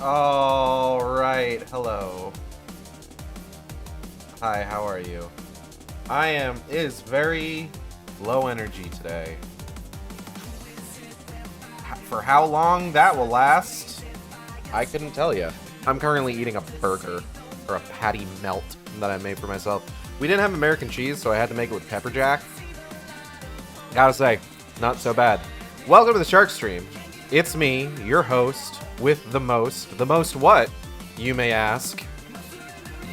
All right, hello. Hi, how are you? It is very low energy today. For how long that will last, I couldn't tell you. I'm currently eating a burger, or a patty melt that I made for myself. We didn't have American cheese, so I had to make it with pepper jack. Gotta say, not so bad. Welcome to the Shark Stream. It's me, your host, with the most. The most what, you may ask?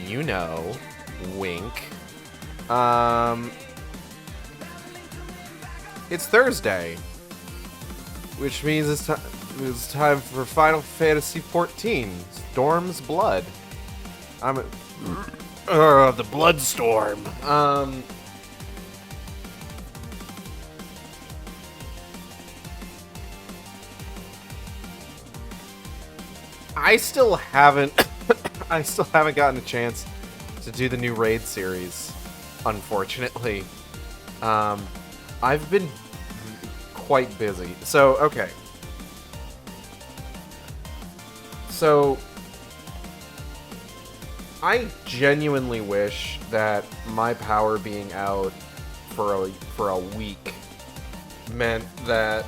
You know, wink. It's Thursday, which means it's time for Final Fantasy XIV, Storm's Blood. The Bloodstorm. I still haven't gotten a chance to do the new raid series, unfortunately. I've been quite busy. So, okay. So, I genuinely wish that my power being out for a week meant that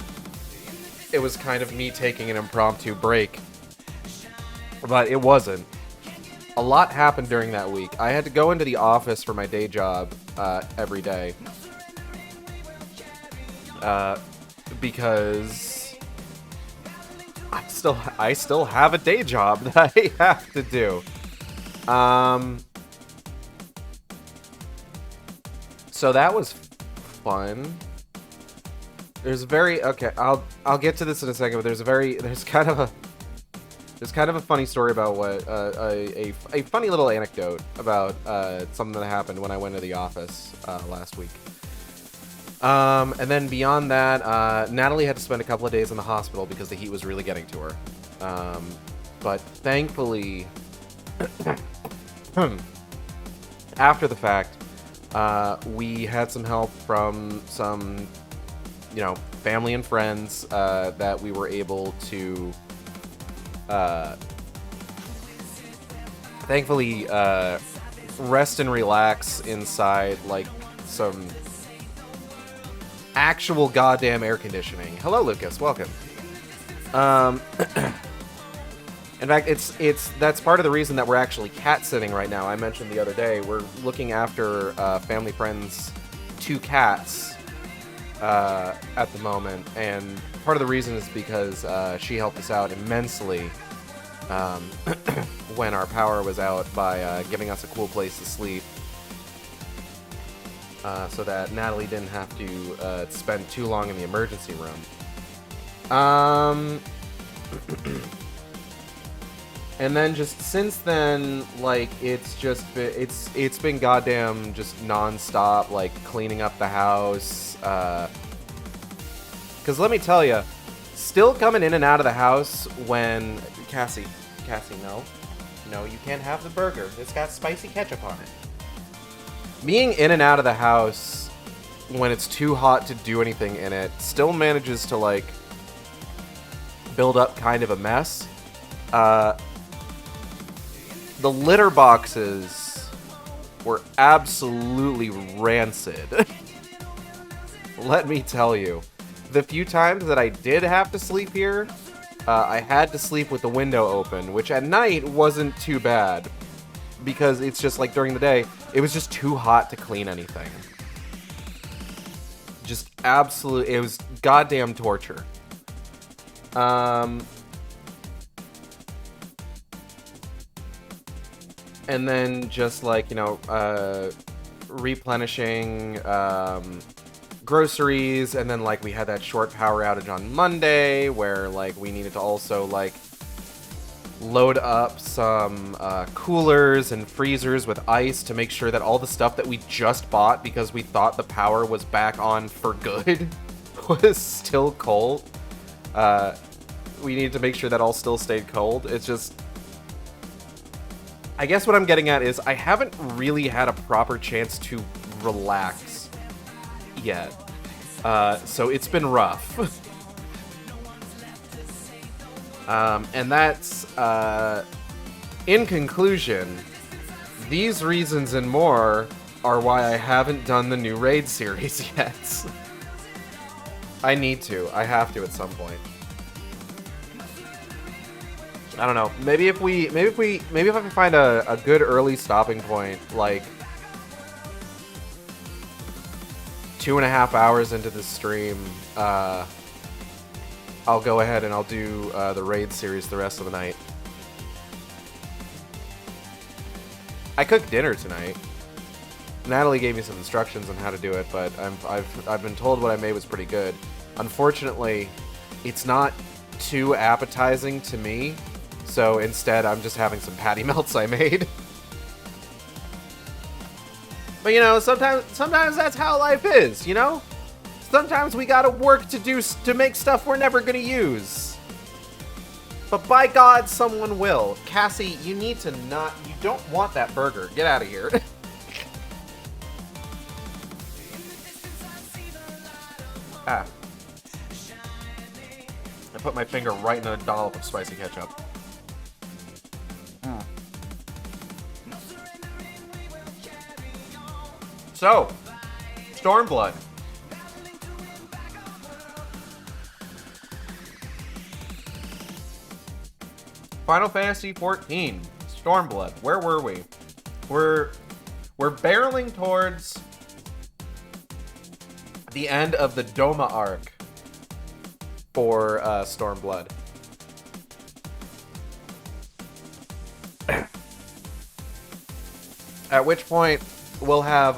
it was kind of me taking an impromptu break. But it wasn't. A lot happened during that week. I had to go into the office for my day job every day. Because I still have a day job that I have to do. So that was fun. Okay, I'll get to this in a second, but there's kind of a funny story about what a funny little anecdote about something that happened when I went to the office last week. And then beyond that, Natalie had to spend a couple of days in the hospital because the heat was really getting to her. But thankfully, after the fact, we had some help from some, family and friends that we were able to thankfully rest and relax inside like some actual goddamn air conditioning. Hello, Lucas. Welcome. In fact, that's part of the reason that we're actually cat sitting right now. I mentioned the other day we're looking after family friends' 2 cats at the moment, and part of the reason is because she helped us out immensely when our power was out by giving us a cool place to sleep, so that Natalie didn't have to spend too long in the emergency room. And then just since then, like, it's been goddamn just non-stop, like, cleaning up the house. Because let me tell you, still coming in and out of the house when... Cassie, no. No, you can't have the burger. It's got spicy ketchup on it. Being in and out of the house when it's too hot to do anything in it still manages to, like, build up kind of a mess. The litter boxes were absolutely rancid. Let me tell you. The few times that I did have to sleep here, I had to sleep with the window open, which at night wasn't too bad. Because it's just like during the day, it was just too hot to clean anything. Just it was goddamn torture. And then just like, replenishing groceries, and then like we had that short power outage on Monday where like we needed to also like load up some coolers and freezers with ice to make sure that all the stuff that we just bought because we thought the power was back on for good was still cold. We needed to make sure that all still stayed cold. It's just... I guess what I'm getting at is I haven't really had a proper chance to relax yet. So it's been rough. And that's, in conclusion, these reasons and more are why I haven't done the new raid series yet. I need to. I have to at some point. I don't know. Maybe if I can find a good early stopping point, like 2.5 hours into the stream, I'll go ahead and I'll do the raid series the rest of the night. I cooked dinner tonight. Natalie gave me some instructions on how to do it, but I've been told what I made was pretty good. Unfortunately, it's not too appetizing to me, so instead I'm just having some patty melts I made. But you know, sometimes that's how life is, you know? Sometimes we gotta work to make stuff we're never gonna use. But by God, someone will. Cassie, you need to not... You don't want that burger. Get out of here. Ah. I put my finger right in a dollop of spicy ketchup. So, Stormblood. Final Fantasy XIV, Stormblood. Where were we? We're barreling towards the end of the Doma arc for Stormblood. At which point we'll have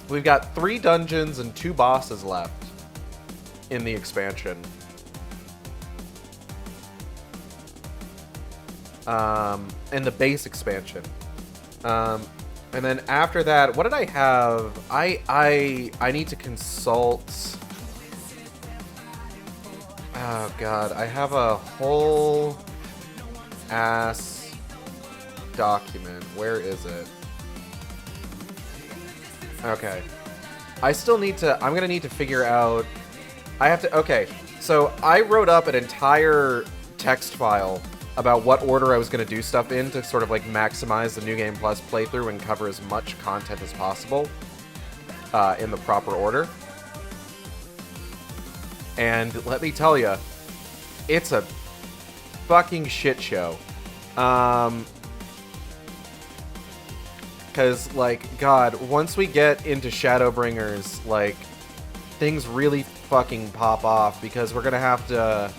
we've got 3 dungeons and 2 bosses left in the expansion. In the base expansion. And then after that, what did I have? I need to consult. Oh god, I have a whole ass document. Where is it? Okay. I still need to, I'm gonna need to figure out, okay. So I wrote up an entire text file about what order I was going to do stuff in to sort of like maximize the New Game Plus playthrough and cover as much content as possible in the proper order. And let me tell you, it's a fucking shit show. Because, like, God, once we get into Shadowbringers, like, things really fucking pop off because we're going to have to...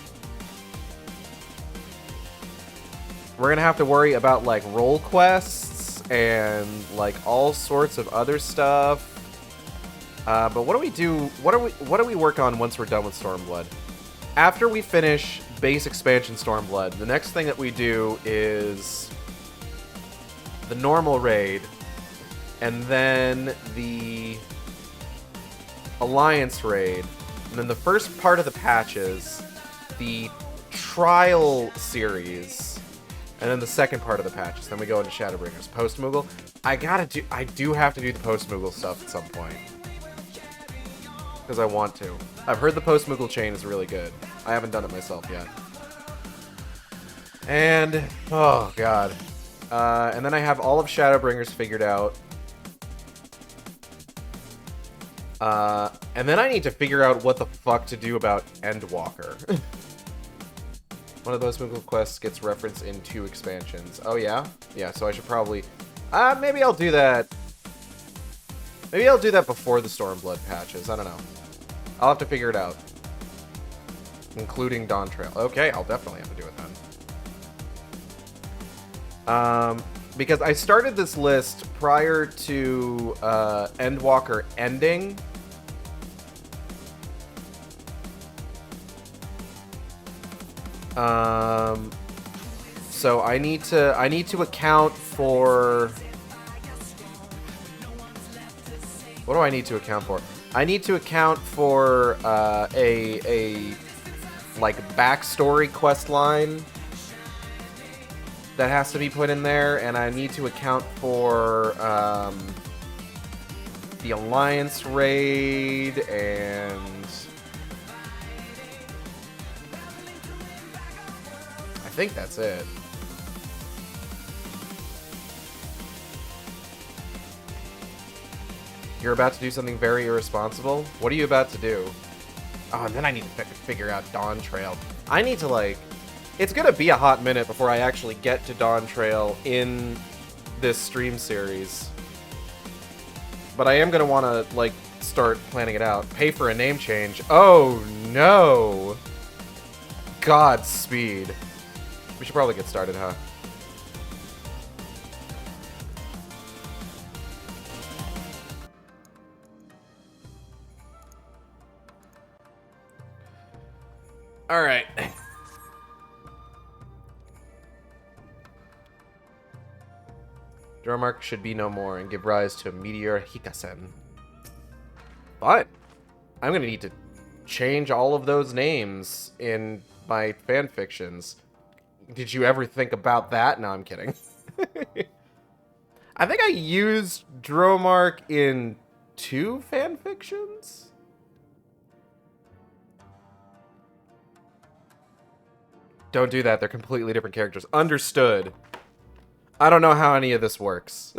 We're gonna have to worry about like role quests and like all sorts of other stuff. But what do we do? What do we work on once we're done with Stormblood? After we finish base expansion Stormblood, the next thing that we do is the normal raid, and then the Alliance raid, and then the first part of the patches, the trial series. And then the second part of the patches. Then we go into Shadowbringers. Post-Moogle. I do have to do the post-Moogle stuff at some point. Because I want to. I've heard the post-Moogle chain is really good. I haven't done it myself yet. And, oh god. And then I have all of Shadowbringers figured out. And then I need to figure out what the fuck to do about Endwalker. One of those Moogle quests gets referenced in 2 expansions. Oh, yeah? Yeah, so I should probably... maybe I'll do that... Maybe I'll do that before the Stormblood patches. I don't know. I'll have to figure it out. Including Dawn Trail. Okay, I'll definitely have to do it then. Because I started this list prior to Endwalker ending... So I need to account for... What do I need to account for? I need to account for a like backstory quest line that has to be put in there, and I need to account for the Alliance raid and think that's it. You're about to do something very irresponsible? What are you about to do? Oh, and then I need to figure out Dawn Trail. I need to, like... It's gonna be a hot minute before I actually get to Dawn Trail in this stream series. But I am gonna want to, like, start planning it out. Pay for a name change. Oh, no! Godspeed. We should probably get started, huh? Alright. Dromark should be no more and give rise to Meteor Hikasen. But I'm gonna need to change all of those names in my fanfictions. Did you ever think about that? No, I'm kidding. I think I used Dromark in 2 fanfictions? Don't do that. They're completely different characters. Understood. I don't know how any of this works.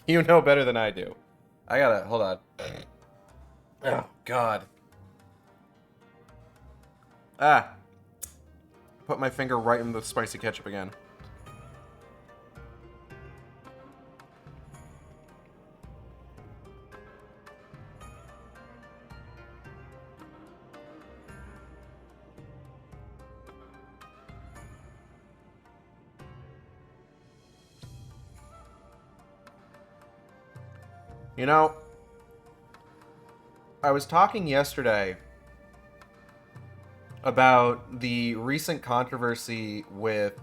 You know better than I do. I gotta... Hold on. Oh, God. Ah. Put my finger right in the spicy ketchup again. You know, I was talking yesterday about the recent controversy with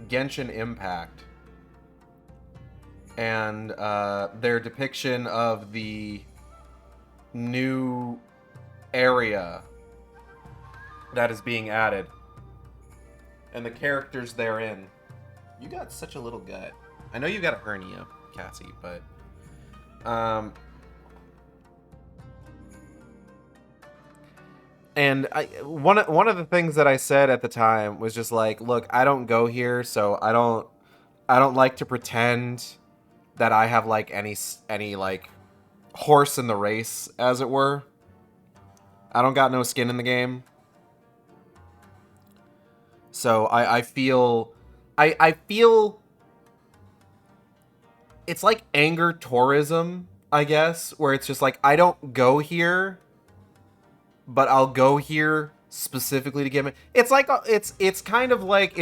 Genshin Impact and their depiction of the new area that is being added and the characters therein. You got such a little gut. I know you got a hernia, Cassie, but... And one of the things that I said at the time was just like, look, I don't go here, so I don't like to pretend that I have like any like horse in the race, as it were. I don't got no skin in the game. So I feel it's like anger tourism, I guess, where it's just like, I don't go here, but I'll go here specifically to get it. It's like, it's kind of like,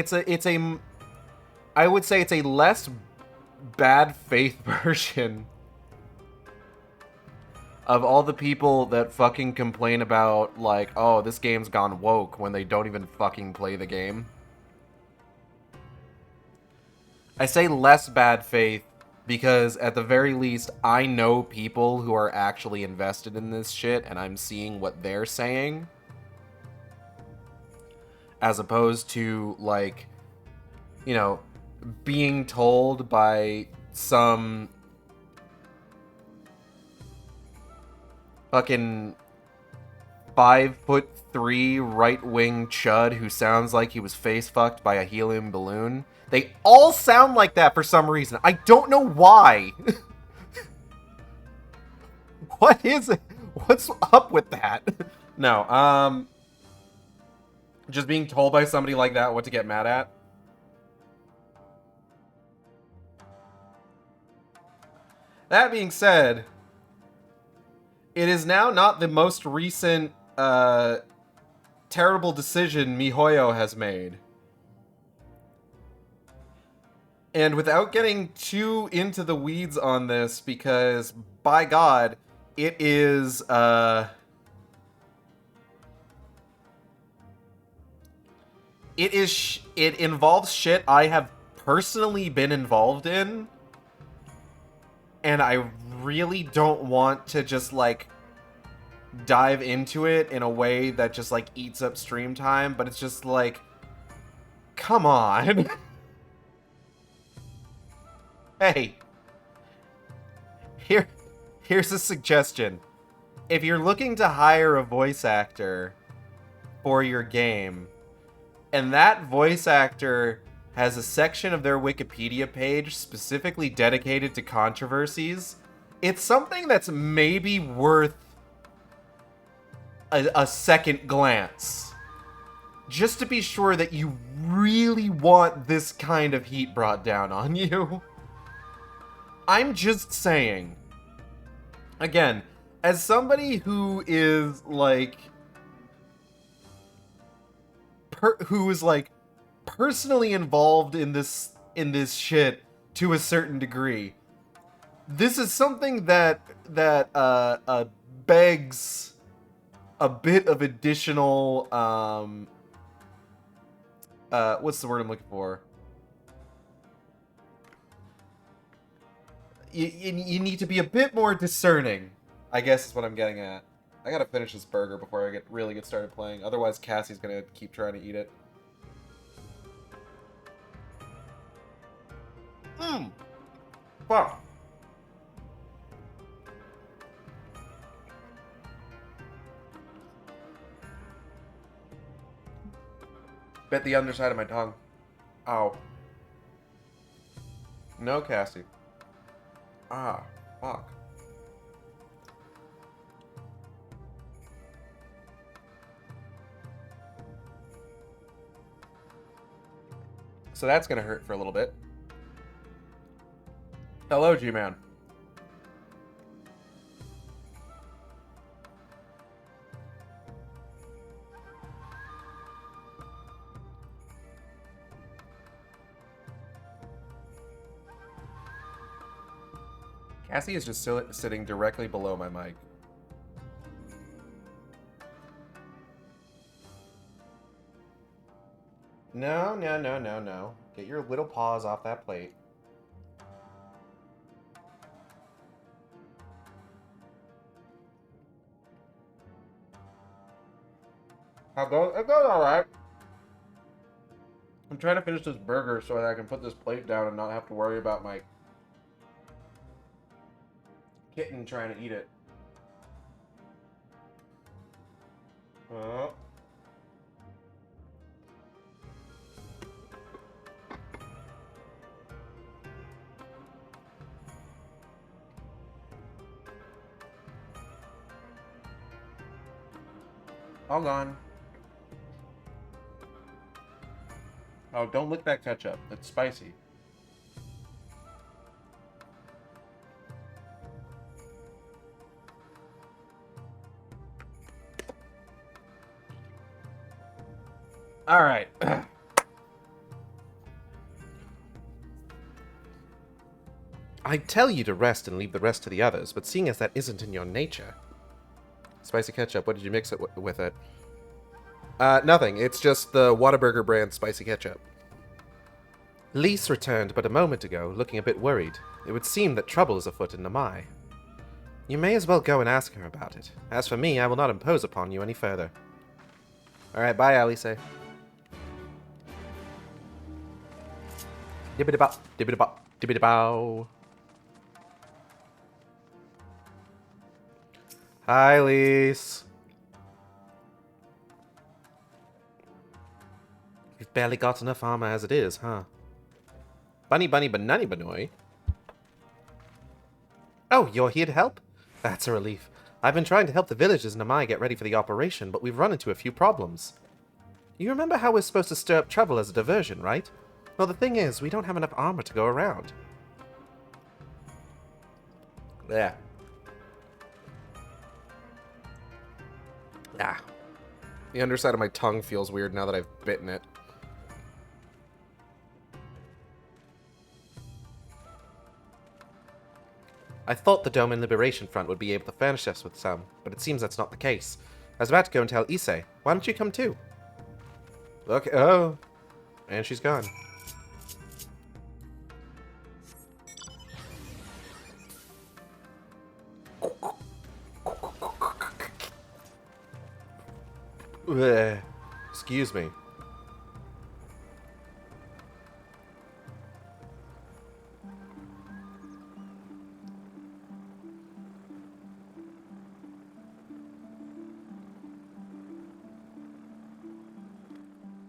I would say it's a less bad faith version of all the people that fucking complain about, like, oh, this game's gone woke when they don't even fucking play the game. I say less bad faith because, at the very least, I know people who are actually invested in this shit, and I'm seeing what they're saying. As opposed to, like, you know, being told by some fucking 5'3" right-wing chud who sounds like he was face-fucked by a helium balloon. They all sound like that for some reason. I don't know why. What is it? What's up with that? No, just being told by somebody like that what to get mad at. That being said, it is now not the most recent, terrible decision MiHoYo has made. And without getting too into the weeds on this, because, by God, it is, it involves shit I have personally been involved in. And I really don't want to just, like, dive into it in a way that just, like, eats up stream time. But it's just like, come on. Hey, here's a suggestion. If you're looking to hire a voice actor for your game, and that voice actor has a section of their Wikipedia page specifically dedicated to controversies, it's something that's maybe worth a second glance. Just to be sure that you really want this kind of heat brought down on you. I'm just saying. Again, as somebody who is like personally involved in this shit to a certain degree, this is something that begs a bit of additional what's the word I'm looking for? You need to be a bit more discerning, I guess is what I'm getting at. I gotta finish this burger before I really get started playing. Otherwise, Cassie's gonna keep trying to eat it. Fuck. Bit the underside of my tongue. Ow. No, Cassie. Ah, fuck. So that's gonna hurt for a little bit. Hello, G-Man. Cassie is just sitting directly below my mic. No, no, no, no, no. Get your little paws off that plate. It goes alright. I'm trying to finish this burger so that I can put this plate down and not have to worry about my kitten trying to eat it. Hold on. Oh, don't lick that ketchup. It's spicy. Alright. I'd tell you to rest and leave the rest to the others, but seeing as that isn't in your nature... Spicy ketchup, what did you mix it with it? Nothing. It's just the Whataburger brand spicy ketchup. Lise returned but a moment ago, looking a bit worried. It would seem that trouble is afoot in Namai. You may as well go and ask her about it. As for me, I will not impose upon you any further. Alright, bye, Alice. Dibbidi-bop, dibbidi-bop, dibbidi-bow. Hi, Lise. You've barely got enough armor as it is, huh? Bunny bunny banani banoy. Oh, you're here to help? That's a relief. I've been trying to help the villagers in Namai get ready for the operation, but we've run into a few problems. You remember how we're supposed to stir up trouble as a diversion, right? Well, the thing is, we don't have enough armor to go around. There. Ah. The underside of my tongue feels weird now that I've bitten it. I thought the Doman Liberation Front would be able to furnish us with some, but it seems that's not the case. I was about to go and tell Issei. Why don't you come too? Look, oh. And she's gone. Ugh. Excuse me.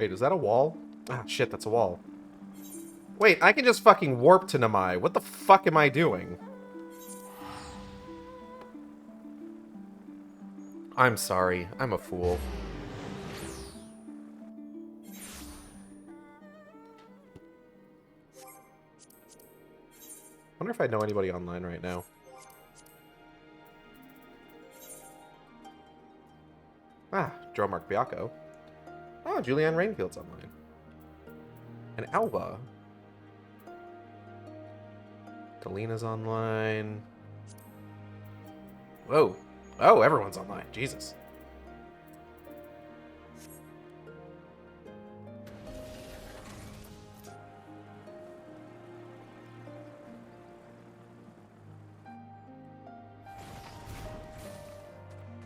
Wait, is that a wall? Ah, shit, that's a wall. Wait, I can just fucking warp to Namai. What the fuck am I doing? I'm sorry. I'm a fool. Wonder if I know anybody online right now. Ah, Dromark Biako. Oh, Julianne Rainfield's online. And Alba. Delina's online. Whoa. Oh, everyone's online. Jesus.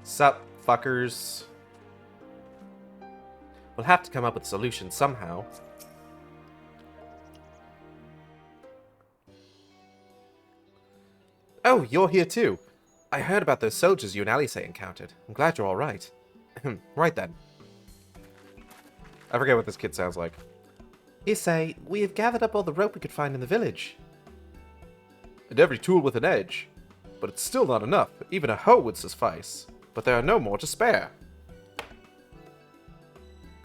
Sup, fuckers. We'll have to come up with a solution somehow. Oh, you're here too. I heard about those soldiers you and Alice encountered. I'm glad you're alright. Right then. I forget what this kid sounds like. You say, we have gathered up all the rope we could find in the village. And every tool with an edge. But it's still not enough. Even a hoe would suffice. But there are no more to spare.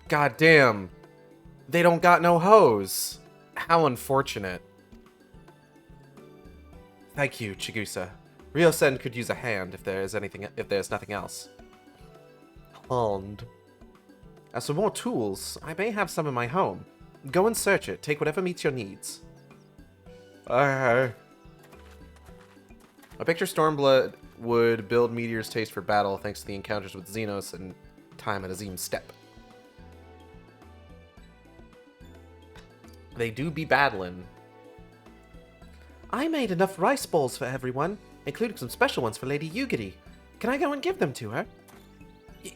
God damn. They don't got no hoes. How unfortunate. Thank you, Chigusa. Ryo-sen could use a hand if there's nothing else. Hand. As for more tools, I may have some in my home. Go and search it. Take whatever meets your needs. I picture Stormblood would build Meteor's taste for battle thanks to the encounters with Xenos and time at Azim's Steppe. They do be battling. I made enough rice balls for everyone, including some special ones for Lady Yugiri. Can I go and give them to her?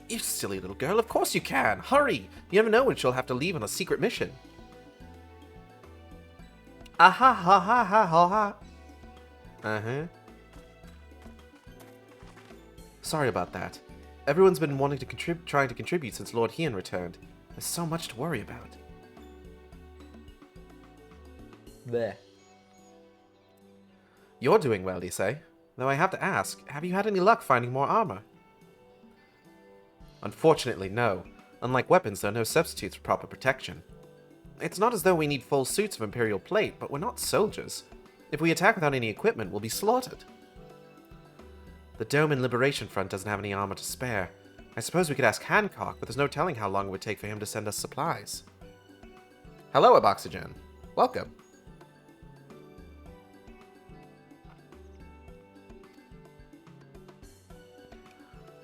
You silly little girl, of course you can. Hurry! You never know when she'll have to leave on a secret mission. Aha ha ha ha ha ha. Uh-huh. Sorry about that. Everyone's been wanting to trying to contribute since Lord Heian returned. There's so much to worry about. There. You're doing well, you say? Though I have to ask, have you had any luck finding more armor? Unfortunately, no. Unlike weapons, there are no substitutes for proper protection. It's not as though we need full suits of Imperial plate, but we're not soldiers. If we attack without any equipment, we'll be slaughtered. The Dome and Liberation Front doesn't have any armor to spare. I suppose we could ask Hancock, but there's no telling how long it would take for him to send us supplies. Hello, Aboxygen. Welcome.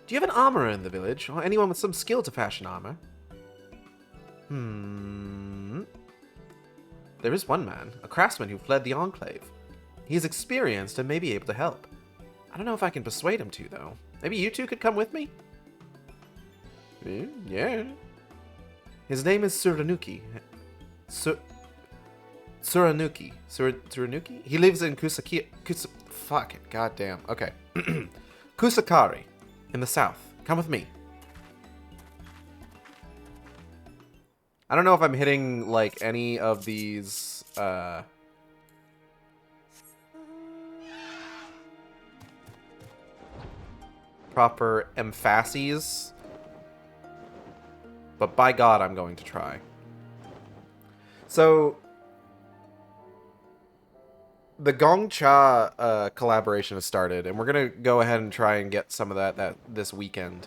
Do you have an armorer in the village, or anyone with some skill to fashion armor? There is one man, a craftsman who fled the Enclave. He is experienced and may be able to help. I don't know if I can persuade him to, though. Maybe you two could come with me? Yeah. His name is Suranuki. Suranuki? He lives in fuck it, goddamn. Okay. Kusakari. In the south. Come with me. I don't know if I'm hitting, like, any of these, proper emphases. But by God, I'm going to try. So, the Gongcha collaboration has started, and we're gonna go ahead and try and get some of that this weekend.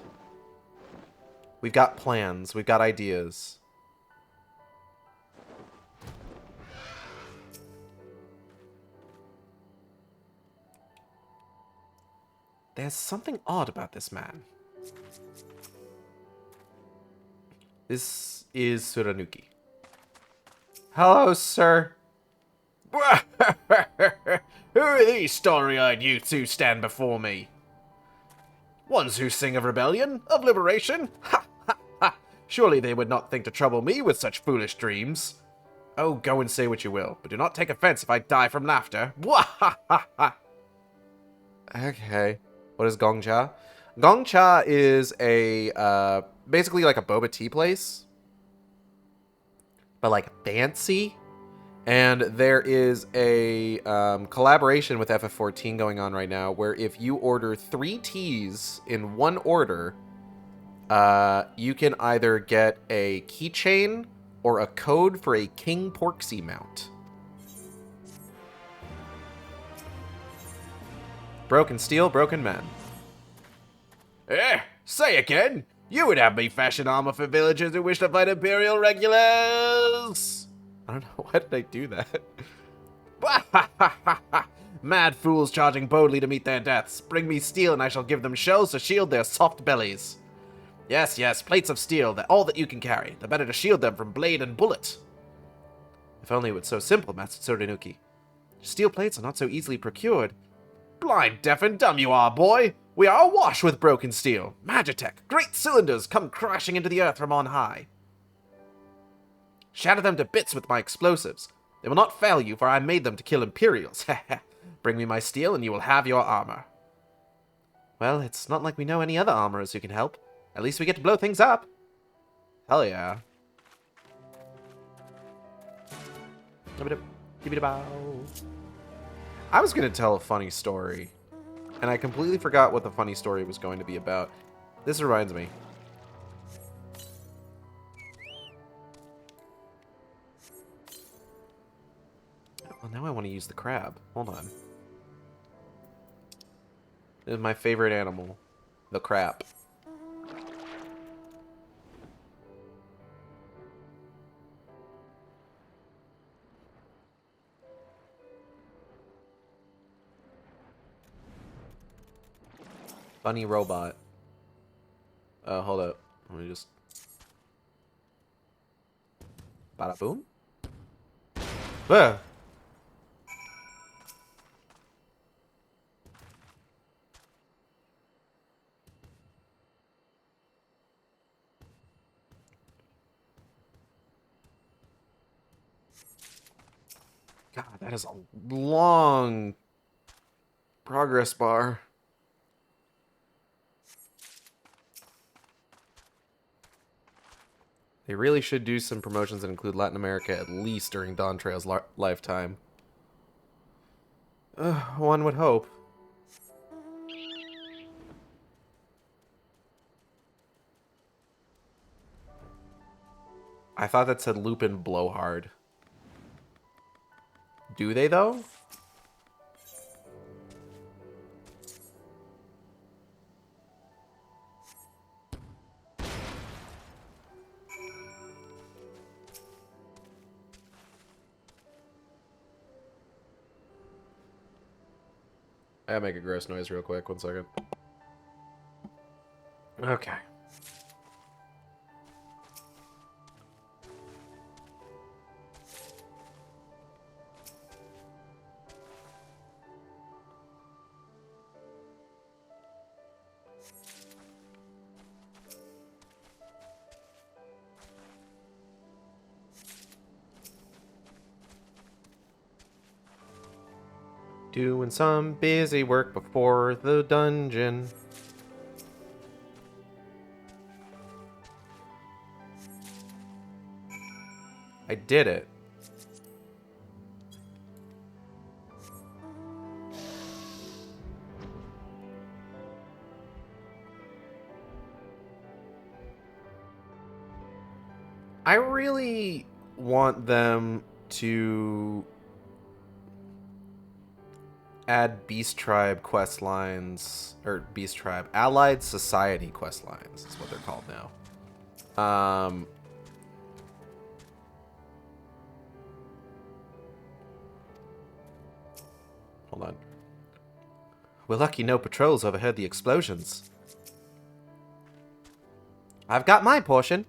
We've got plans, we've got ideas. There's something odd about this man. This is Suranuki. Hello, sir. Who are these starry-eyed youths who stand before me? Ones who sing of rebellion, of liberation? Ha ha ha! Surely they would not think to trouble me with such foolish dreams. Oh, go and say what you will, but do not take offense if I die from laughter. Wahahaha! Okay. What is Gongcha? Gongcha is a, basically like a boba tea place. but like fancy. And there is a collaboration with FF14 going on right now where if you order 3 teas in one order, you can either get a keychain or a code for a King Porksy mount. Broken steel, broken men. Say again. You would have me fashion armor for villagers who wish to fight Imperial regulars. I don't know. Why did I do that? Mad fools charging boldly to meet their deaths. Bring me steel and I shall give them shells to shield their soft bellies. Yes, yes, plates of steel, all that you can carry. The better to shield them from blade and bullet. If only it was so simple, Master Tsurunuki. Steel plates are not so easily procured. Blind, deaf, and dumb you are, boy. We are awash with broken steel. Magitech, great cylinders come crashing into the earth from on high. Shatter them to bits with my explosives. They will not fail you, for I made them to kill Imperials. Bring me my steel, and you will have your armor. Well, it's not like we know any other armorers who can help. At least we get to blow things up. Hell yeah. I was going to tell a funny story, and I completely forgot what the funny story was going to be about. This reminds me. Well, now I want to use the crab. Hold on. This is my favorite animal. The crab. Funny robot. Hold up. Let me just... Bada boom? Ah! God, that is a long progress bar. They really should do some promotions that include Latin America at least during Dawn Trail's lifetime. One would hope. I thought that said Lupin Blowhard. Do they, though? I gotta make a gross noise real quick. 1 second. Okay. Doing some busy work before the dungeon. I did it. I really want them to add Beast Tribe quest lines, or Beast Tribe, Allied Society quest lines is what they're called now. Hold on. We're lucky no patrols overheard the explosions. I've got my portion.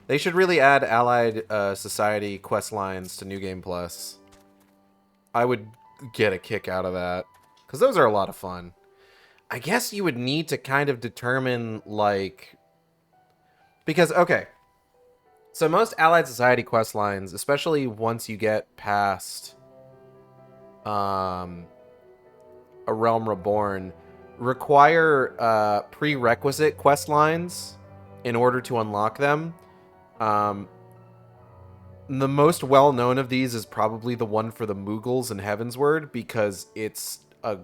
They should really add Allied Society quest lines to New Game Plus. I would get a kick out of that, because those are a lot of fun. I guess you would need to kind of determine, like... Because, okay. So most Allied Society quest lines, especially once you get past A Realm Reborn, require prerequisite quest lines in order to unlock them. The most well-known of these is probably the one for the Moogles in Heavensward, because it's a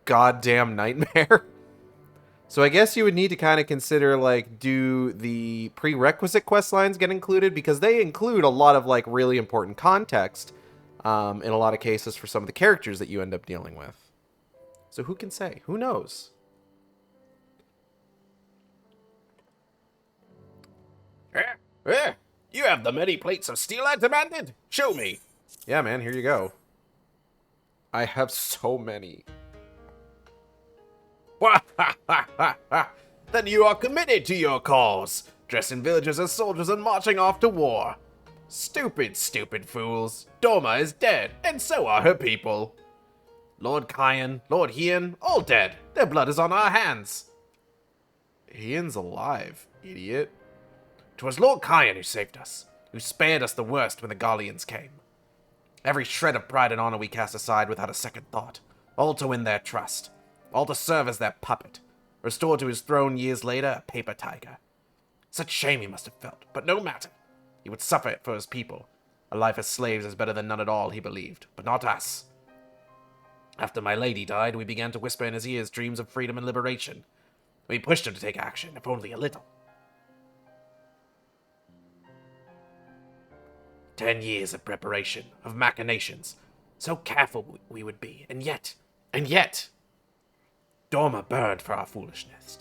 goddamn nightmare. So I guess you would need to kind of consider, like, do the prerequisite quest lines get included? Because they include a lot of, like, really important context in a lot of cases for some of the characters that you end up dealing with. So who can say? Who knows? You have the many plates of steel I demanded? Show me. Yeah, man, here you go. I have so many. Then you are committed to your cause, dressing villagers as soldiers and marching off to war. Stupid, stupid fools. Dorma is dead, and so are her people. Lord Kyan, Lord Hien, all dead. Their blood is on our hands. Hien's alive, idiot. 'Twas Lord Kyan who saved us, who spared us the worst when the Garleans came. Every shred of pride and honor we cast aside without a second thought, all to win their trust, all to serve as their puppet, restored to his throne years later a paper tiger. Such shame he must have felt, but no matter. He would suffer it for his people. A life as slaves is better than none at all, he believed, but not us. After my lady died, we began to whisper in his ears dreams of freedom and liberation. We pushed him to take action, if only a little. 10 years of preparation, of machinations. So careful we would be, and yet, Dorma burned for our foolishness.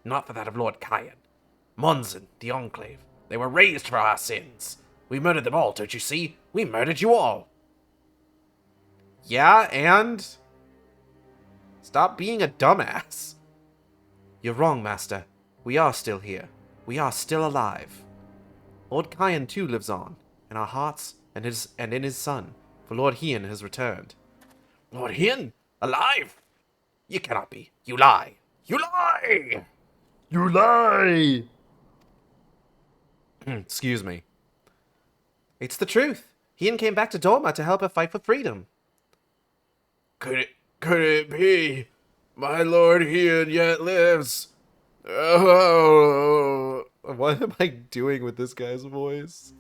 Not for that of Lord Kyan. Monzon, the Enclave, they were raised for our sins. We murdered them all, don't you see? We murdered you all. Yeah, and? Stop being a dumbass. You're wrong, Master. We are still here. We are still alive. Lord Kyan too lives on, in our hearts and in his son, for Lord Hien has returned. Lord Hien? Alive? You cannot be. You lie. You lie! You lie! Excuse me. It's the truth. Hien came back to Dorma to help her fight for freedom. Could it be? My Lord Hien yet lives. Oh. What am I doing with this guy's voice?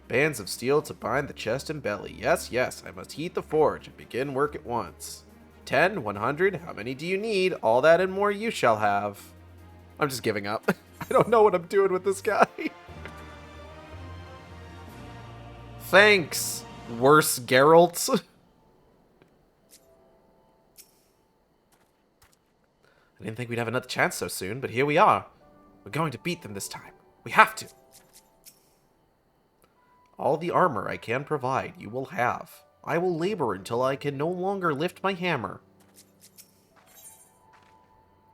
Bands of steel to bind the chest and belly. Yes, yes, I must heat the forge and begin work at once. 10, 100, how many do you need? All that and more you shall have. I'm just giving up. I don't know what I'm doing with this guy. Thanks, worse Geralt. I didn't think we'd have another chance so soon, but here we are. We're going to beat them this time. We have to. All the armor I can provide, you will have. I will labor until I can no longer lift my hammer.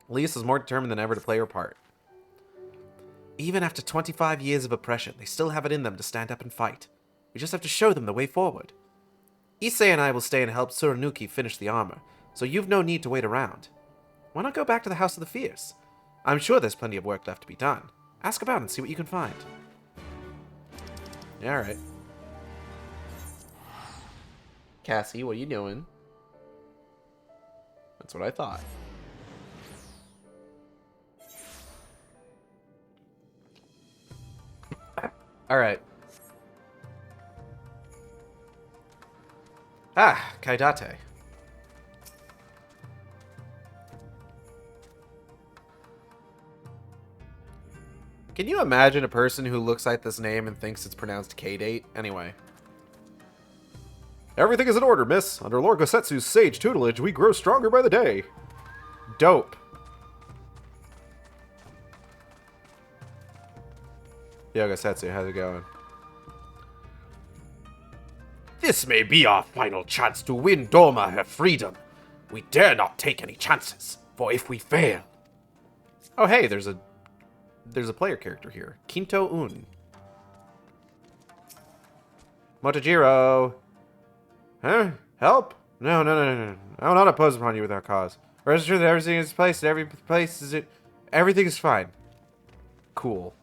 Lise is more determined than ever to play her part. Even after 25 years of oppression, they still have it in them to stand up and fight. We just have to show them the way forward. Issei and I will stay and help Tsurunuki finish the armor, so you've no need to wait around. Why not go back to the House of the Fierce? I'm sure there's plenty of work left to be done. Ask about and see what you can find. Yeah, alright. Cassie, what are you doing? That's what I thought. Alright. Ah, Kaidate. Can you imagine a person who looks at this name and thinks it's pronounced K-Date? Anyway. Everything is in order, miss. Under Lord Gosetsu's sage tutelage, we grow stronger by the day. Dope. Yo, Gosetsu, how's it going? This may be our final chance to win Dorma her freedom. We dare not take any chances, for if we fail... Oh, hey, there's a player character here. Kinto Un. Motojiro. Huh? Help? No. I will not oppose upon you with our cause. Rest assured that everything is placed. Everything is fine. Cool.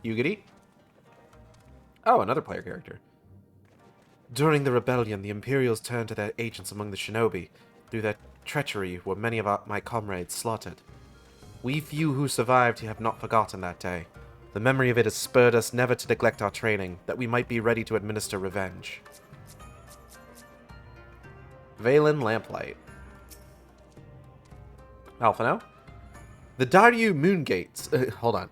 Yugiri? Oh, another player character. During the rebellion, the Imperials turned to their agents among the shinobi. Through their treachery were many of my comrades slaughtered. We few who survived have not forgotten that day. The memory of it has spurred us never to neglect our training, that we might be ready to administer revenge. Valen Lamplight. Alphino? The Dairyu Moon Gates. Hold on.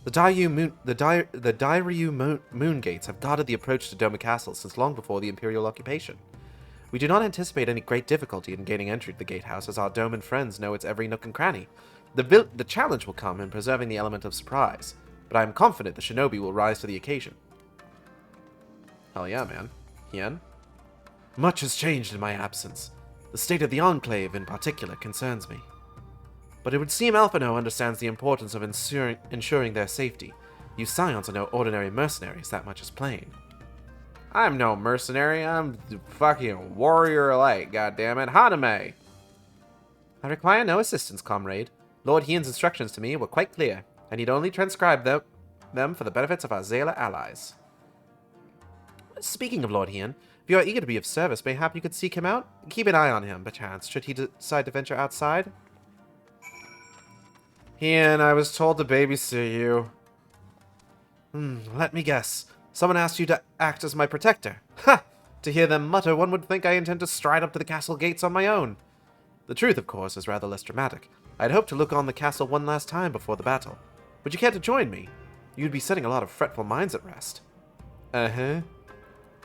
The Dairyu Moon Gates have guarded the approach to Doma Castle since long before the Imperial occupation. We do not anticipate any great difficulty in gaining entry to the gatehouse, as our Doman friends know its every nook and cranny. The challenge will come in preserving the element of surprise, but I am confident the shinobi will rise to the occasion. Hell yeah, man. Hien? Much has changed in my absence. The state of the Enclave, in particular, concerns me. But it would seem Alphino understands the importance of ensuring their safety. You Scions are no ordinary mercenaries, that much is plain. I'm no mercenary, I'm fucking warrior light, goddammit. Haname! I require no assistance, comrade. Lord Hien's instructions to me were quite clear. I need only transcribe them for the benefits of our Zayla allies. Speaking of Lord Hien, if you are eager to be of service, mayhap you could seek him out? Keep an eye on him, perchance, should he decide to venture outside. Hien, I was told to babysit you. Let me guess. Someone asked you to act as my protector. Ha! To hear them mutter, one would think I intend to stride up to the castle gates on my own. The truth, of course, is rather less dramatic. I'd hoped to look on the castle one last time before the battle. Would you care to join me? You'd be setting a lot of fretful minds at rest. Uh-huh.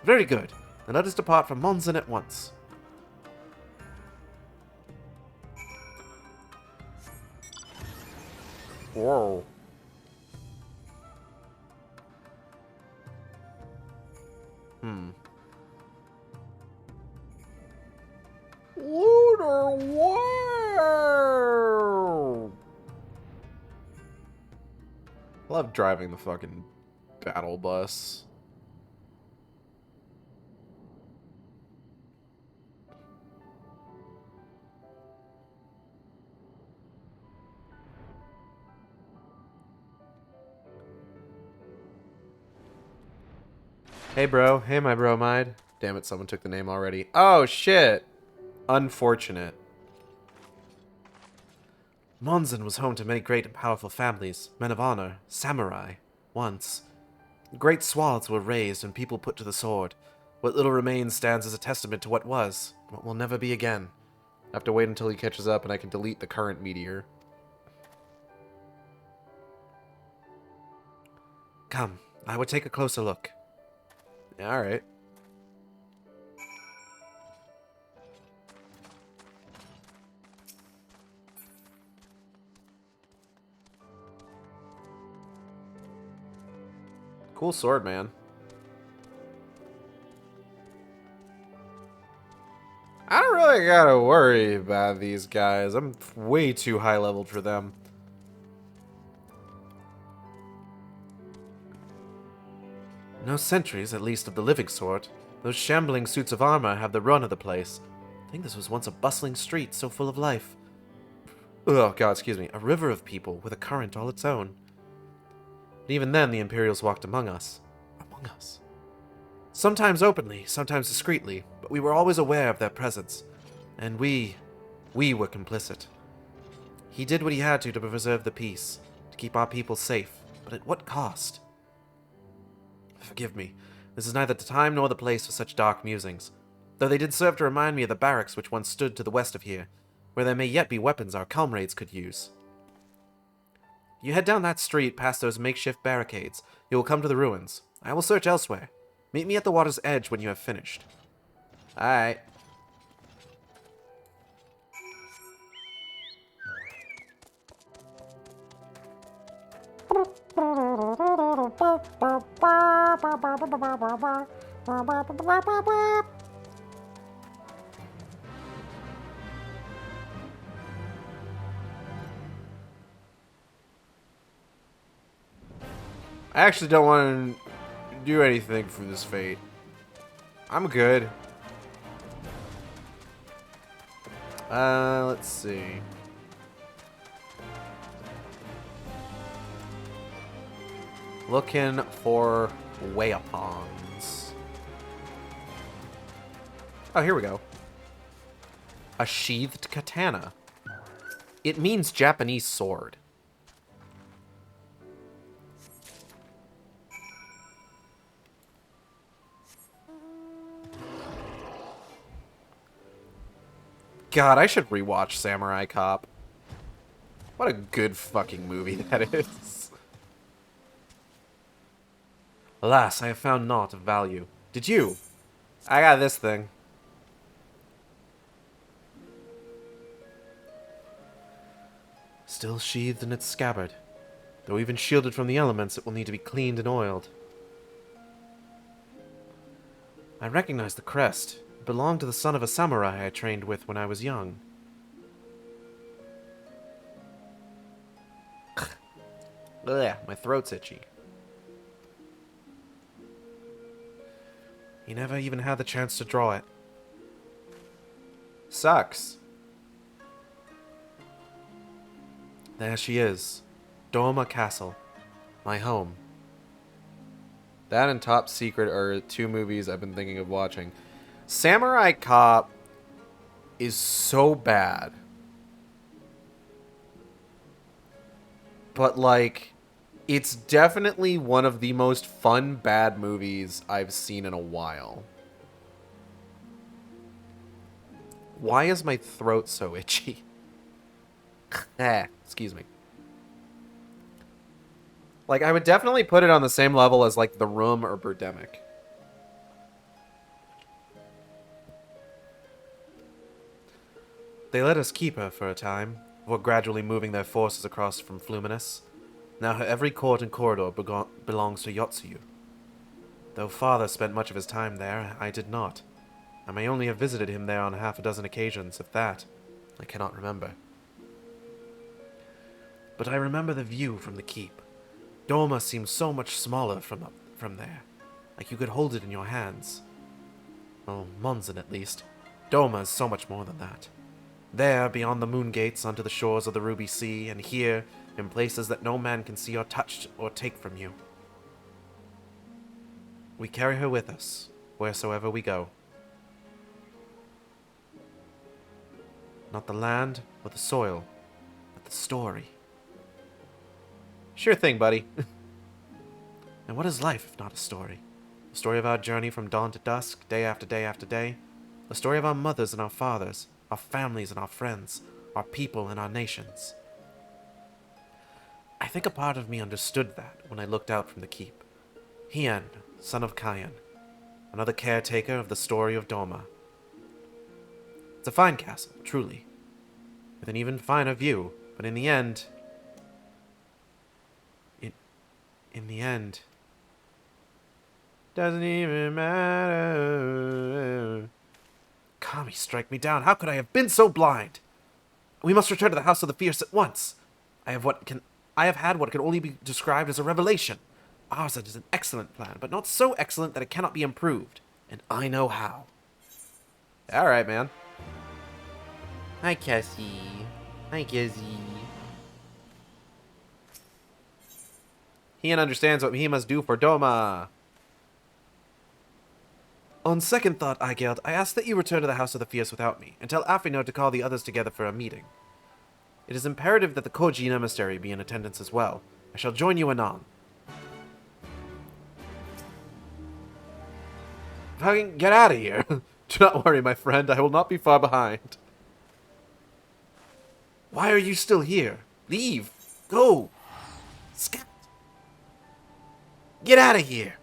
Very good. Then let us depart from Monzen at once. Whoa. Lunar World! Love driving the fucking battle bus. Hey bro, hey my bromide. Damn it, someone took the name already. Oh shit! Unfortunate. Monzen was home to many great and powerful families, men of honor, samurai, once. Great swaths were razed and people put to the sword. What little remains stands as a testament to what was, and what will never be again. I have to wait until he catches up and I can delete the current meteor. Come, I would take a closer look. Alright. Cool sword, man. I don't really gotta worry about these guys. I'm way too high leveled for them. No sentries, at least of the living sort. Those shambling suits of armor have the run of the place. I think this was once a bustling street so full of life. Oh god, excuse me. A river of people with a current all its own. But even then, the Imperials walked among us. Among us. Sometimes openly, sometimes discreetly, but we were always aware of their presence. And we were complicit. He did what he had to preserve the peace, to keep our people safe, but at what cost? Forgive me, this is neither the time nor the place for such dark musings, though they did serve to remind me of the barracks which once stood to the west of here, where there may yet be weapons our comrades could use. You head down that street past those makeshift barricades, you will come to the ruins. I will search elsewhere. Meet me at the water's edge when you have finished. Alright. I actually don't want to do anything for this fate. I'm good. Let's see. Looking for Wayapons. Oh, here we go. A sheathed katana. It means Japanese sword. God, I should rewatch Samurai Cop. What a good fucking movie that is. Alas, I have found naught of value. Did you? I got this thing. Still sheathed in its scabbard. Though even shielded from the elements, it will need to be cleaned and oiled. I recognize the crest. It belonged to the son of a samurai I trained with when I was young. Ugh, my throat's itchy. He never even had the chance to draw it. Sucks. There she is. Dorma Castle. My home. That and Top Secret are two movies I've been thinking of watching. Samurai Cop is so bad. But, like, it's definitely one of the most fun bad movies I've seen in a while. Why is my throat so itchy? Excuse me. Like, I would definitely put it on the same level as, like, The Room or Birdemic. They let us keep her for a time, before gradually moving their forces across from Fluminus. Now her every court and corridor belongs to Yotsuyu. Though father spent much of his time there, I did not. I may only have visited him there on half a dozen occasions, if that. I cannot remember. But I remember the view from the keep. Dorma seems so much smaller from there, like you could hold it in your hands. Well, Monzen at least. Dorma is so much more than that. There, beyond the moon gates, onto the shores of the Ruby Sea, and here, in places that no man can see or touch or take from you. We carry her with us, wheresoever we go. Not the land or the soil, but the story. Sure thing, buddy. And what is life if not a story? The story of our journey from dawn to dusk, day after day after day. The story of our mothers and our fathers, our families and our friends, our people and our nations. I think a part of me understood that when I looked out from the keep. Hien, son of Kayan, another caretaker of the story of Dorma. It's a fine castle, truly, with an even finer view, but in the end... In the end... Doesn't even matter... Kami, strike me down. How could I have been so blind? We must return to the House of the Fierce at once. I have had what can only be described as a revelation. Ours is an excellent plan, but not so excellent that it cannot be improved. And I know how. Alright, man. Hi, Cassie. Hi, Cassie. He understands what he must do for Doma. On second thought, Aigead, I ask that you return to the House of the Fierce without me, and tell Afino to call the others together for a meeting. It is imperative that the Kojin emissary be in attendance as well. I shall join you anon. Fucking get out of here. Do not worry, my friend, I will not be far behind. Why are you still here? Leave. Go. Scat. Get out of here.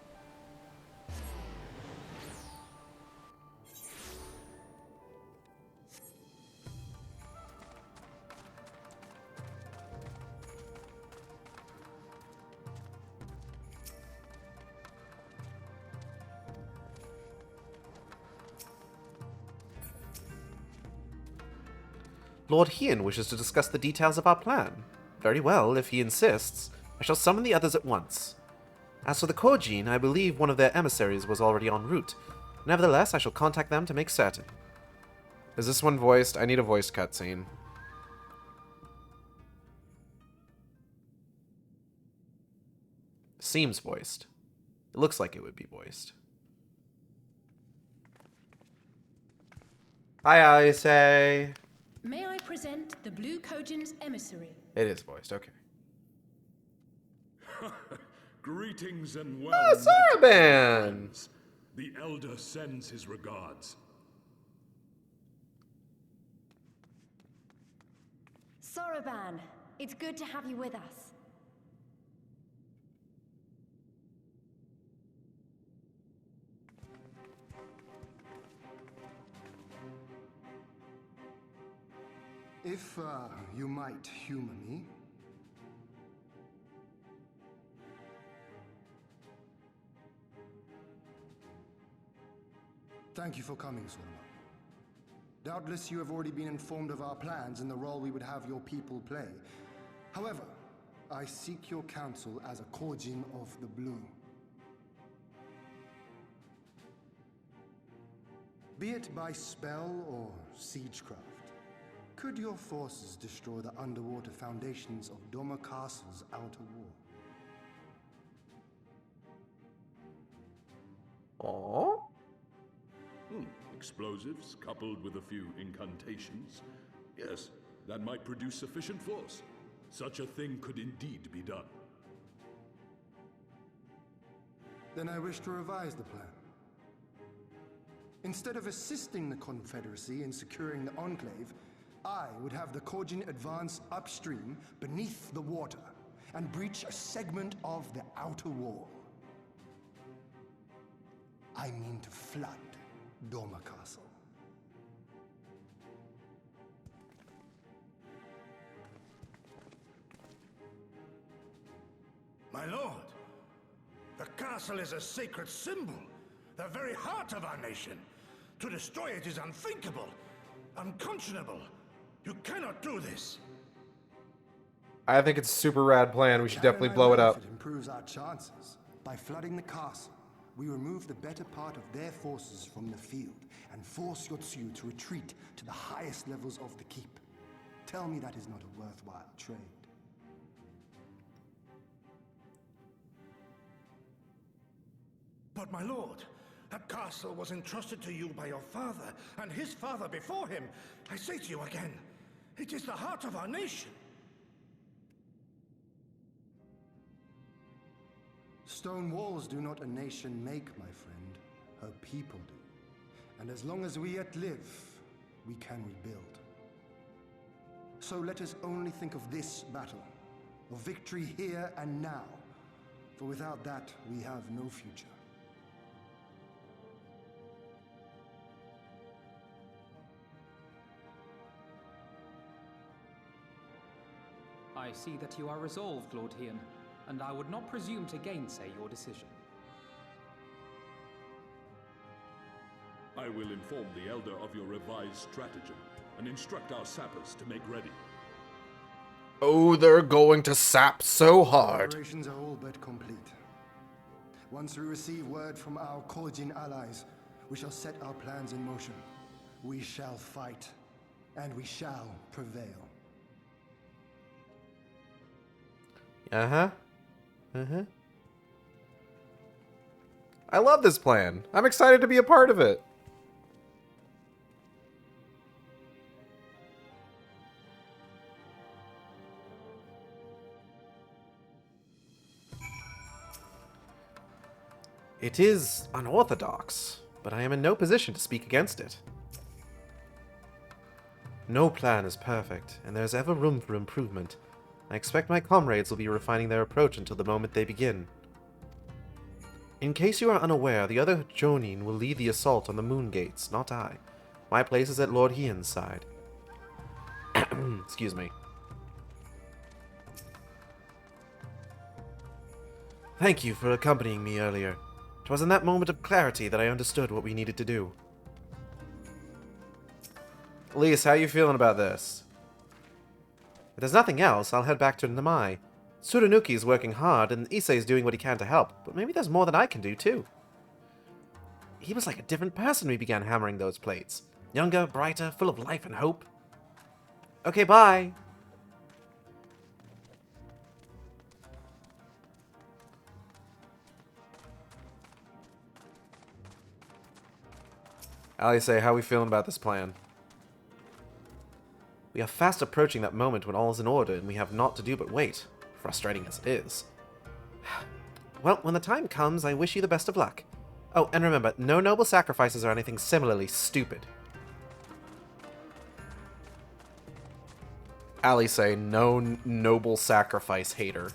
Lord Hien wishes to discuss the details of our plan. Very well, if he insists. I shall summon the others at once. As for the Kojin, I believe one of their emissaries was already en route. Nevertheless, I shall contact them to make certain. Is this one voiced? I need a voiced cutscene. Seems voiced. It looks like it would be voiced. Hi, Alice. May I present the Blue Kojin's emissary? It is voiced, okay. Greetings and well. Oh, Saraban! The Elder sends his regards. Saraban, it's good to have you with us. If, you might humor me. Thank you for coming, Sorma. Doubtless you have already been informed of our plans and the role we would have your people play. However, I seek your counsel as a Kojin of the Blue. Be it by spell or siegecraft, could your forces destroy the underwater foundations of Doma Castle's outer wall? Aww. Explosives coupled with a few incantations. Yes, that might produce sufficient force. Such a thing could indeed be done. Then I wish to revise the plan. Instead of assisting the Confederacy in securing the Enclave, I would have the Kojin advance upstream beneath the water and breach a segment of the outer wall. I mean to flood Doma Castle. My lord, the castle is a sacred symbol, the very heart of our nation. To destroy it is unthinkable, unconscionable. You cannot do this. I think it's a super rad plan. We should definitely blow it up. It improves our chances. By flooding the castle, we remove the better part of their forces from the field and force Yotsuyu to retreat to the highest levels of the keep. Tell me that is not a worthwhile trade. But my lord, that castle was entrusted to you by your father and his father before him. I say to you again, it is the heart of our nation. Stone walls do not a nation make, my friend. Her people do. And as long as we yet live, we can rebuild. So let us only think of this battle, of victory here and now. For without that, we have no future. I see that you are resolved, Lord Hien, and I would not presume to gainsay your decision. I will inform the Elder of your revised stratagem and instruct our sappers to make ready. Oh, they're going to sap so hard. Operations are all but complete. Once we receive word from our Kojin allies, we shall set our plans in motion. We shall fight, and we shall prevail. Uh-huh. Uh-huh. I love this plan. I'm excited to be a part of it. It is unorthodox, but I am in no position to speak against it. No plan is perfect, and there's ever room for improvement. I expect my comrades will be refining their approach until the moment they begin. In case you are unaware, the other Jonin will lead the assault on the Moon Gates, not I. My place is at Lord Hien's side. Excuse me. Thank you for accompanying me earlier. 'Twas in that moment of clarity that I understood what we needed to do. Elise, how you feeling about this? If there's nothing else, I'll head back to Namai. Tsurunuki is working hard, and Issei is doing what he can to help, but maybe there's more that I can do, too. He was like a different person when we began hammering those plates. Younger, brighter, full of life and hope. Okay, bye! Issei, how we feeling about this plan? We are fast approaching that moment when all is in order, and we have naught to do but wait, frustrating as it is. Well, when the time comes, I wish you the best of luck. Oh, and remember, no noble sacrifices or anything similarly stupid. Ali say, no noble sacrifice hater.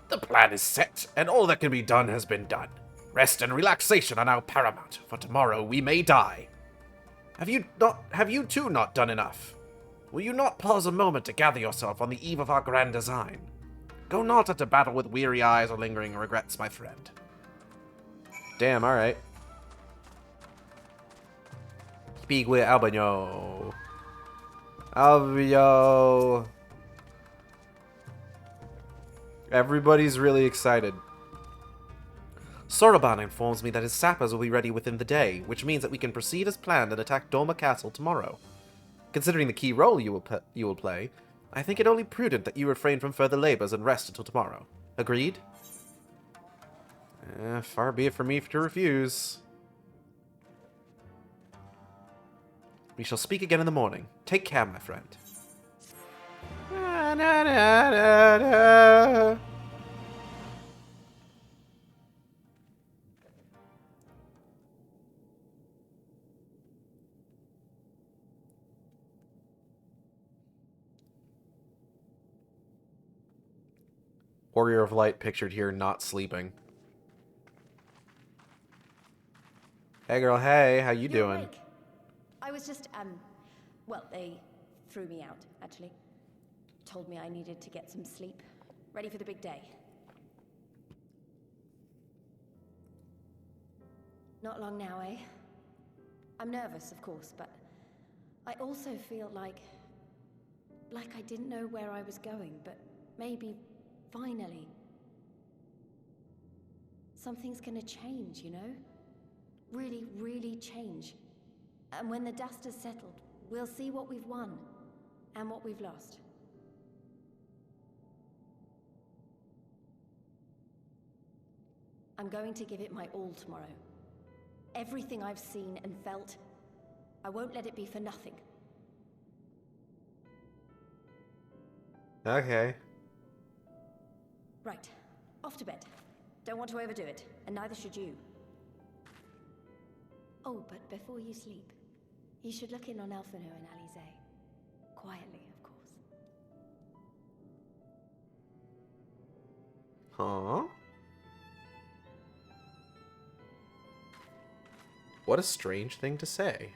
The plan is set, and all that can be done has been done. Rest and relaxation are now paramount, for tomorrow we may die. Have you two not done enough? Will you not pause a moment to gather yourself on the eve of our grand design? Go not into battle with weary eyes or lingering regrets, my friend. Damn, alright. Spigue Albano. Albio. Everybody's really excited. Soroban informs me that his sappers will be ready within the day, which means that we can proceed as planned and attack Dolma Castle tomorrow. Considering the key role you will play, I think it only prudent that you refrain from further labors and rest until tomorrow. Agreed? Far be it from me to refuse. We shall speak again in the morning. Take care, my friend. Warrior of Light pictured here not sleeping. Hey girl, hey, how you doing? Awake. I was just, well, they threw me out, actually. Told me I needed to get some sleep. Ready for the big day. Not long now, eh? I'm nervous, of course, but I also feel like I didn't know where I was going, but maybe, finally, something's gonna change, you know? Really, really change. And when the dust has settled, we'll see what we've won and what we've lost. I'm going to give it my all tomorrow. Everything I've seen and felt, I won't let it be for nothing. Okay. Right. Off to bed. Don't want to overdo it, and neither should you. Oh, but before you sleep, you should look in on Elfino and Alize. Quietly, of course. Huh? What a strange thing to say.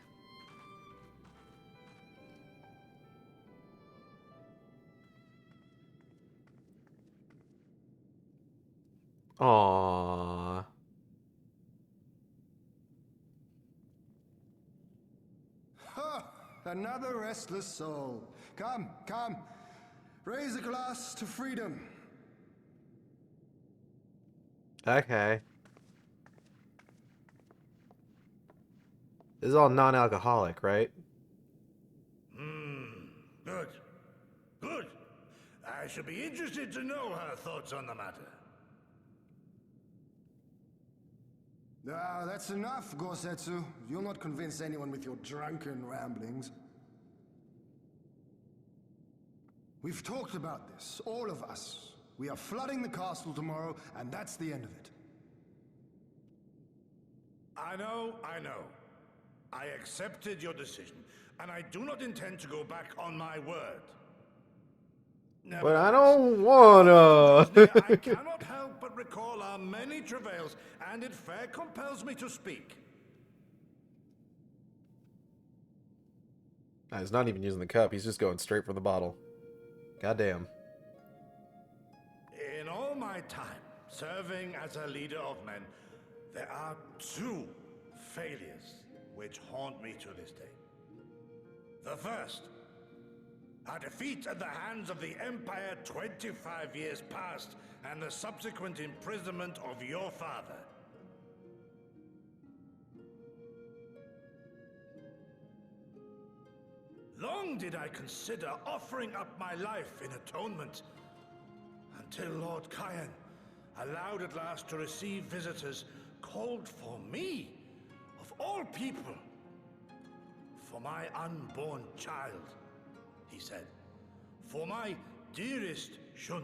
Aww. Ha! Another restless soul. Come, come. Raise a glass to freedom. Okay. This is all non-alcoholic, right? Good. Good. I should be interested to know her thoughts on the matter. Ah, that's enough, Gosetsu. You'll not convince anyone with your drunken ramblings. We've talked about this, all of us. We are flooding the castle tomorrow, and that's the end of it. I know. I accepted your decision, and I do not intend to go back on my word. But I don't wanna. I cannot help but recall our many travails, and it fair compels me to speak. He's not even using the cup. He's just going straight from the bottle. Goddamn. In all my time serving as a leader of men, there are two failures which haunt me to this day. The first, our defeat at the hands of the Empire 25 years past, and the subsequent imprisonment of your father. Long did I consider offering up my life in atonement, until Lord Kyan allowed at last to receive visitors called for me, of all people, for my unborn child, he said. For my dearest Shun.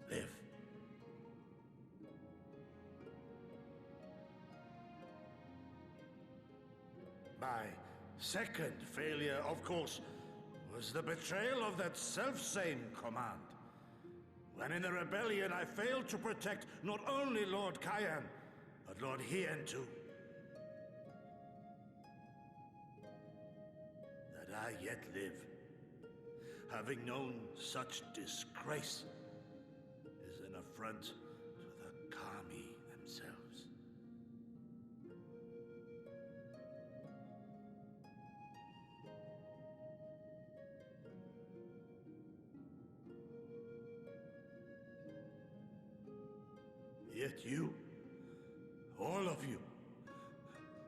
Live. My second failure, of course, was the betrayal of that self-same command. When in the rebellion I failed to protect not only Lord Cayenne, but Lord Hien too. That I yet live, having known such disgrace, is an affront to the Kami themselves. Yet you, all of you,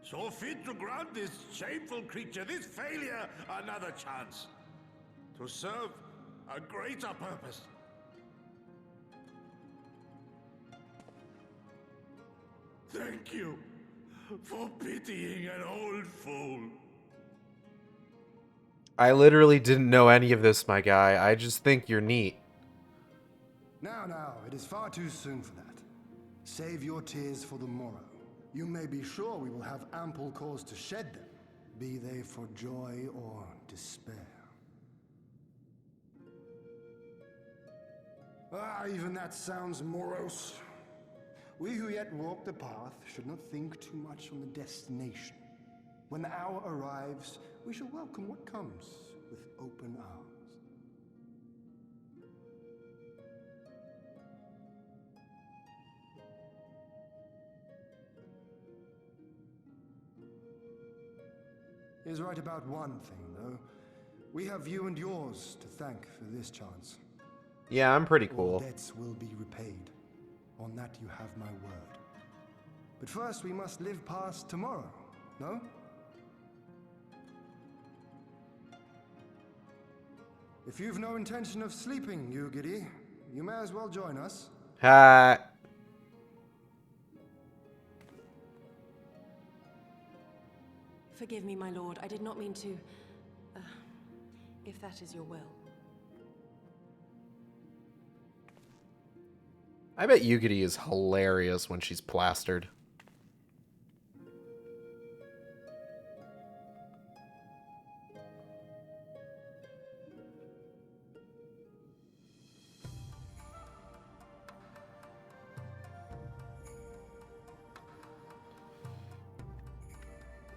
saw fit to grant this shameful creature, this failure, another chance to serve a greater purpose. Thank you for pitying an old fool. I literally didn't know any of this, my guy. I just think you're neat. Now, it is far too soon for that. Save your tears for the morrow. You may be sure we will have ample cause to shed them, be they for joy or despair. Even that sounds morose. We who yet walk the path should not think too much on the destination. When the hour arrives, we shall welcome what comes with open arms. Is right about one thing, though. We have you and yours to thank for this chance. Yeah, I'm pretty All cool. debts will be repaid. On that you have my word. But first we must live past tomorrow, no? If you've no intention of sleeping, Aigead, you may as well join us. Ha. Forgive me, my lord. I did not mean to... if that is your will. I bet Aigead is hilarious when she's plastered.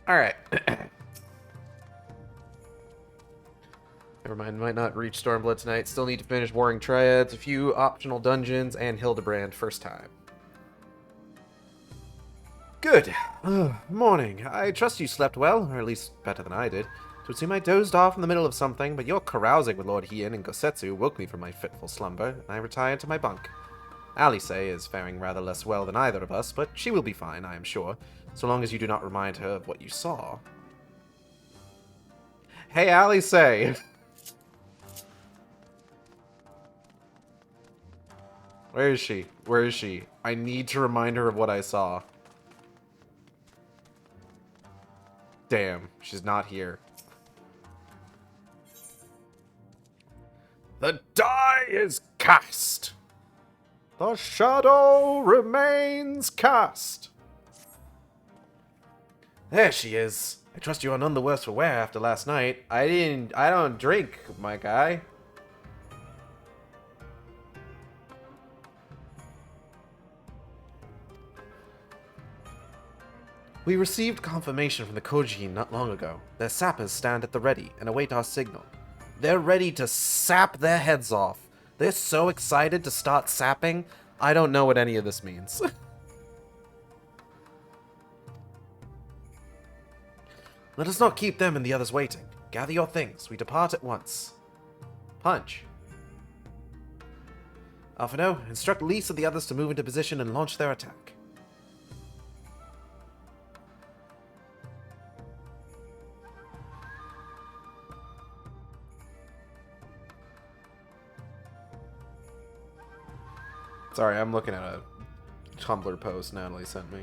Alright. Never mind, might not reach Stormblood tonight. Still need to finish Warring Triads, a few optional dungeons, and Hildebrand first time. Good. Morning. I trust you slept well, or at least better than I did. It would seem I dozed off in the middle of something, but your carousing with Lord Hien and Gosetsu woke me from my fitful slumber, and I retired to my bunk. Alice is faring rather less well than either of us, but she will be fine, I am sure, so long as you do not remind her of what you saw. Hey, Alice! Where is she? Where is she? I need to remind her of what I saw. Damn, she's not here. The die is cast! The shadow remains cast! There she is. I trust you are none the worse for wear after last night. I don't drink, my guy. We received confirmation from the Kojin not long ago. Their sappers stand at the ready and await our signal. They're ready to sap their heads off. They're so excited to start sapping. I don't know what any of this means. Let us not keep them and the others waiting. Gather your things. We depart at once. Punch. Alphino, instruct Lise and the others to move into position and launch their attack. Sorry, I'm looking at a Tumblr post Natalie sent me.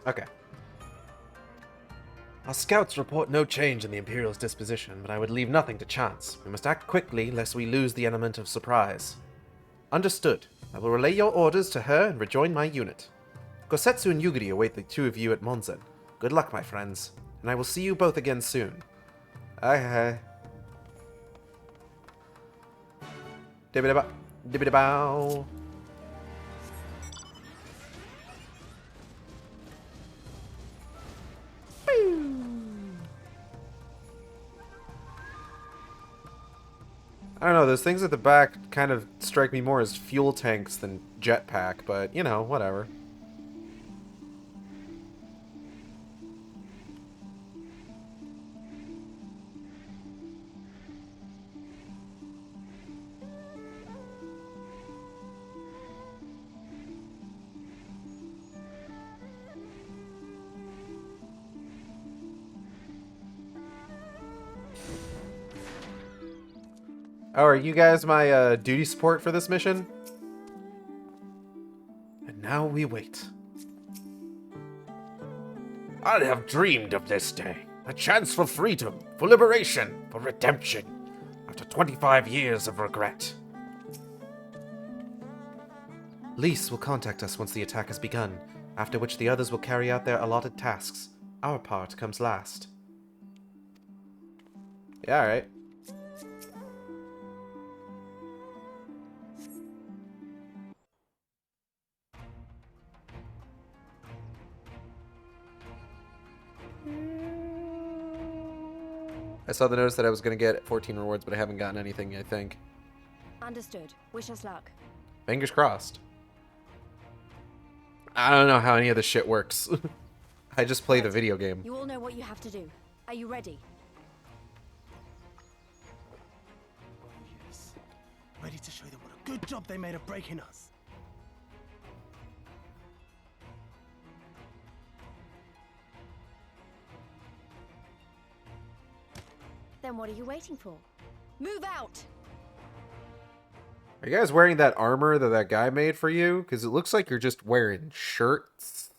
Okay. Our scouts report no change in the Imperial's disposition, but I would leave nothing to chance. We must act quickly, lest we lose the element of surprise. Understood. I will relay your orders to her and rejoin my unit. Gosetsu and Yugiri await the two of you at Monzen. Good luck, my friends, and I will see you both again soon. Okay. Dibbidi-bow. Dibbidi-bow. I don't know, those things at the back kind of strike me more as fuel tanks than jetpack, but, you know, whatever. Oh, are you guys my duty support for this mission? And now we wait. I'd have dreamed of this day. A chance for freedom, for liberation, for redemption. After 25 years of regret. Lys will contact us once the attack has begun, after which the others will carry out their allotted tasks. Our part comes last. Yeah, alright. I saw the notice that I was going to get 14 rewards, but I haven't gotten anything, I think. Understood. Wish us luck. Fingers crossed. I don't know how any of this shit works. I just play the video game. You all know what you have to do. Are you ready? Yes. Ready to show them what a good job they made of breaking us. Then what are you waiting for? Move out! Are you guys wearing that armor that that guy made for you? Because it looks like you're just wearing shirts.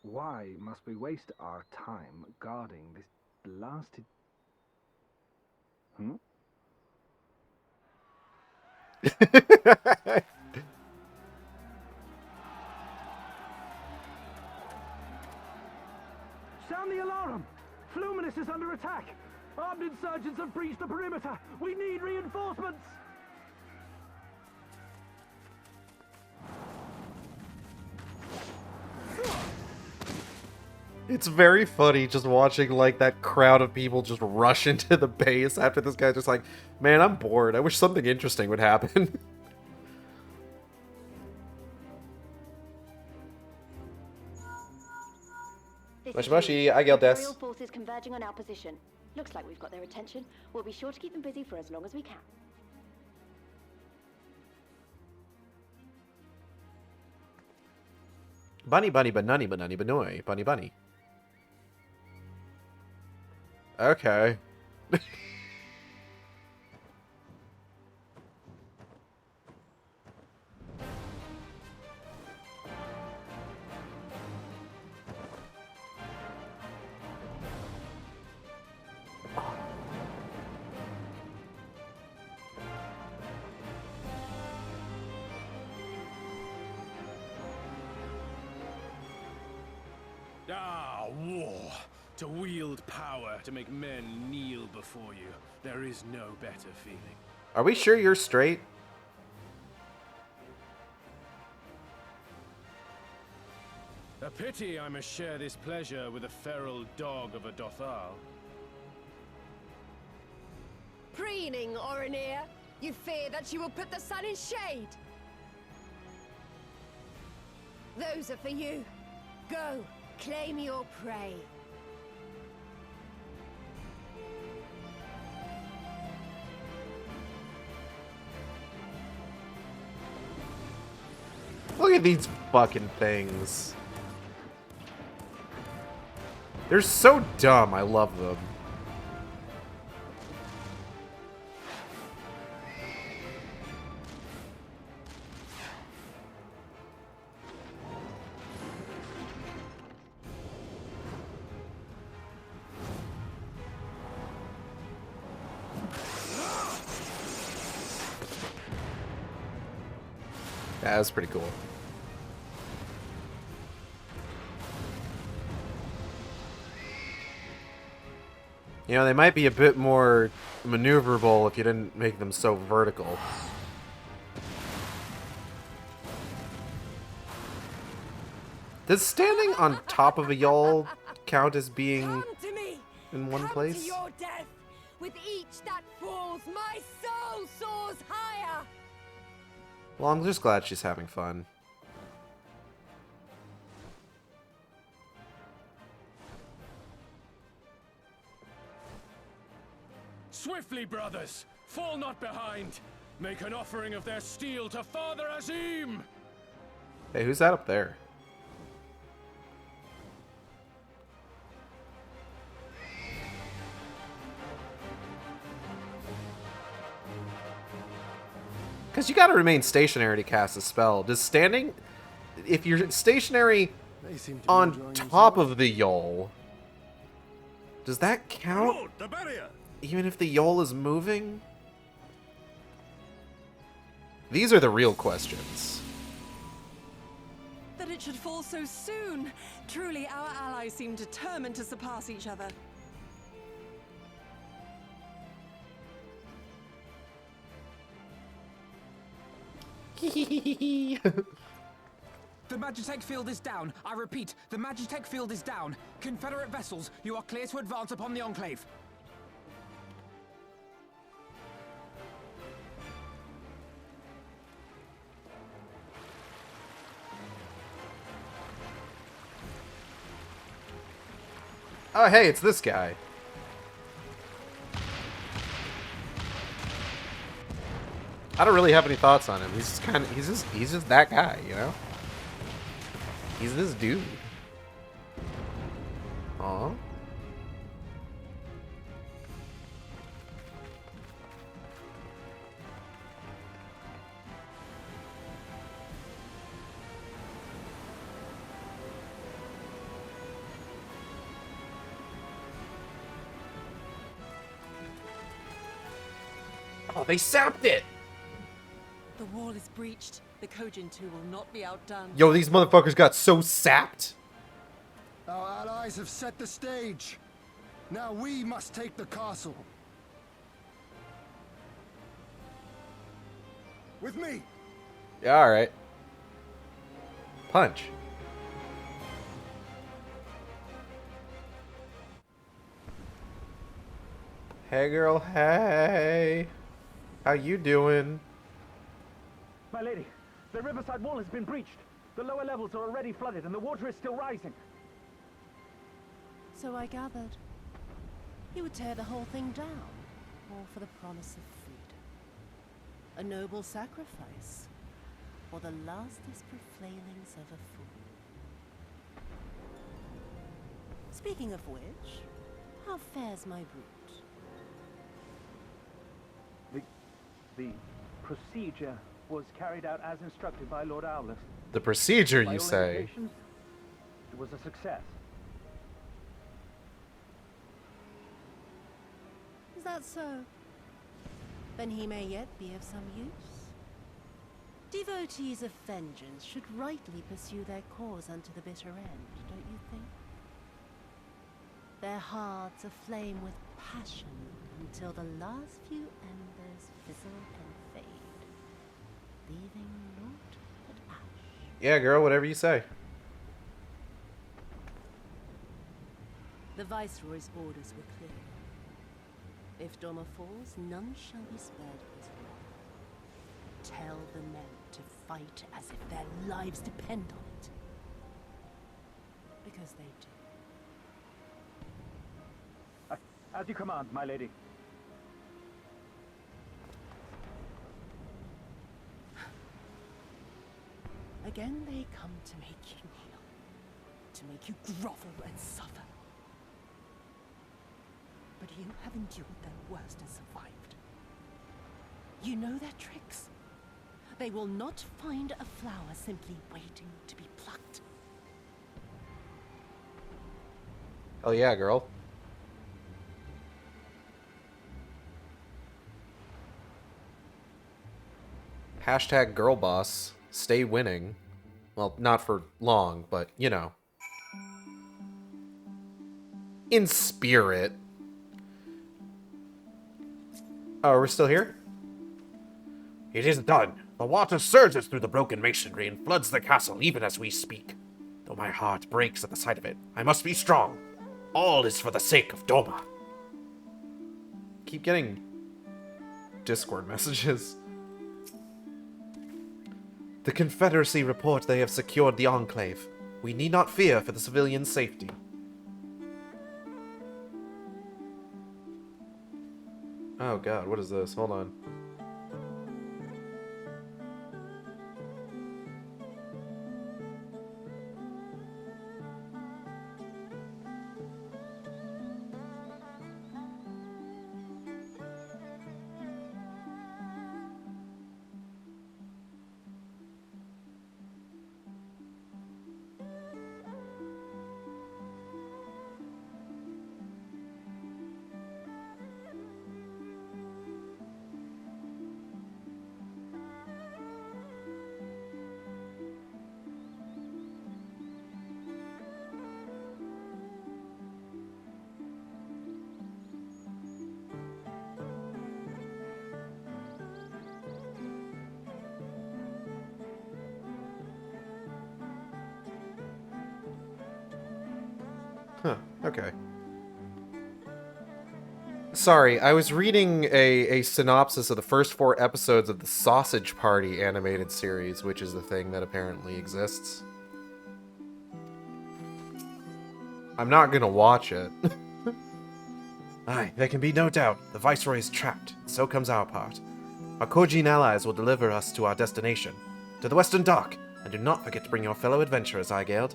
Why must we waste our time guarding this blasted... Sound the alarm! Fluminous is under attack! Armed insurgents have breached the perimeter! We need reinforcements! It's very funny just watching like that crowd of people just rush into the base after this guy's just like, man, I'm bored. I wish something interesting would happen. Mushy mushy, Aigead des. Imperial forces converging on our position. Looks like we've got their attention. We'll be sure to keep them busy for as long as we can. Bunny bunny banani banani banoy. Bunny bunny. Okay. Ah, war. To wield power, to make men kneel before you. There is no better feeling. Are we sure you're straight? A pity I must share this pleasure with a feral dog of a Dothal. Preening, Oreneer. You fear that you will put the sun in shade. Those are for you. Go, claim your prey. Look at these fucking things. They're so dumb. I love them. Yeah, that's pretty cool. You know, they might be a bit more maneuverable if you didn't make them so vertical. Does standing on top of a yawl count as being in one place? To your death. With each that falls, my soul soars higher. Well, I'm just glad she's having fun. Swiftly, brothers! Fall not behind! Make an offering of their steel to Father Azim! Hey, who's that up there? Because you gotta remain stationary to cast a spell. Does standing... If you're stationary on top of the yawl, does that count? Lord, the barrier! Even if the yawl is moving? These are the real questions. That it should fall so soon! Truly, our allies seem determined to surpass each other. The Magitech field is down. I repeat, the Magitech field is down. Confederate vessels, you are clear to advance upon the Enclave. Oh, hey, it's this guy. I don't really have any thoughts on him. He's just he's just that guy, you know? He's this dude. Aw. Oh, they sapped it! The wall is breached. The Kojin 2 will not be outdone. Yo, these motherfuckers got so sapped. Our allies have set the stage. Now we must take the castle. With me. Yeah, alright. Punch. Hey girl, hey. How you doing? My lady, the riverside wall has been breached. The lower levels are already flooded and the water is still rising. So I gathered. He would tear the whole thing down, all for the promise of freedom. A noble sacrifice, or the last desperate flailings of a fool. Speaking of which, how fares my brute? The procedure was carried out as instructed by Lord Owless. The procedure, By you all say? indications, it was a success. Is that so? Then he may yet be of some use. Devotees of vengeance should rightly pursue their cause unto the bitter end, don't you think? Their hearts aflame with passion until the last few embers fizzle and fade, leaving naught but ash. Yeah, girl, whatever you say. The Viceroy's orders were clear. If Doma falls, none shall be spared his wrath. Tell the men to fight as if their lives depend on it. Because they do. As you command, my lady. Again they come to make you kneel, to make you grovel and suffer. But you have endured their worst and survived. You know their tricks. They will not find a flower simply waiting to be plucked. Oh yeah, girl. Hashtag girl boss. stay winning. Well, not for long, but, you know. In spirit. Oh, we're still here? It is done. The water surges through the broken masonry and floods the castle even as we speak. Though my heart breaks at the sight of it, I must be strong. All is for the sake of Doma. Keep getting Discord messages. The Confederacy report they have secured the Enclave. We need not fear for the civilians' safety. Oh god, what is this? Hold on. Huh, okay. Sorry, I was reading a synopsis of the first 4 episodes of the Sausage Party animated series, which is the thing that apparently exists. I'm not gonna watch it. Aye, there can be no doubt. The Viceroy is trapped, and so comes our part. Our Kojin allies will deliver us to our destination, to the Western Dock, and do not forget to bring your fellow adventurers, Aigead.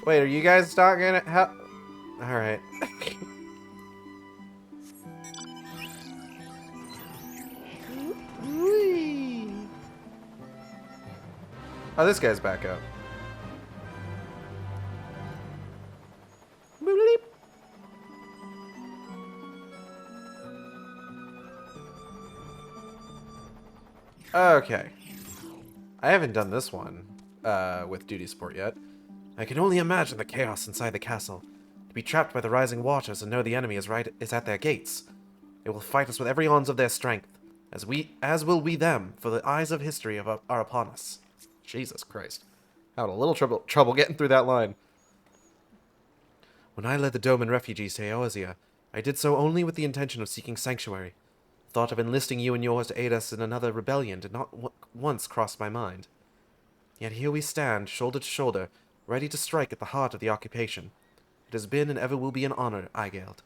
Wait, are you guys not gonna help? Alright. Oh, this guy's back up. Okay. I haven't done this one with duty support yet. I can only imagine the chaos inside the castle. To be trapped by the rising waters and know the enemy is at their gates. They will fight us with every ounce of their strength, as will we them, for the eyes of history are upon us. Jesus Christ. I had a little trouble getting through that line. When I led the Doman refugees to Eorzea, I did so only with the intention of seeking sanctuary. The thought of enlisting you and yours to aid us in another rebellion did not once cross my mind. Yet here we stand, shoulder to shoulder, ready to strike at the heart of the occupation. It has been and ever will be an honor, Aigead.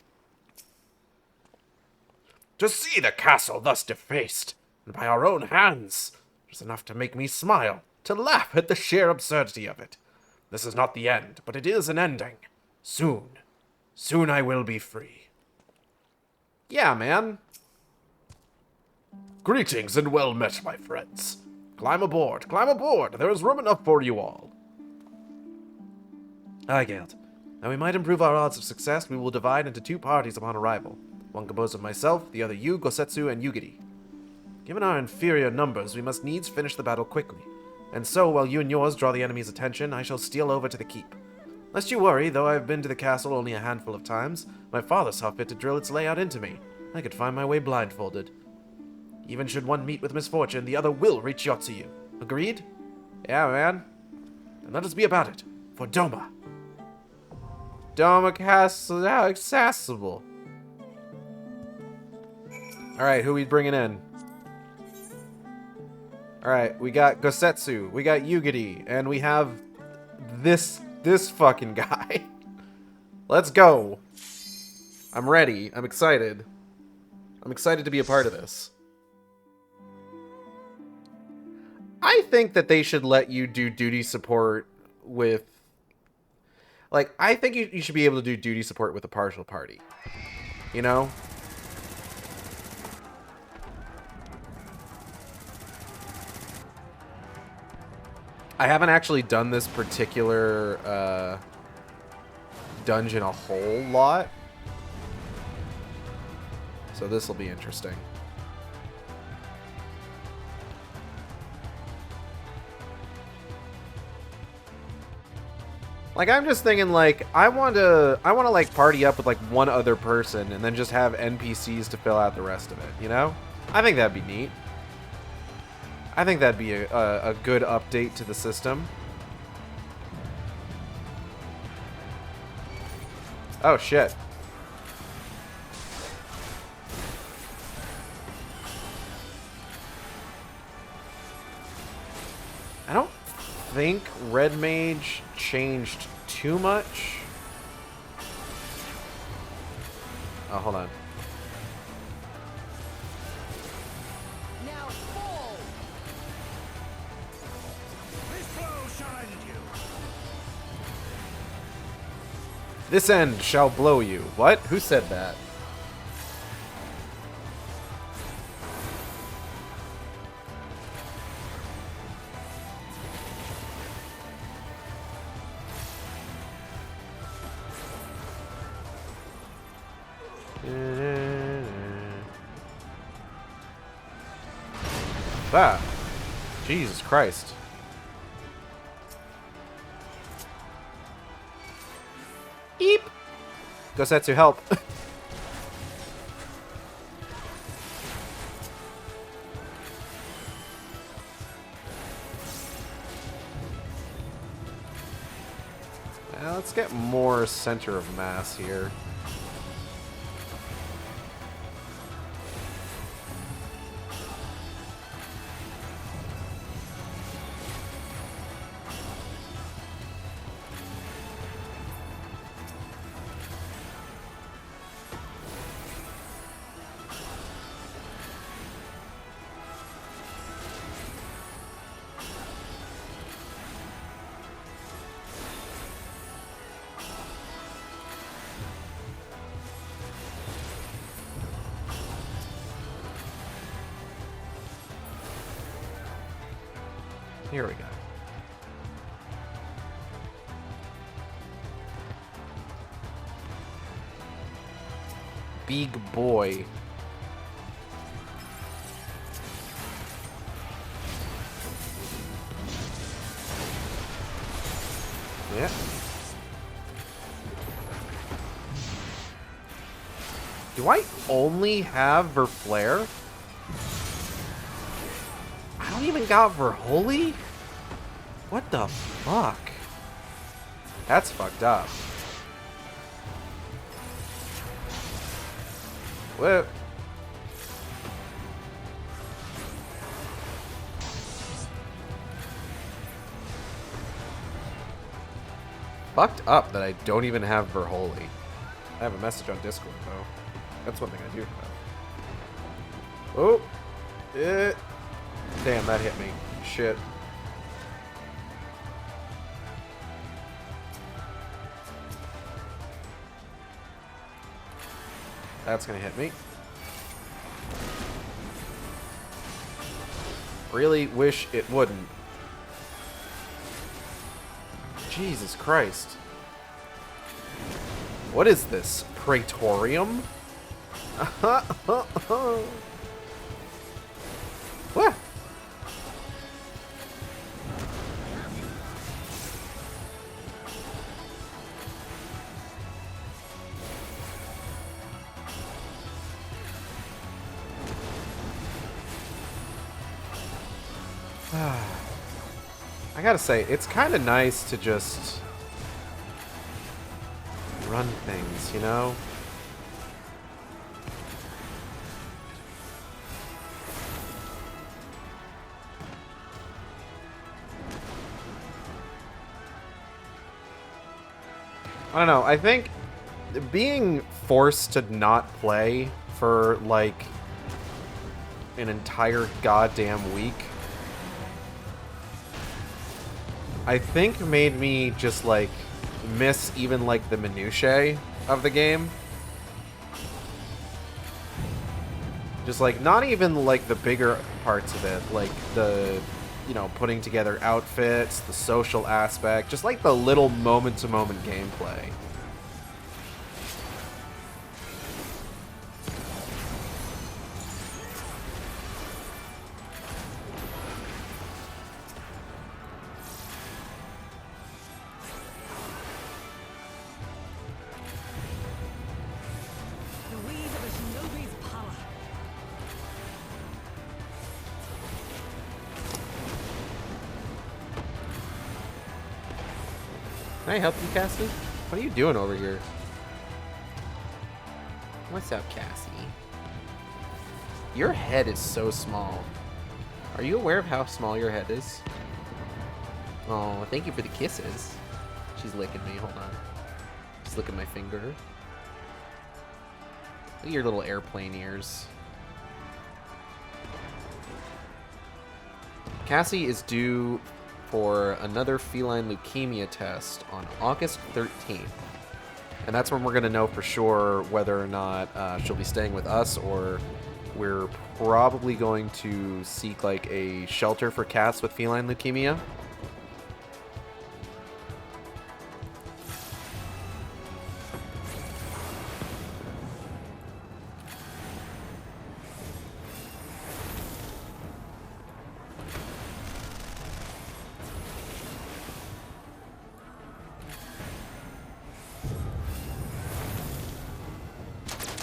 To see the castle thus defaced, and by our own hands, was enough to make me smile, to laugh at the sheer absurdity of it. This is not the end, but it is an ending. Soon I will be free. Yeah, man. Greetings and well met, my friends. Climb aboard, there is room enough for you all. Aigead, now we might improve our odds of success, we will divide into 2 parties upon arrival. One composed of myself, the other you, Gosetsu, and Yugiri. Given our inferior numbers, we must needs finish the battle quickly. And so, while you and yours draw the enemy's attention, I shall steal over to the keep. Lest you worry, though I have been to the castle only a handful of times, my father saw fit to drill its layout into me. I could find my way blindfolded. Even should one meet with misfortune, the other will reach Yotsuyu. Agreed? Yeah, man. Then let us be about it. For Doma. Doma Castle, how accessible. Alright, who we bringing in? Alright, we got Gosetsu, we got Yugiri, and we have this fucking guy. Let's go. I'm ready. I'm excited. I'm excited to be a part of this. I think that they should let you do duty support with... Like, I think you should be able to do duty support with a partial party. You know? I haven't actually done this particular dungeon a whole lot. So this will be interesting. Like, I'm just thinking, like, I want to like party up with like one other person and then just have NPCs to fill out the rest of it, you know? I think that'd be neat. I think that'd be a good update to the system. Oh shit. I don't think Red Mage changed too much. Oh, hold on. Now fall! This blow shall end you. This end shall blow you. What? Who said that? Ah, Jesus Christ. Eep. Gosetsu, help. Let's get more center of mass here. Here we go. Big boy. Yeah. Do I only have Verflare? I don't even got Verholy? What the fuck? That's fucked up. Whoa. Fucked up that I don't even have Verholy. I have a message on Discord, though. That's one thing I do have. Oh! Damn, that hit me. Shit. That's gonna hit me. Really wish it wouldn't. Jesus Christ. What is this? Praetorium? What? I gotta say, it's kind of nice to just run things, you know? I don't know, I think being forced to not play for, like, an entire goddamn week, I think made me just, like, miss even, like, the minutiae of the game. Just, like, not even, like, the bigger parts of it, like, the, you know, putting together outfits, the social aspect, just, like, the little moment-to-moment gameplay. Can I help you, Cassie? What are you doing over here? What's up, Cassie? Your head is so small. Are you aware of how small your head is? Oh, thank you for the kisses. She's licking me. Hold on. She's licking my finger. Look at your little airplane ears. Cassie is due for another feline leukemia test on August 13th. And that's when we're going to know for sure whether or not she'll be staying with us, or we're probably going to seek like a shelter for cats with feline leukemia.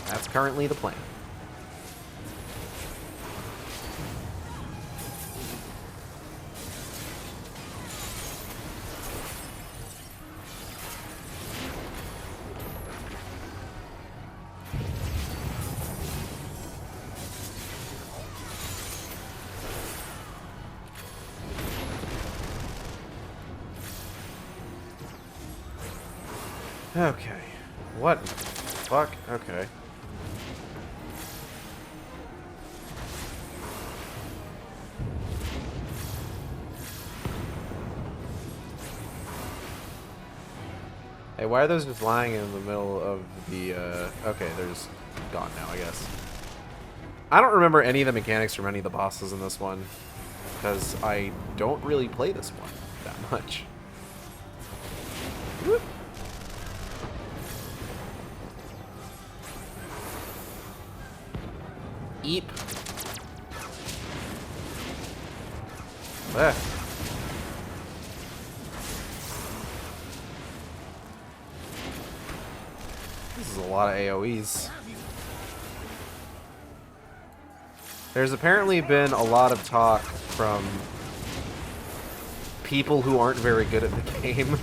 That's currently the plan. Okay. What the fuck? Okay. Hey, why are those just lying in the middle of the, okay, there's gone now, I guess. I don't remember any of the mechanics from any of the bosses in this one, because I don't really play this one that much. Whoop. Eep. Ah. This is a lot of AoEs. There's apparently been a lot of talk from people who aren't very good at the game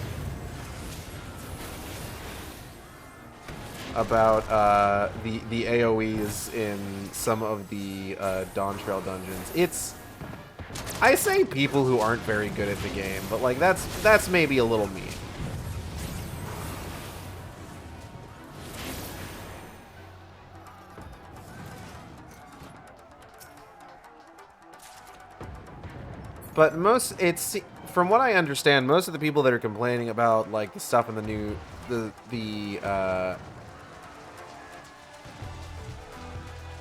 about the AoEs in some of the Dawn Trail dungeons. I say people who aren't very good at the game, but like that's maybe a little mean. But from what I understand, most of the people that are complaining about like the stuff in the new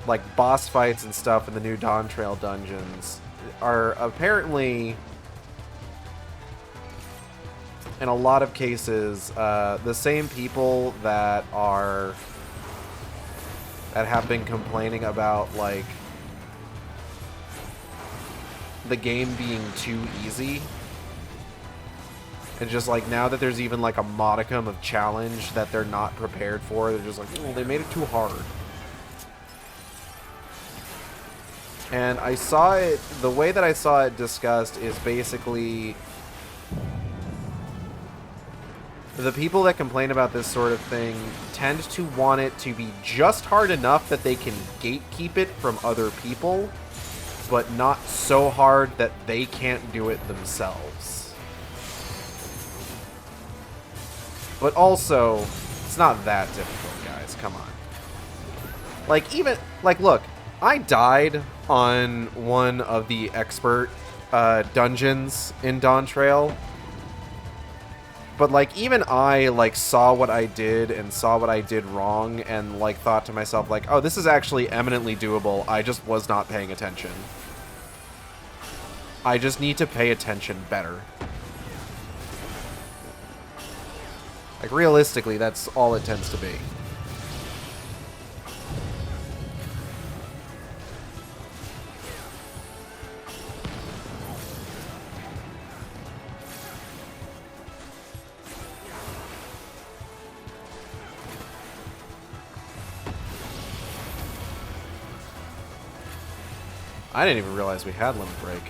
like boss fights and stuff in the new Dawn Trail dungeons are apparently, in a lot of cases, the same people that have been complaining about like the game being too easy. And just like now that there's even like a modicum of challenge that they're not prepared for, they're just like, oh, they made it too hard. And I saw it, the way that I saw it discussed is basically the people that complain about this sort of thing tend to want it to be just hard enough that they can gatekeep it from other people, but not so hard that they can't do it themselves. But also, it's not that difficult, guys. Come on. Like, look, I died on one of the expert dungeons in Dawn Trail. But, like, even I, like, saw what I did and saw what I did wrong and, like, thought to myself, like, oh, this is actually eminently doable. I just was not paying attention. I just need to pay attention better. Like, realistically, that's all it tends to be. I didn't even realize we had limit break.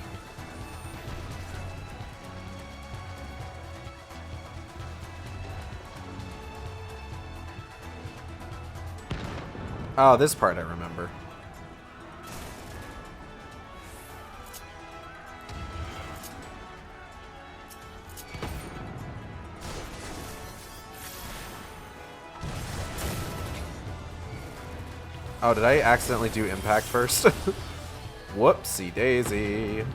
Oh, this part I remember. Oh, did I accidentally do impact first? Whoopsie daisy.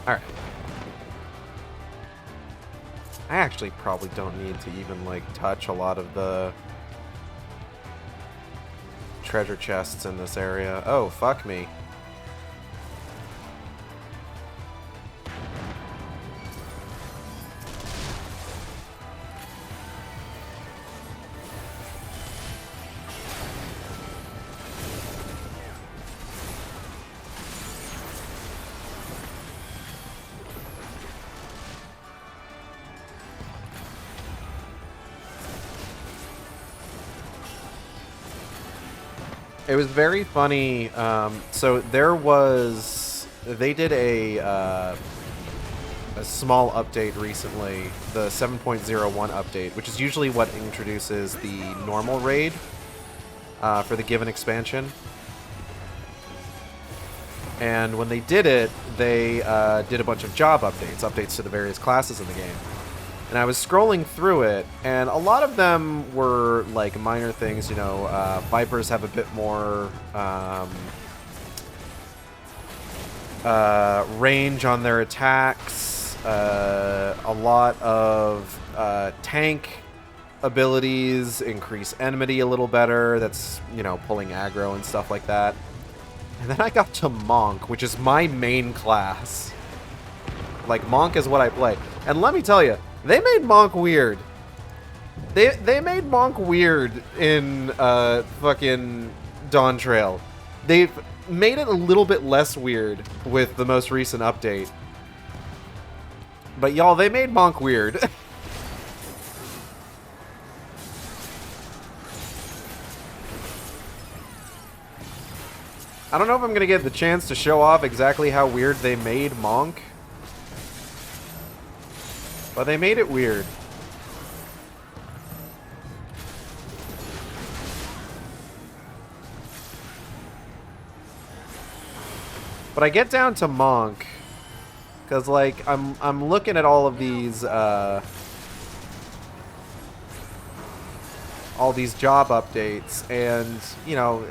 Alright. I actually probably don't need to even, like, touch a lot of the treasure chests in this area. Oh, fuck me. It was very funny. So there was, they did a small update recently, the 7.01 update, which is usually what introduces the normal raid for the given expansion. And when they did it, they did a bunch of job updates to the various classes in the game. And I was scrolling through it, and a lot of them were, like, minor things, you know. Vipers have a bit more range on their attacks, a lot of tank abilities increase enmity a little better. That's, you know, pulling aggro and stuff like that. And then I got to Monk, which is my main class. Like, Monk is what I play. And let me tell you, they made Monk weird. They made Monk weird in fucking Dawn Trail. They've made it a little bit less weird with the most recent update. But y'all, they made Monk weird. I don't know if I'm gonna get the chance to show off exactly how weird they made Monk. But they made it weird. But I get down to Monk because, like, I'm looking at all of these job updates, and you know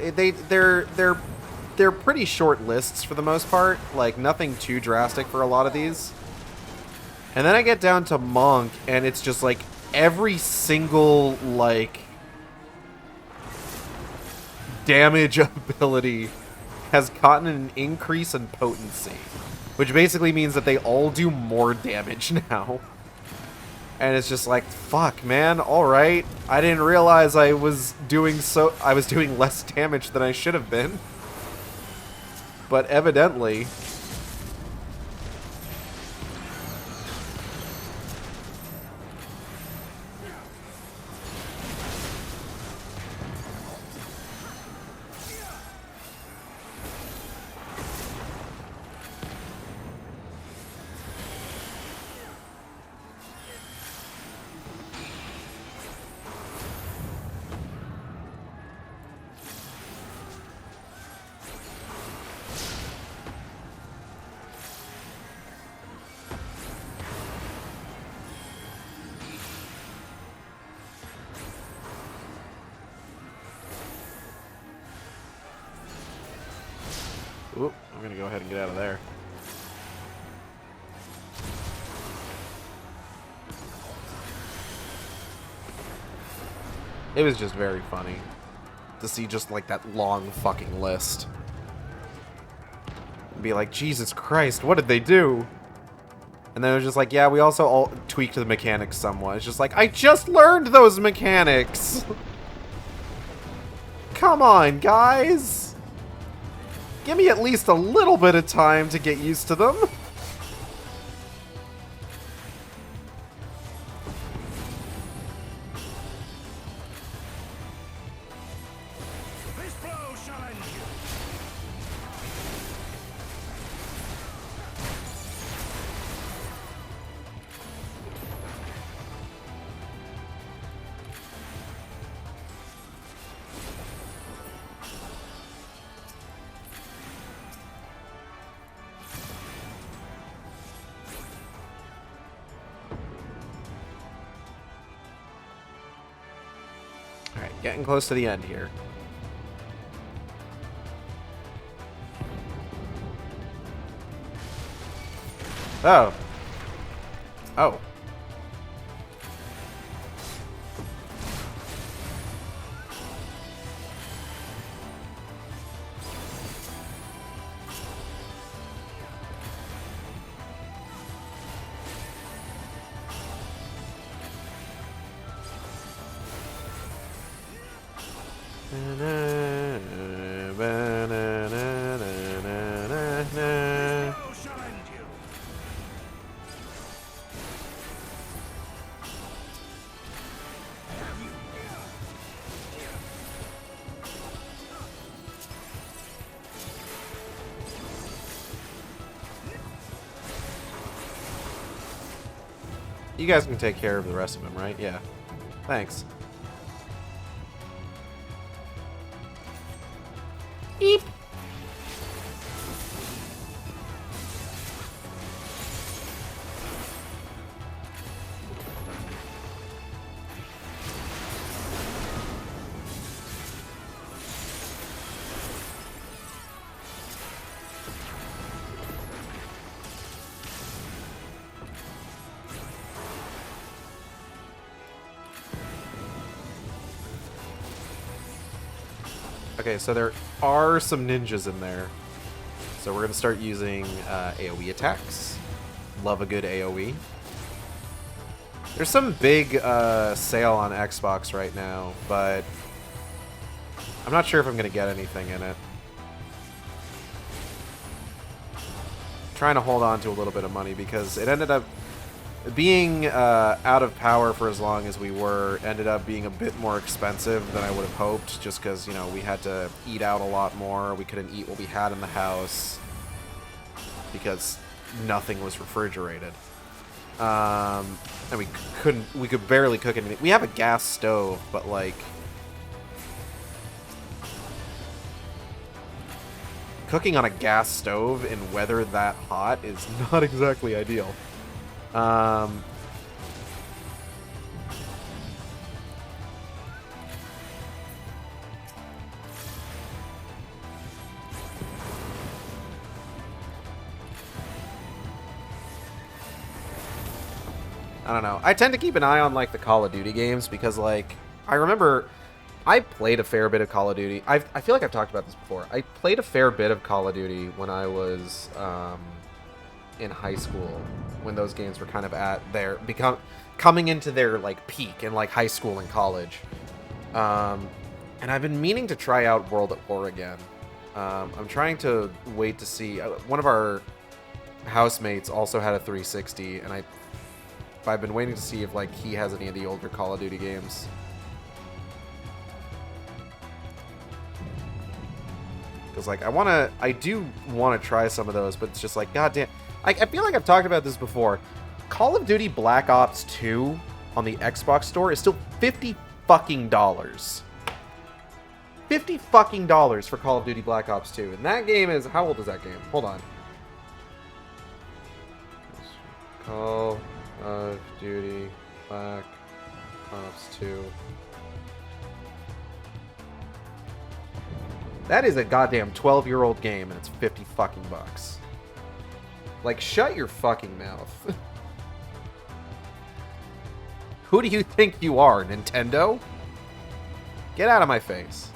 they're pretty short lists for the most part. Like, nothing too drastic for a lot of these. And then I get down to Monk, and it's just like every single, like, damage ability has gotten an increase in potency, which basically means that they all do more damage now. And it's just like, fuck, man, alright. I didn't realize I was doing less damage than I should have been. But evidently... Oop, I'm gonna go ahead and get out of there. It was just very funny to see just, like, that long fucking list. and be like, Jesus Christ, what did they do? And then it was just like, yeah, we also all tweaked the mechanics somewhat. It's just like, I just learned those mechanics! Come on, guys! Give me at least a little bit of time to get used to them. This blow shall end you. Alright, getting close to the end here. Oh. Oh. You guys can take care of the rest of them, right? Yeah. Thanks. Eep. Okay, so there are some ninjas in there. So we're going to start using AoE attacks. Love a good AoE. There's some big sale on Xbox right now, but I'm not sure if I'm going to get anything in it. Trying to hold on to a little bit of money because it ended up being out of power for as long as we were, ended up being a bit more expensive than I would have hoped, just because, you know, we had to eat out a lot more. We couldn't eat what we had in the house because nothing was refrigerated. And we could barely cook anything. We have a gas stove, but like, cooking on a gas stove in weather that hot is not exactly ideal. I don't know. I tend to keep an eye on like the Call of Duty games because like I remember I played a fair bit of Call of Duty. I feel like I've talked about this before. I played a fair bit of Call of Duty when I was in high school, when those games were kind of at their coming into their like peak in like high school and college. And I've been meaning to try out World at War again. I'm trying to wait to see. One of our housemates also had a 360, and I've been waiting to see if like he has any of the older Call of Duty games. Because like I do want to try some of those, but it's just like, goddamn. I feel like I've talked about this before. Call of Duty Black Ops 2 on the Xbox store is still $50 fucking $50 fucking for Call of Duty Black Ops 2. And that game is, how old is that game? Hold on. Call of Duty Black Ops 2. That is a goddamn 12-year-old game and it's 50 fucking bucks. Like, shut your fucking mouth. Who do you think you are, Nintendo? Get out of my face.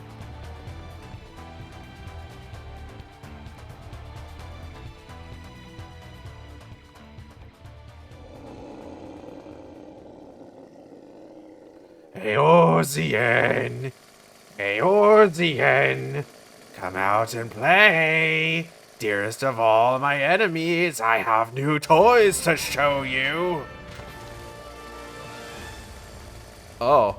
Eorzean! Eorzean! Come out and play! Dearest of all my enemies, I have new toys to show you! Oh.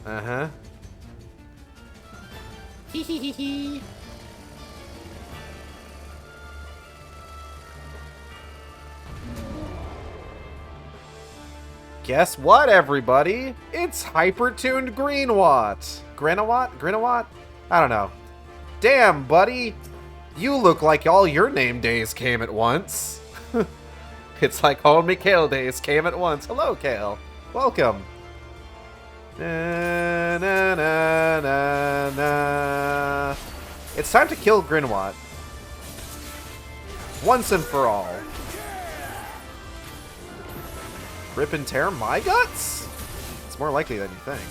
Uh-huh. Hee hee hee hee. Guess what, everybody? It's hyper-tuned Greenwatt. Greenawatt? Greenawatt? I don't know. Damn, buddy. You look like all your name days came at once. It's like all Mikhail days came at once. Hello, Kale. Welcome. Na, na, na, na, na. It's time to kill Greenwatt. Once and for all. Rip and tear my guts? It's more likely than you think.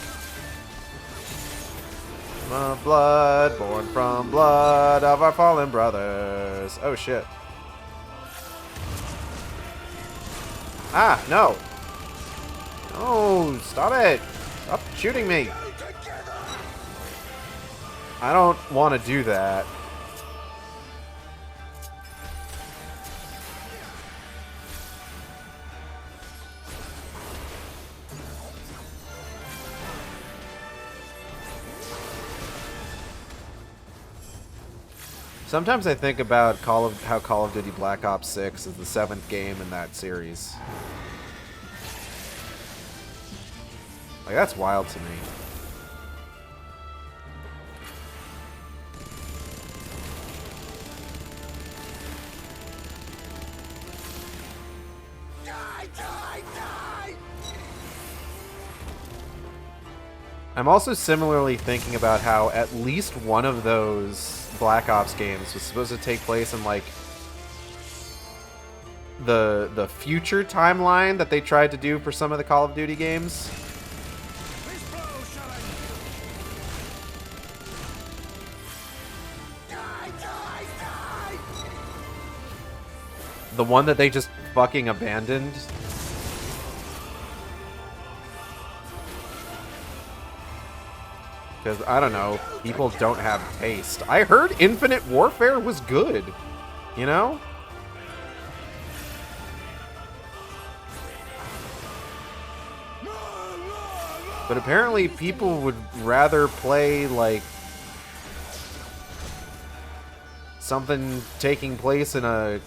Of blood, born from blood of our fallen brothers. Oh shit. Ah, no. No, stop it. Stop shooting me. I don't want to do that. Sometimes I think about how Call of Duty Black Ops 6 is the 7th game in that series. Like, that's wild to me. Die, die, die! I'm also similarly thinking about how at least one of those Black Ops games was supposed to take place in, like, the future timeline that they tried to do for some of the Call of Duty games. The one that they just fucking abandoned. Because, I don't know, people don't have taste. I heard Infinite Warfare was good, you know? But apparently people would rather play, like, something taking place in a,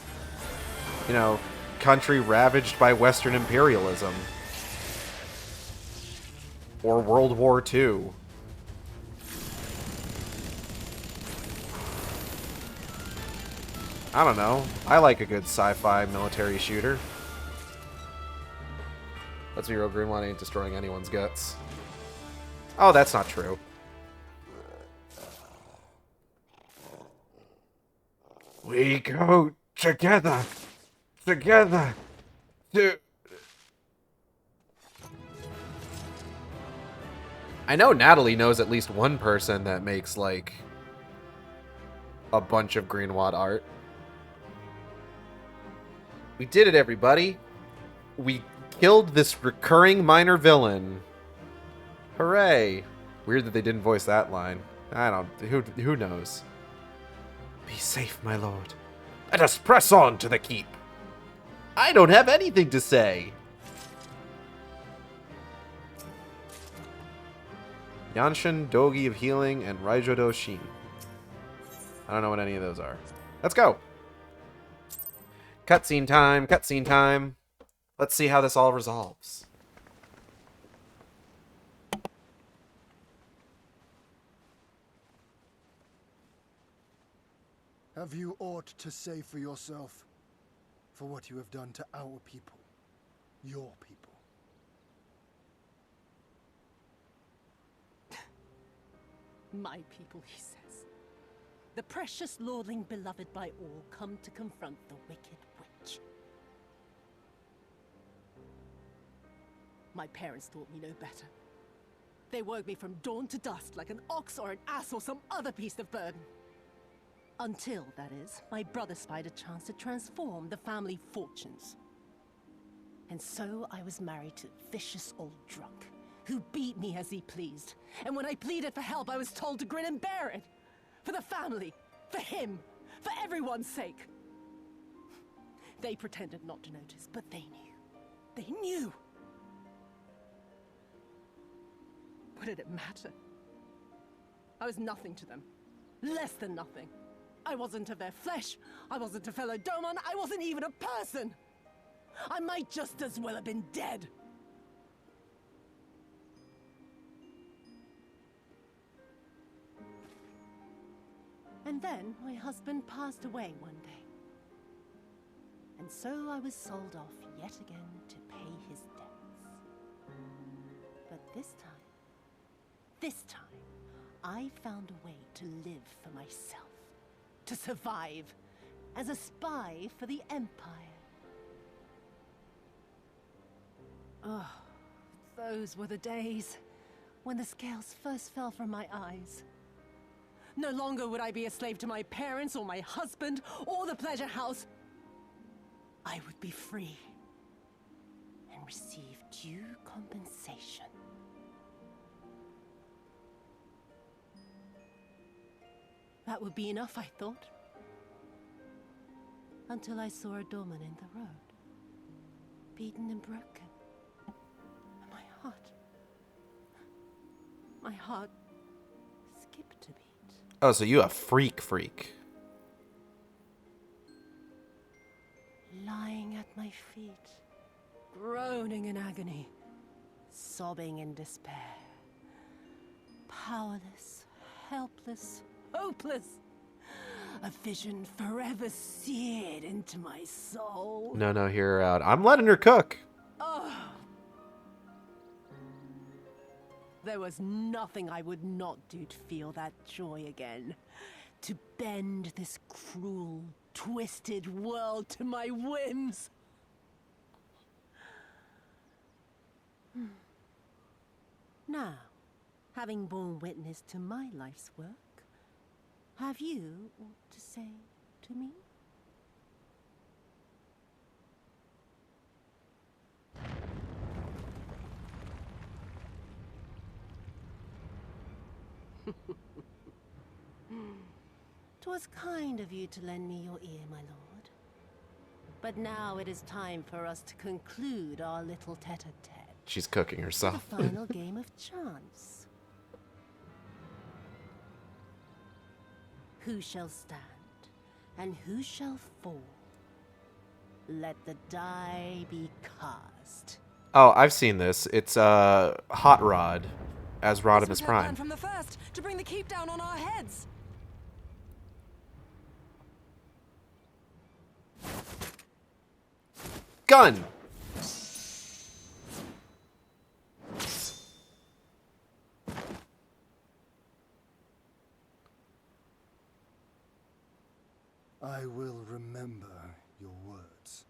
you know, country ravaged by Western imperialism. Or World War II. I don't know. I like a good sci-fi military shooter. Let's be real, Greenwatt ain't destroying anyone's guts. Oh, that's not true. We go together. Together. I know Natalie knows at least one person that makes, like, a bunch of Greenwatt art. We did it, everybody. We killed this recurring minor villain. Hooray. Weird that they didn't voice that line. I don't... Who knows? Be safe, my lord. Let us press on to the keep. I don't have anything to say. Yanshin, Dogi of Healing, and Raijodo Shin. I don't know what any of those are. Let's go. Cutscene time, cutscene time. Let's see how this all resolves. Have you aught to say for yourself? For what you have done to our people? Your people? My people, he says. The precious lordling beloved by all, come to confront the wicked witch. My parents taught me no better. They worked me from dawn to dusk like an ox or an ass or some other beast of burden. Until, that is, my brother spied a chance to transform the family fortunes. And so I was married to a vicious old drunk who beat me as he pleased. And when I pleaded for help, I was told to grin and bear it. For the family, for him, for everyone's sake. They pretended not to notice, but they knew. They knew. What did it matter? I was nothing to them. Less than nothing. I wasn't of their flesh. I wasn't a fellow Domon. I wasn't even a person. I might just as well have been dead. And then my husband passed away one day. And so I was sold off yet again to pay his debts. But this time, I found a way to live for myself. To survive as a spy for the Empire. Oh, those were the days when the scales first fell from my eyes. No longer would I be a slave to my parents or my husband or the pleasure house. I would be free and receive due compensation. That would be enough, I thought. Until I saw a Dorman in the road, beaten and broken. And my heart skipped a beat. Oh, so you a freak. Lying at my feet, groaning in agony, sobbing in despair. Powerless, helpless, hopeless. A vision forever seared into my soul. No, hear her out. I'm letting her cook. Oh. There was nothing I would not do to feel that joy again. To bend this cruel, twisted world to my whims. Now, having borne witness to my life's work, have you aught to say to me? "'Twas kind of you to lend me your ear, my lord. But now it is time for us to conclude our little tete-a-tete. She's cooking herself. The final game of chance. Who shall stand, and who shall fall? Let the die be cast." Oh, I've seen this. It's Hot Rod as Rodimus Prime. From the first, to bring the keep down on our heads. Gun! I will remember your words.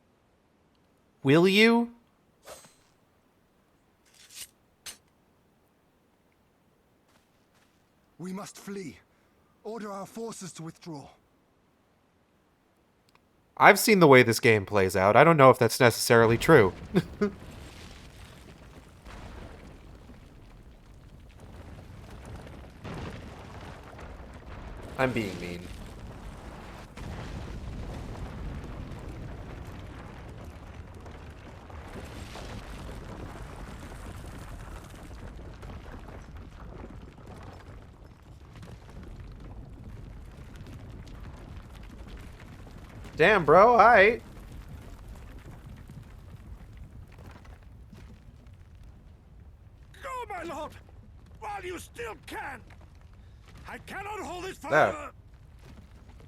Will you? We must flee. Order our forces to withdraw. I've seen the way this game plays out. I don't know if that's necessarily true. I'm being mean. Damn, bro, alright. Go, my lord! While you still can! I cannot hold this There. forever!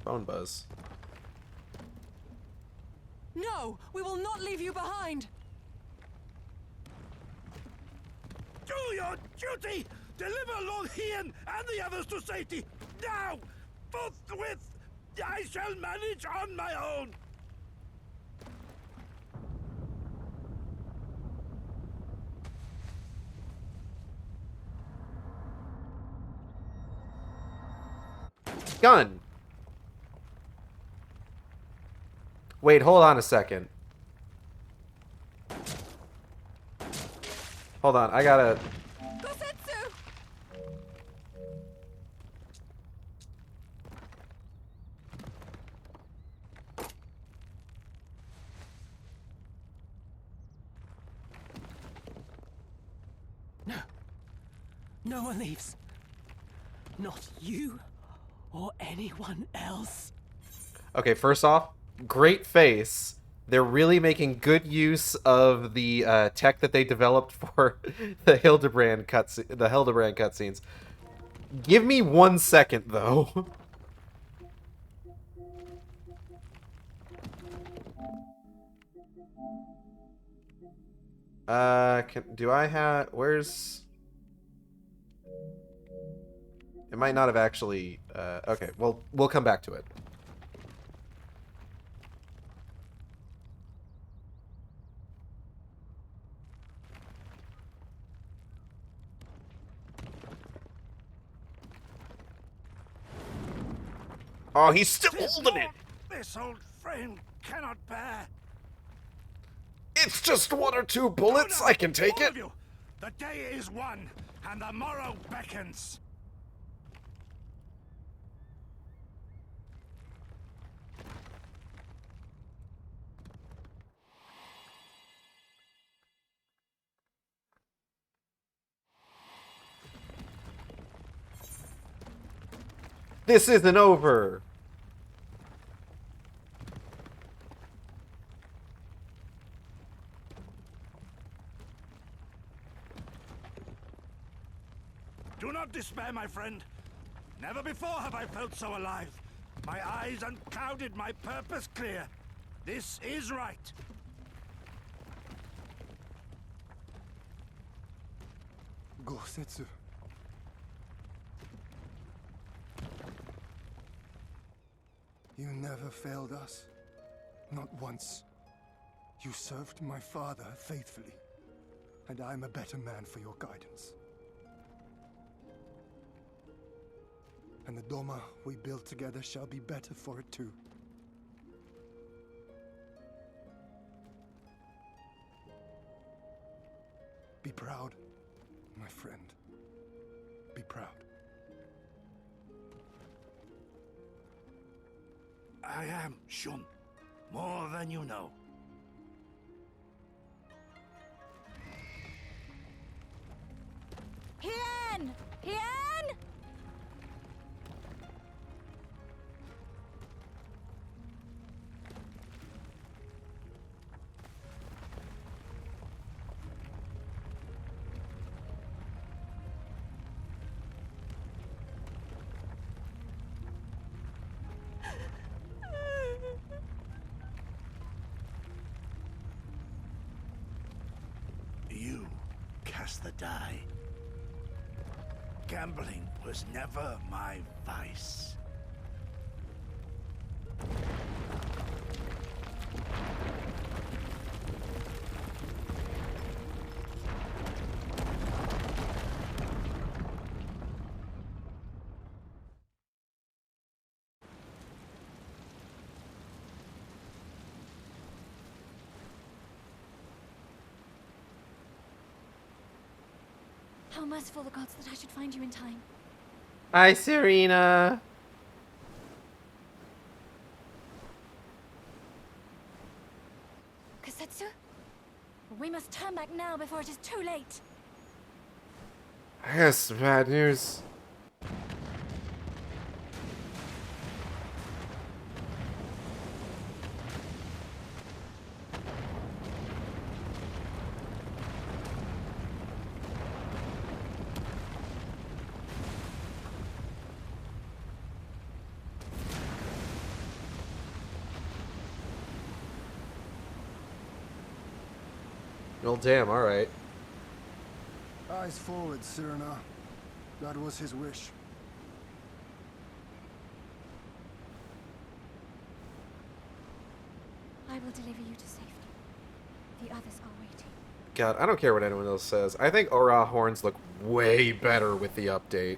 Phone buzz. No, we will not leave you behind. Do your duty! Deliver Lord Hien and the others to safety! Now! Forthwith! I shall manage on my own! Gun! Wait, hold on a second. Hold on, I gotta... No. No one leaves. Not you or anyone else. Okay, first off, great face. They're really making good use of the tech that they developed for the Hildebrand cutscenes. Give me 1 second, though. Do I have... Where's... It might not have actually... okay, well, we'll come back to it. Oh, he's still holding it! This old frame cannot bear. It's just 1 or 2 bullets. I can take All it. of you. The day is won, and the morrow beckons. This isn't over. Do not despair, my friend. Never before have I felt so alive. My eyes unclouded, my purpose clear. This is right. Gosetsu. You never failed us. Not once. You served my father faithfully. And I'm a better man for your guidance. And the Doma we build together shall be better for it too. Be proud, my friend. Be proud. I am, Shun. More than you know. Hien! Hien! You cast the die. Gambling was never my vice. How merciful the gods that I should find you in time. Hi, Serena. Kasetsu? We must turn back now before it is too late. I got some bad news. Well, damn, alright. Eyes forward, Cyrano. That was his wish. I will deliver you to safety. The others are waiting. God, I don't care what anyone else says. I think Aura horns look way better with the update.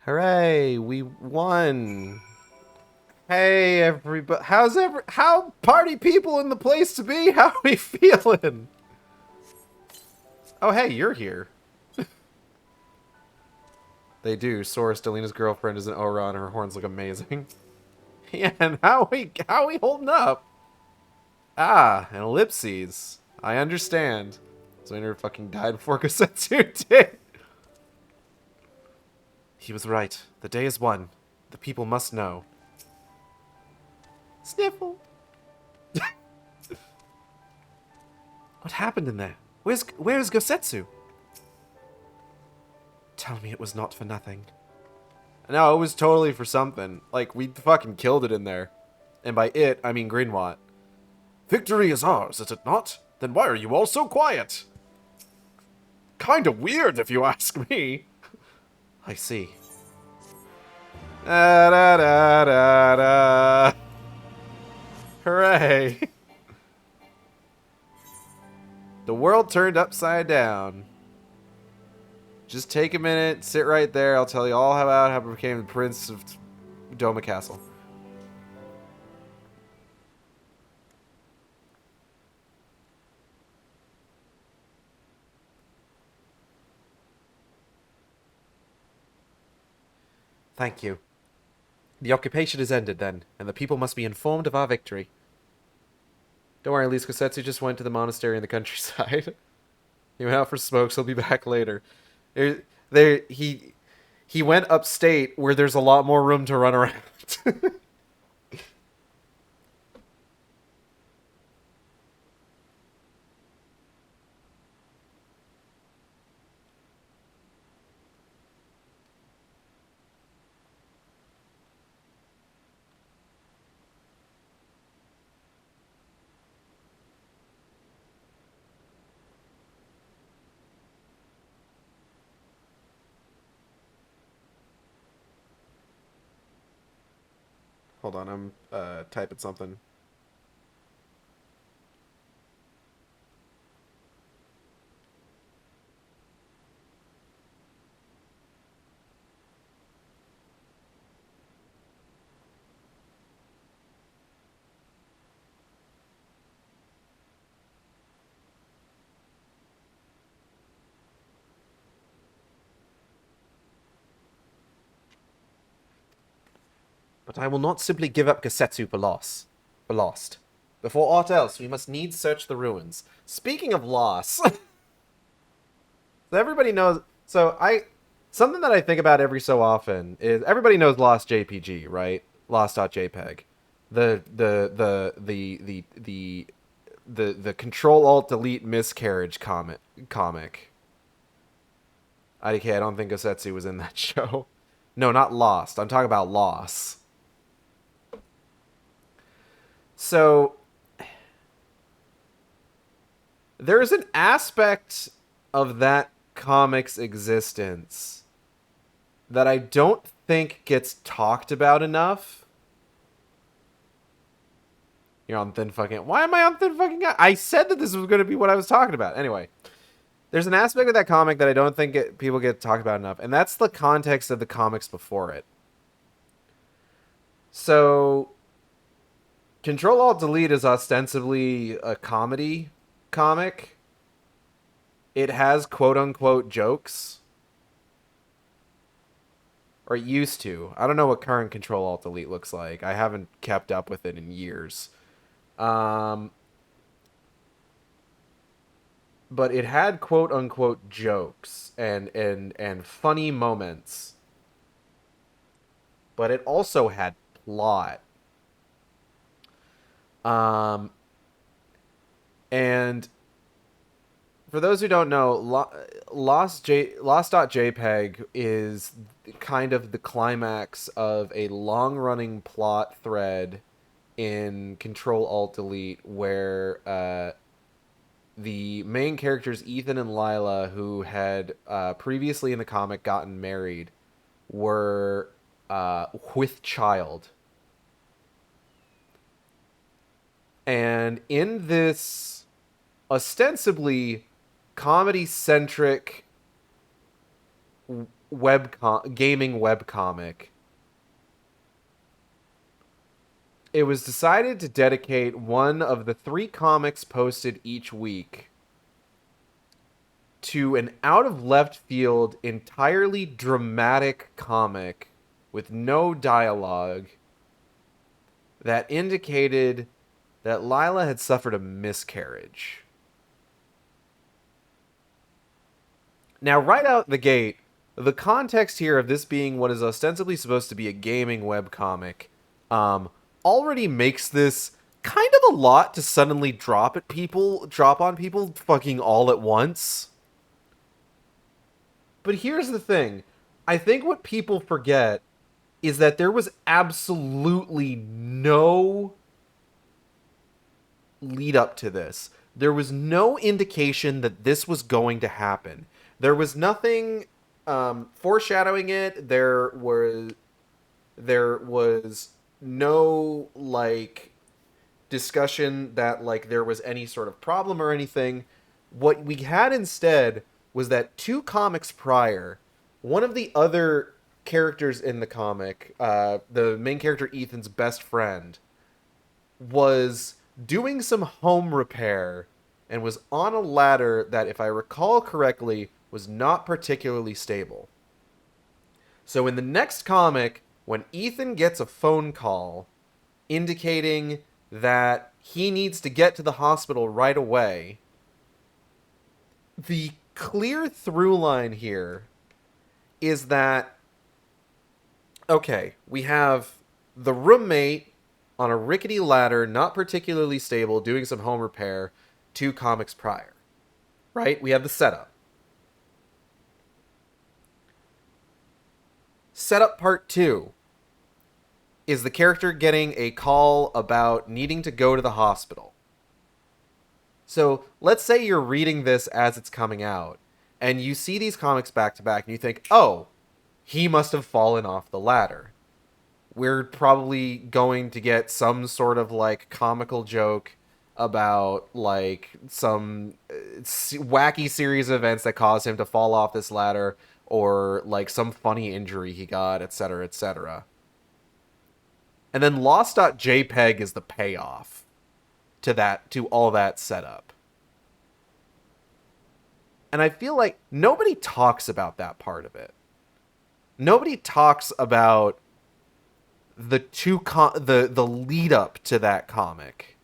Hooray, we won. Hey, everybody. How party people in the place to be? How are we feeling? Oh, hey, you're here. They do. Source, Delina's girlfriend, is an Aura and her horns look amazing. Yeah, and how we holding up? Ah, and ellipses. I understand. So I never fucking died before Gosetsu did. He was right. The day is won. The people must know. Sniffle. What happened in there? Where's Gosetsu? Tell me it was not for nothing. No, it was totally for something. Like, we fucking killed it in there. And by it, I mean Greenwatt. Victory is ours, is it not? Then why are you all so quiet? Kinda weird, if you ask me. I see. Da, da, da, da, da. Hooray. The world turned upside down. Just take a minute, sit right there. I'll tell you all about how I became the Prince of Doma Castle. Thank you. The occupation is ended then, and the people must be informed of our victory. Don't worry, Lise Kosetsu just went to the monastery in the countryside. He went out for smokes, he'll be back later. He went upstate where there's a lot more room to run around. Hold on, I'm typing something. But I will not simply give up Gosetsu for lost. Before aught else, we must needs search the ruins. Speaking of loss, so everybody knows. Something that I think about every so often is everybody knows Lost JPG, right? Lost.jpg, the Control Alt Delete miscarriage comic. Aigead, I don't think Gosetsu was in that show. No, not Lost. I'm talking about Loss. So, there's an aspect of that comic's existence that I don't think gets talked about enough. You're on thin fucking... Why am I on thin fucking... I said that this was going to be what I was talking about. Anyway, there's an aspect of that comic that I don't think people get talked about enough, and that's the context of the comics before it. So... Control Alt Delete is ostensibly a comedy comic. It has quote-unquote jokes. Or it used to. I don't know what current Control Alt Delete looks like. I haven't kept up with it in years. But it had quote-unquote jokes and funny moments. But it also had plot. And for those who don't know, Lost.jpg is kind of the climax of a long-running plot thread in Control-Alt-Delete where the main characters, Ethan and Lila, who had previously in the comic gotten married, were with child. And in this ostensibly comedy-centric gaming webcomic, it was decided to dedicate one of the 3 comics posted each week to an out-of-left-field, entirely dramatic comic with no dialogue that indicated that Lila had suffered a miscarriage. Now, right out the gate, the context here of this being what is ostensibly supposed to be a gaming webcomic already makes this kind of a lot to suddenly drop on people fucking all at once. But here's the thing. I think what people forget is that there was absolutely no lead up to this. There was no indication that this was going to happen. There was nothing foreshadowing it. There was no, like, discussion that, like, there was any sort of problem or anything. What we had instead was that 2 comics prior, one of the other characters in the comic, the main character Ethan's best friend, was doing some home repair and was on a ladder that, if I recall correctly, was not particularly stable. So in the next comic, when Ethan gets a phone call indicating that he needs to get to the hospital right away, the clear through line here is that, okay, we have the roommate on a rickety ladder, not particularly stable, doing some home repair 2 comics prior. Right? We have the setup. Setup part 2 is the character getting a call about needing to go to the hospital. So let's say you're reading this as it's coming out, and you see these comics back to back, and you think, oh, he must have fallen off the ladder. We're probably going to get some sort of, like, comical joke about, like, some wacky series of events that caused him to fall off this ladder, or, like, some funny injury he got, etc., etc. And then Lost.jpg is the payoff to all that setup. And I feel like nobody talks about that part of it. Nobody talks about the the lead up to that comic.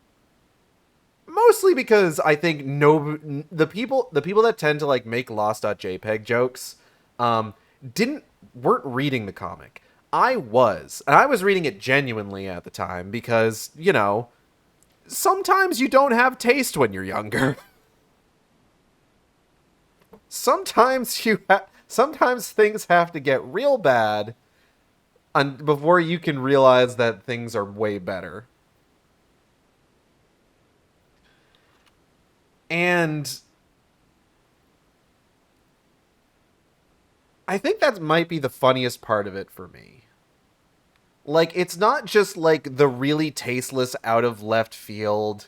Mostly because I think the people that tend to, like, make Lost.jpg jokes weren't reading the comic. I was, and I was reading it genuinely at the time because, you know, sometimes you don't have taste when you're younger. Sometimes things have to get real bad before you can realize that things are way better. And I think that might be the funniest part of it for me. Like, it's not just, like, the really tasteless, out of left field,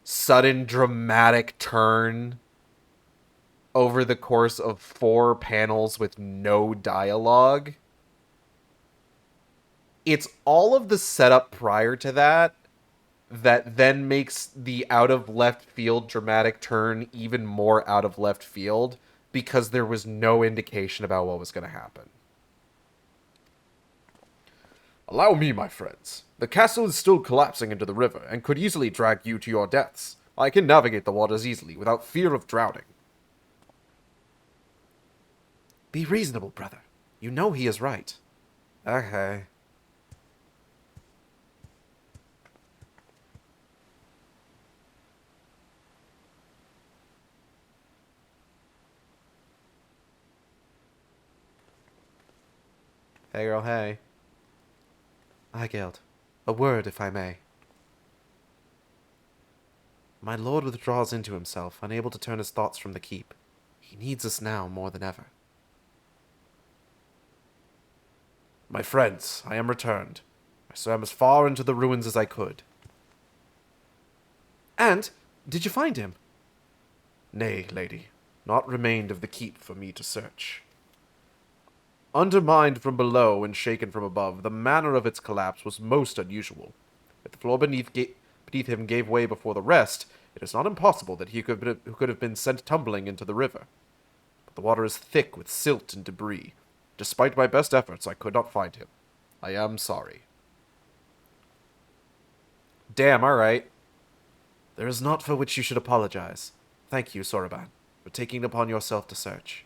sudden dramatic turn over the course of 4 panels with no dialogue. It's all of the setup prior to that then makes the out of left field dramatic turn even more out of left field, because there was no indication about what was going to happen. Allow me, my friends. The castle is still collapsing into the river and could easily drag you to your deaths. I can navigate the waters easily without fear of drowning. Be reasonable, brother. You know he is right. Okay. Hey, girl, hey. Aigead, a word, if I may. My lord withdraws into himself, unable to turn his thoughts from the keep. He needs us now more than ever. My friends, I am returned. I swam as far into the ruins as I could. And, did you find him? Nay, lady. Naught remained of the keep for me to search. Undermined from below and shaken from above, the manner of its collapse was most unusual. If the floor beneath him gave way before the rest, it is not impossible that he could have been sent tumbling into the river. But the water is thick with silt and debris. Despite my best efforts, I could not find him. I am sorry. Damn, alright. There is naught for which you should apologize. Thank you, Sorban, for taking it upon yourself to search.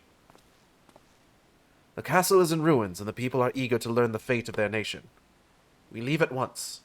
The castle is in ruins, and the people are eager to learn the fate of their nation. We leave at once.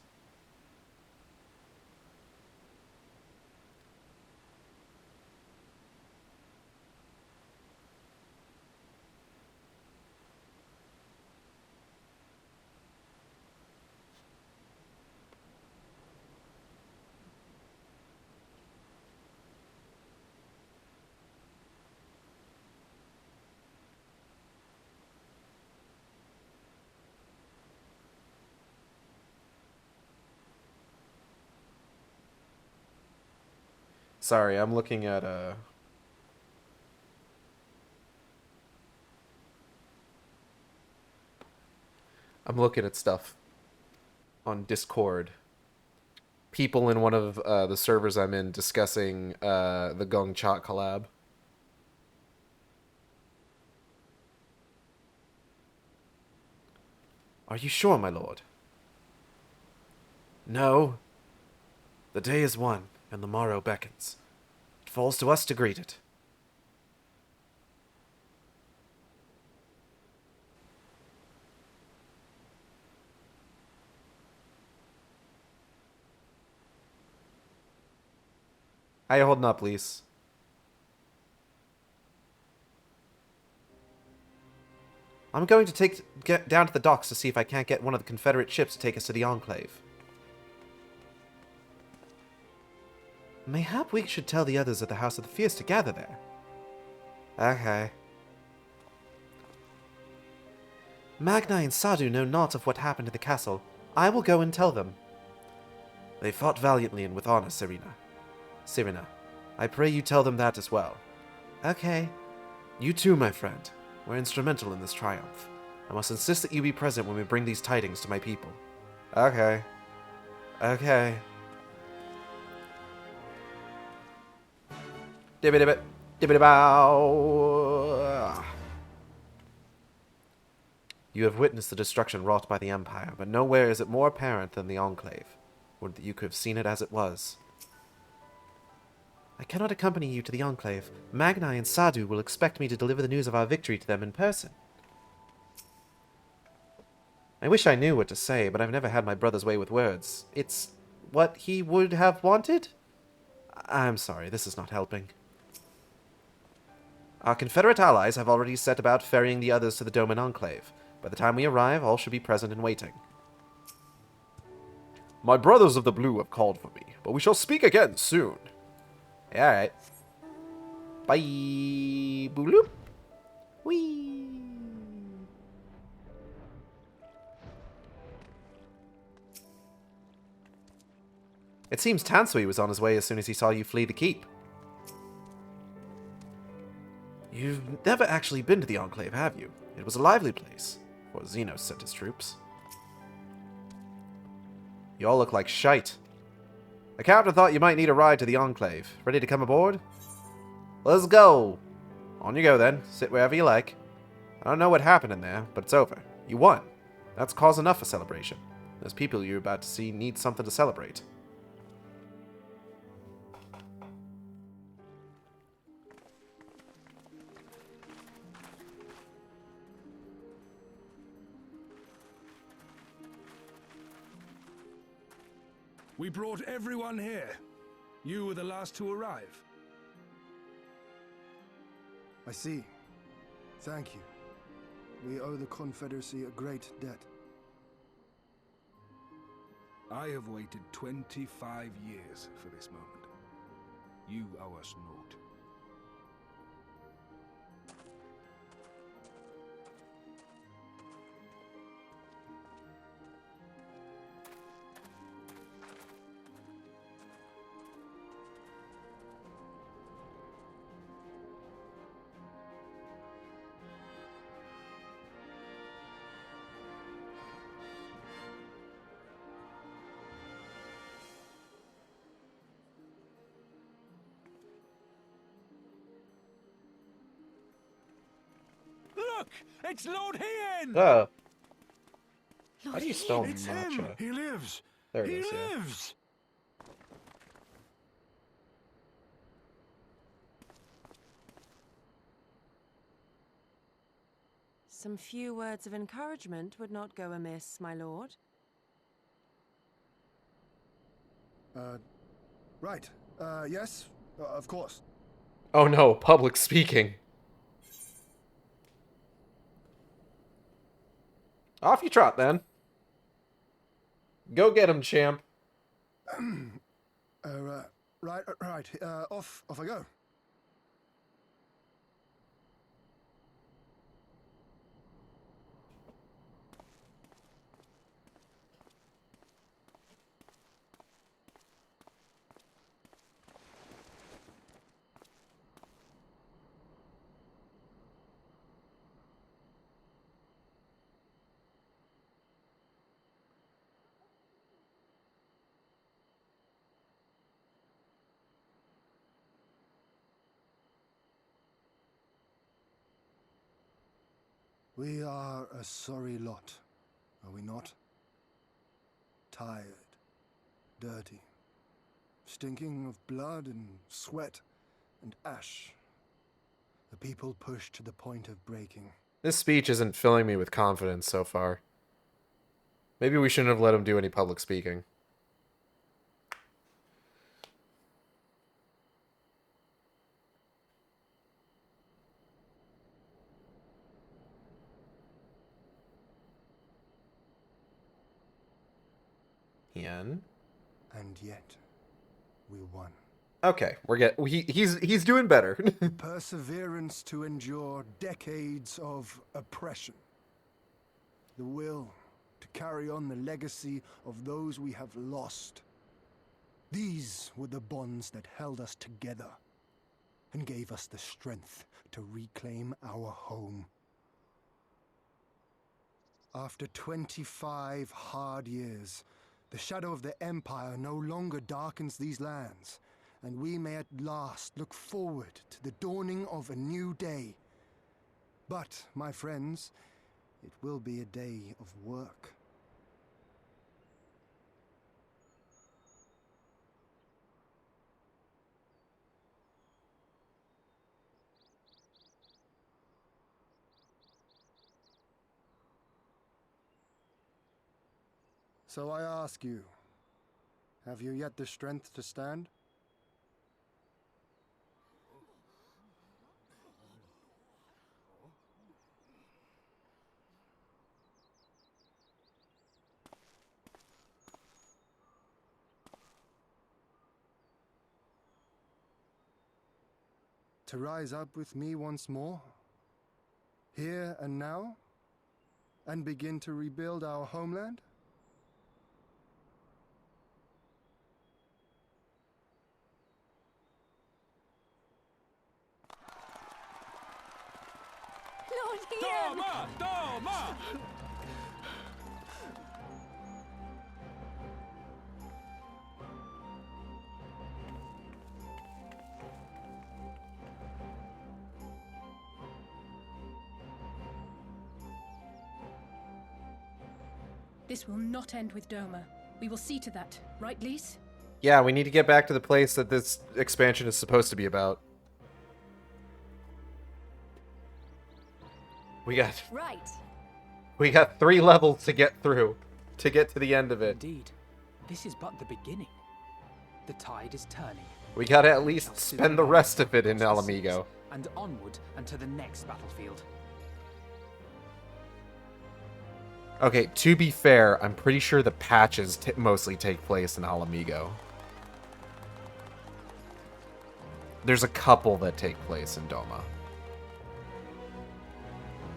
Sorry, I'm looking at stuff on Discord. People in one of the servers I'm in discussing the Gong Chat collab. Are you sure, my lord? No. The day is one, and the morrow beckons. It falls to us to greet it. How you holding up, Lise? I'm going to get down to the docks to see if I can't get one of the Confederate ships to take us to the Enclave. Mayhap we should tell the others at the House of the Fierce to gather there. Okay. Magnai and Sadu know naught of what happened to the castle. I will go and tell them. They fought valiantly and with honor, Cyrena, I pray you tell them that as well. Okay. You too, my friend, were instrumental in this triumph. I must insist that you be present when we bring these tidings to my people. Okay. Okay. Dibby-dibby. Dibby-dibbow. You have witnessed the destruction wrought by the Empire, but nowhere is it more apparent than the Enclave. Would that you could have seen it as it was. I cannot accompany you to the Enclave. Magnai and Sadu will expect me to deliver the news of our victory to them in person. I wish I knew what to say, but I've never had my brother's way with words. It's what he would have wanted? I'm sorry, this is not helping. Our Confederate allies have already set about ferrying the others to the Doman Enclave. By the time we arrive, all should be present and waiting. My brothers of the Blue have called for me, but we shall speak again soon. Alright. Bye. Booloop. Whee. It seems Tansui was on his way as soon as he saw you flee the keep. You've never actually been to the Enclave, have you? It was a lively place, before Xenos sent his troops. You all look like shite. The captain thought you might need a ride to the Enclave. Ready to come aboard? Let's go! On you go then. Sit wherever you like. I don't know what happened in there, but it's over. You won. That's cause enough for celebration. Those people you're about to see need something to celebrate. We brought everyone here. You were the last to arrive. I see. Thank you. We owe the Confederacy a great debt. I have waited 25 years for this moment. You owe us naught. Look! It's Lord Hien! Oh. How do you spell It's him! matcha? He lives! There it He is, yeah. lives! Some few words of encouragement would not go amiss, my lord. Right. Yes, of course. Oh no, public speaking. Off you trot, then. Go get him, champ. Right. Off I go. We are a sorry lot, are we not? Tired, dirty, stinking of blood and sweat and ash. The people pushed to the point of breaking. This speech isn't filling me with confidence so far. Maybe we shouldn't have let him do any public speaking. Hien. And yet, we won. Okay, he's doing better. Perseverance to endure decades of oppression. The will to carry on the legacy of those we have lost. These were the bonds that held us together and gave us the strength to reclaim our home. After 25 hard years, the shadow of the Empire no longer darkens these lands, and we may at last look forward to the dawning of a new day. But, my friends, it will be a day of work. So I ask you, have you yet the strength to stand? To rise up with me once more, here and now, and begin to rebuild our homeland? Lord Hien! Doma! This will not end with Doma. We will see to that, right, Lise? Yeah, we need to get back to the place that this expansion is supposed to be about. We got 3 levels to get through to get to the end of it. Indeed, this is but the beginning. The tide is turning. We gotta at least spend the rest of it in Alamigo. And onward and to the next battlefield. Okay, to be fair, I'm pretty sure the patches mostly take place in Alamigo. There's a couple that take place in Doma.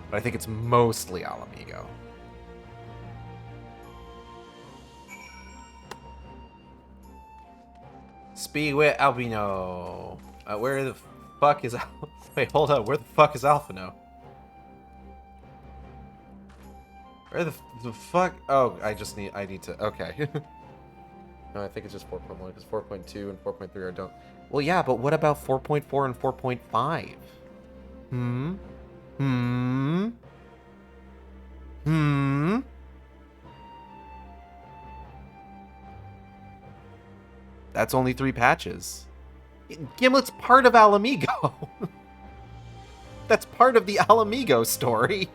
But I think it's mostly Alamigo. Speed with Albino. Where the fuck is Wait, hold up. Where the fuck is Alphino? Where the fuck? Oh, I need to. Okay. No, I think it's just 4.1 because 4.2 and 4.3 are don't. Well, yeah, but what about 4.4 and 4.5? That's only 3 patches. Gimlet's part of Alamigo. That's part of the Alamigo story.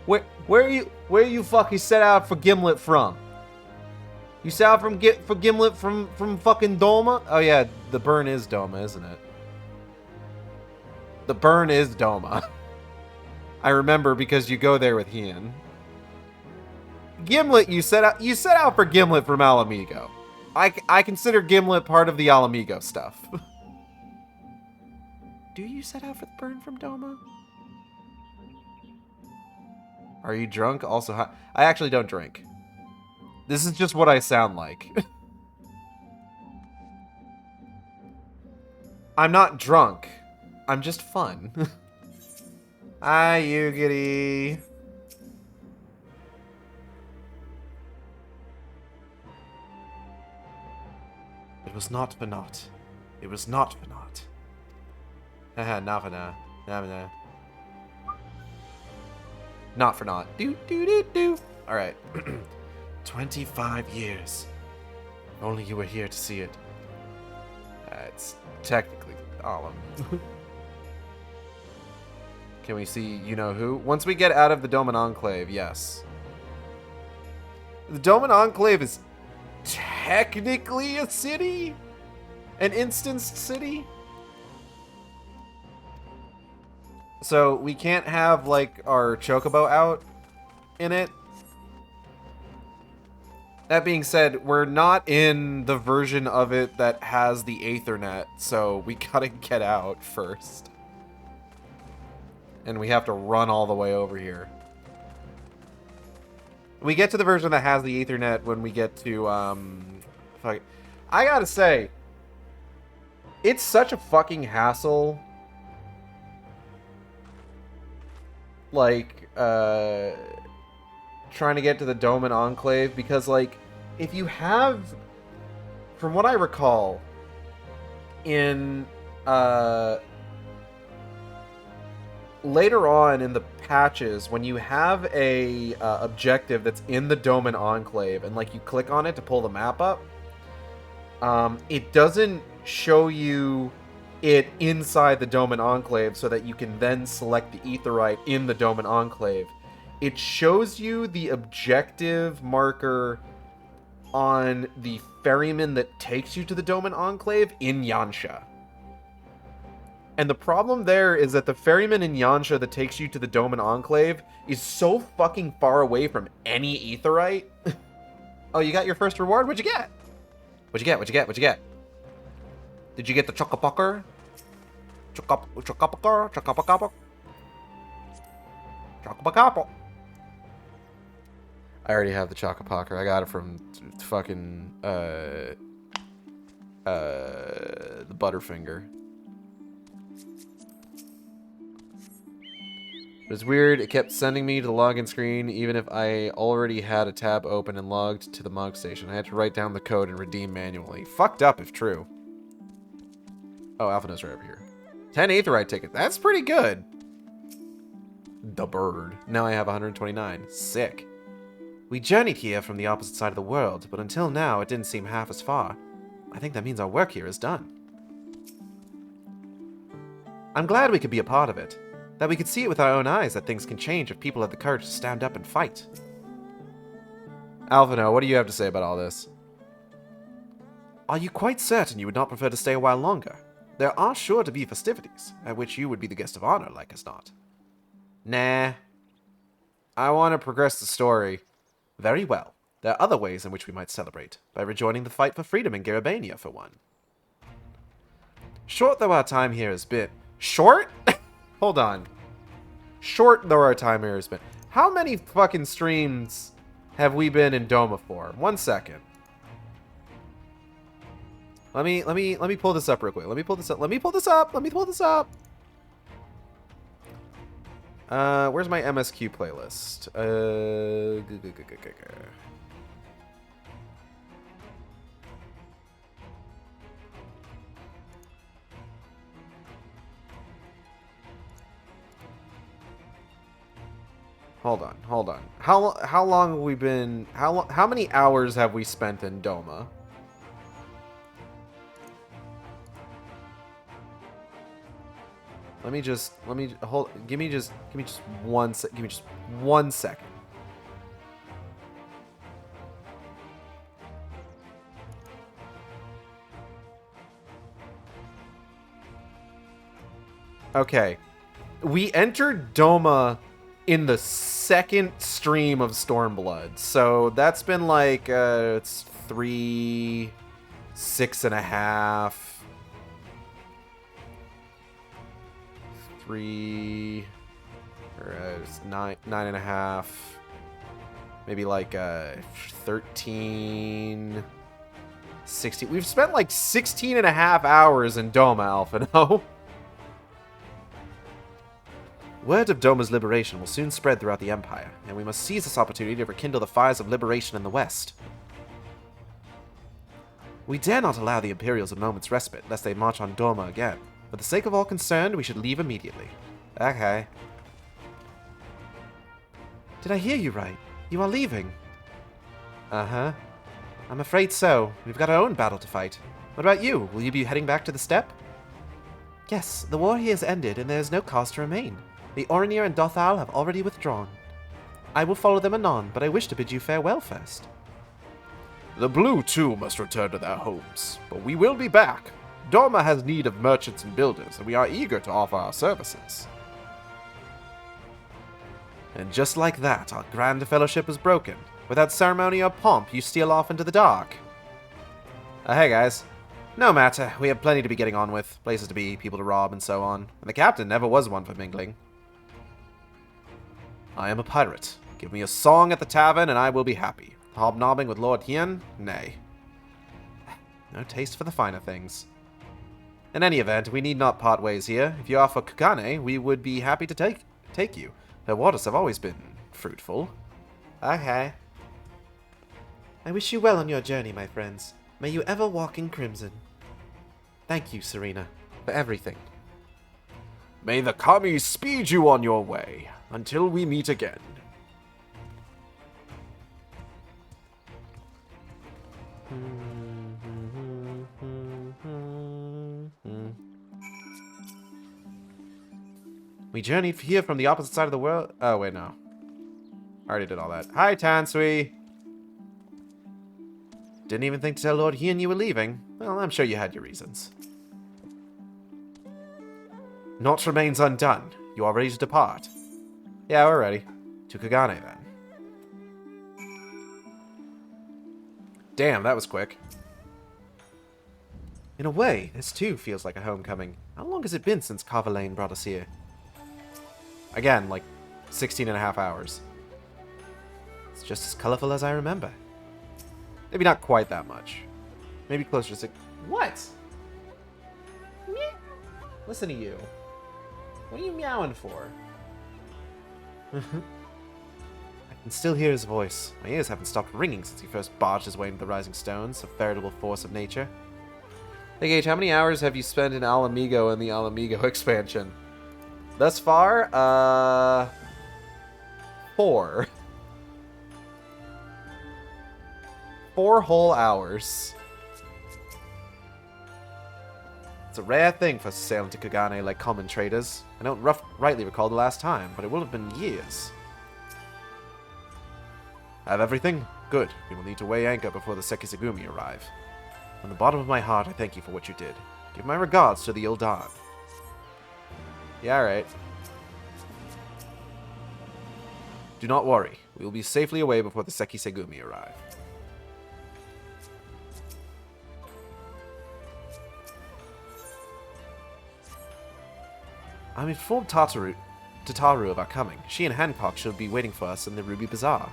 Where are you fucking set out for Gimlet from? You set out for Gimlet from fucking Doma? Oh yeah, the burn is Doma, isn't it? The burn is Doma. I remember because you go there with Hien. Gimlet, you set out for Gimlet from Alamigo. I consider Gimlet part of the Alamigo stuff. Do you set out for the burn from Doma? Are you drunk? Also, I actually don't drink. This is just what I sound like. I'm not drunk. I'm just fun. Hi, Aigead. It was not for naught. It was not for naught. Haha, not for naught. Not for naught. Do. Alright. 25 years. Only you were here to see it. It's technically Alum. Can we see you-know-who? Once we get out of the Doman Enclave, yes. The Doman Enclave is technically a city? An instanced city? So we can't have, like, our Chocobo out in it. That being said, we're not in the version of it that has the Aethernet, so we gotta get out first. And we have to run all the way over here. We get to the version that has the Aethernet when we get to, I gotta say, it's such a fucking hassle. Like, trying to get to the Doman Enclave, because, like, if you have, from what I recall, in, later on in the patches, when you have a objective that's in the Doman Enclave, and, like, you click on it to pull the map up, it doesn't show you it inside the Doman Enclave so that you can then select the Aetherite in the Doman Enclave. It shows you the objective marker on the ferryman that takes you to the Doman Enclave in Yansha. And the problem there is that the ferryman in Yansha that takes you to the Doman Enclave is so fucking far away from any Aetherite. Oh, you got your first reward? What'd you get? What'd you get? Did you get the Chocopocker? Chocopocker? I already have the Chocopocker. I got it from fucking, the Butterfinger. It was weird, it kept sending me to the login screen even if I already had a tab open and logged to the Mog Station. I had to write down the code and redeem manually. Fucked up if true. Oh, Alphina's right over here. 10 Aetherite tickets. That's pretty good. The bird. Now I have 129. Sick. We journeyed here from the opposite side of the world, but until now it didn't seem half as far. I think that means our work here is done. I'm glad we could be a part of it. That we could see it with our own eyes that things can change if people have the courage to stand up and fight. Alphino, what do you have to say about all this? Are you quite certain you would not prefer to stay a while longer? There are sure to be festivities, at which you would be the guest of honor, like as not. Nah. I want to progress the story. Very well. There are other ways in which we might celebrate, by rejoining the fight for freedom in Garabania, for one. Short though our time here has been... Short? Hold on. Short though our time here has been. How many fucking streams have we been in Doma for? 1 second. Let me pull this up real quick. Let me pull this up. Where's my MSQ playlist? Hold on, hold on. How long have we been... How many hours have we spent in Doma? Give me just 1 sec. Give me just 1 second. Okay. We entered Doma in the second stream of Stormblood. So that's been like, it's 3, 6.5... 3, or it's 9.5, maybe like 13, 16. We've spent like 16.5 hours in Doma, Alphino. Word of Doma's liberation will soon spread throughout the Empire, and we must seize this opportunity to rekindle the fires of liberation in the West. We dare not allow the Imperials a moment's respite, lest they march on Doma again. For the sake of all concerned, we should leave immediately. Okay. Did I hear you right? You are leaving? Uh-huh. I'm afraid so. We've got our own battle to fight. What about you? Will you be heading back to the steppe? Yes, the war here has ended, and there is no cause to remain. The Orinir and Dothal have already withdrawn. I will follow them anon, but I wish to bid you farewell first. The Blue, too, must return to their homes, but we will be back. Doma has need of merchants and builders, and we are eager to offer our services. And just like that, our grand fellowship is broken. Without ceremony or pomp, you steal off into the dark. Hey guys. No matter, we have plenty to be getting on with. Places to be, people to rob, and so on. And the captain never was one for mingling. I am a pirate. Give me a song at the tavern, and I will be happy. Hobnobbing with Lord Hien? Nay. No taste for the finer things. In any event, we need not part ways here. If you are for Kugane, we would be happy to take you. Her waters have always been fruitful. Okay. I wish you well on your journey, my friends. May you ever walk in crimson. Thank you, Serena, for everything. May the Kami speed you on your way, until we meet again. We journeyed here from the opposite side of the world. Oh, wait, no. I already did all that. Hi, Tansui. Didn't even think to tell Lord Hien you were leaving. Well, I'm sure you had your reasons. Naught remains undone. You are ready to depart. Yeah, we're ready. To Kugane, then. Damn, that was quick. In a way, this too feels like a homecoming. How long has it been since Carvalane brought us here? Again, like 16.5 hours. It's just as colorful as I remember. Maybe not quite that much. Maybe closer to 6. What? Listen to you. What are you meowing for? I can still hear his voice. My ears haven't stopped ringing since he first barged his way into the Rising Stones, a veritable force of nature. Hey Gage, how many hours have you spent in Alamigo and the Alamigo expansion? Thus far, 4. 4 whole hours. It's a rare thing for us to sail into Kugane like common traders. I don't rightly recall the last time, but it will have been years. Have everything? Good. We will need to weigh anchor before the Sekisagumi arrive. From the bottom of my heart, I thank you for what you did. Give my regards to the Ildan. Yeah, alright. Do not worry. We will be safely away before the Sekisagumi arrive. I'm informed Tataru of our coming. She and Hancock should be waiting for us in the Ruby Bazaar.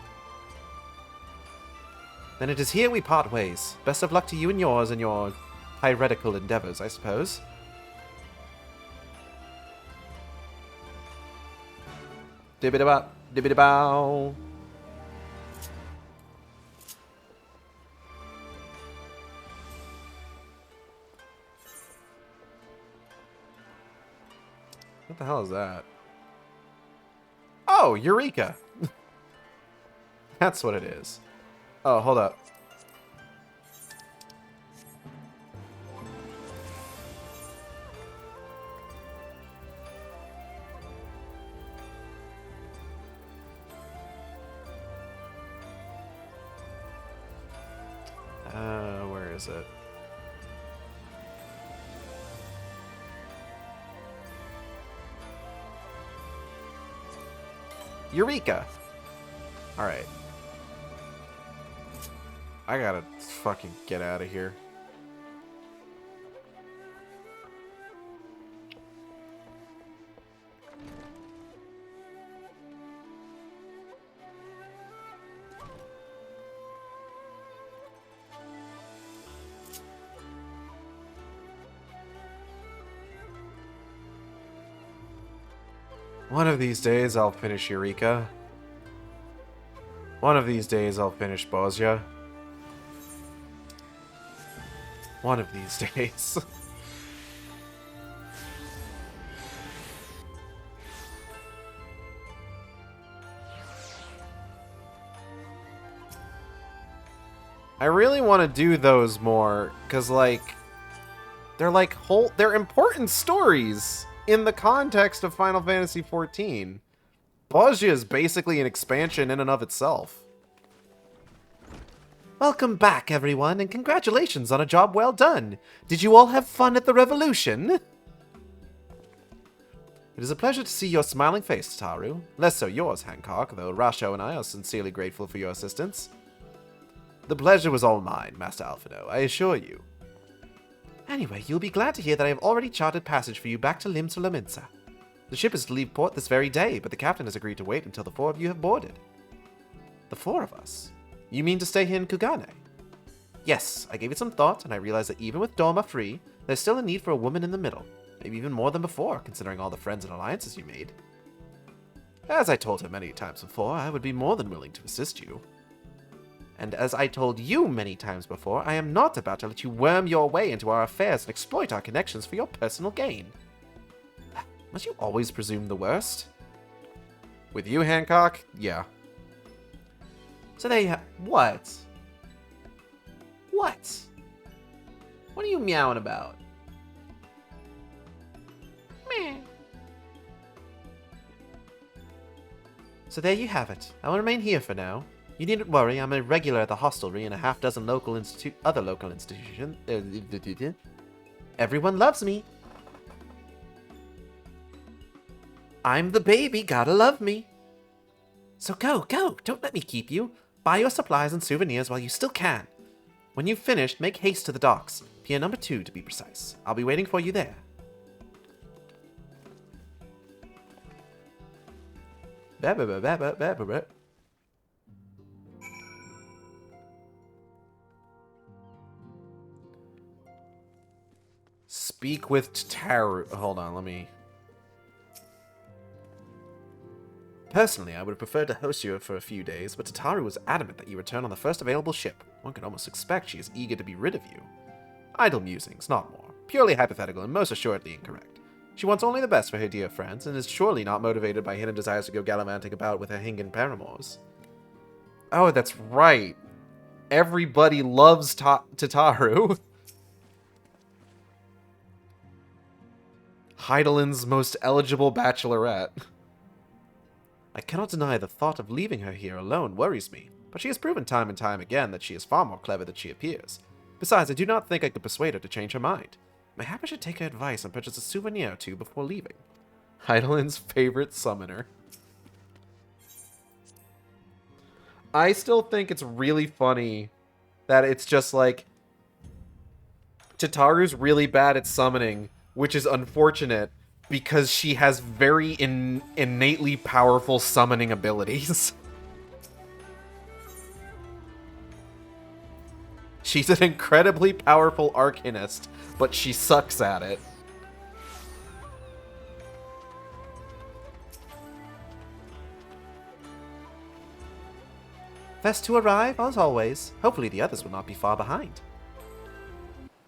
Then it is here we part ways. Best of luck to you and yours in your piratical endeavors, I suppose. Dibbidi-bop, dibbidi-bow. What the hell is that? Oh, Eureka! That's what it is. Oh, hold up. Where is it? Eureka! Alright. I gotta fucking get out of here. One of these days I'll finish Eureka. One of these days I'll finish Bosnia. One of these days. I really want to do those more, because, like, they're important stories in the context of Final Fantasy XIV. Bosnia is basically an expansion in and of itself. Welcome back, everyone, and congratulations on a job well done. Did you all have fun at the revolution? It is a pleasure to see your smiling face, Taru. Less so yours, Hancock, though Rasho and I are sincerely grateful for your assistance. The pleasure was all mine, Master Alphino, I assure you. Anyway, you'll be glad to hear that I have already charted passage for you back to Lim Solominsa. The ship is to leave port this very day, but the captain has agreed to wait until the 4 of you have boarded. The 4 of us? You mean to stay here in Kugane? Yes, I gave it some thought, and I realized that even with Doma free, there's still a need for a woman in the middle. Maybe even more than before, considering all the friends and alliances you made. As I told her many times before, I would be more than willing to assist you. And as I told you many times before, I am not about to let you worm your way into our affairs and exploit our connections for your personal gain. Must you always presume the worst? With you, Hancock? Yeah. So they what? What? What are you meowing about? Meh. So there you have it. I will remain here for now. You needn't worry, I'm a regular at the hostelry and a half-dozen other local institutions. Everyone loves me. I'm the baby, gotta love me. So go, don't let me keep you. Buy your supplies and souvenirs while you still can. When you've finished, make haste to the docks. Pier number 2, to be precise. I'll be waiting for you there. Speak with Taru. Hold on, let me... Personally, I would have preferred to host you for a few days, but Tataru was adamant that you return on the first available ship. One could almost expect she is eager to be rid of you. Idle musings, not more. Purely hypothetical and most assuredly incorrect. She wants only the best for her dear friends, and is surely not motivated by hidden desires to go gallivanting about with her Hingan paramours. Oh, that's right. Everybody loves Tataru. Hydaelyn's most eligible bachelorette. I cannot deny the thought of leaving her here alone worries me, but she has proven time and time again that she is far more clever than she appears. Besides, I do not think I could persuade her to change her mind. Mayhap I should take her advice and purchase a souvenir or two before leaving. Hydaelyn's favorite summoner. I still think it's really funny that it's just like... Tataru's really bad at summoning, which is unfortunate because she has very innately powerful summoning abilities. She's an incredibly powerful arcanist, but she sucks at it. First to arrive, as always. Hopefully the others will not be far behind.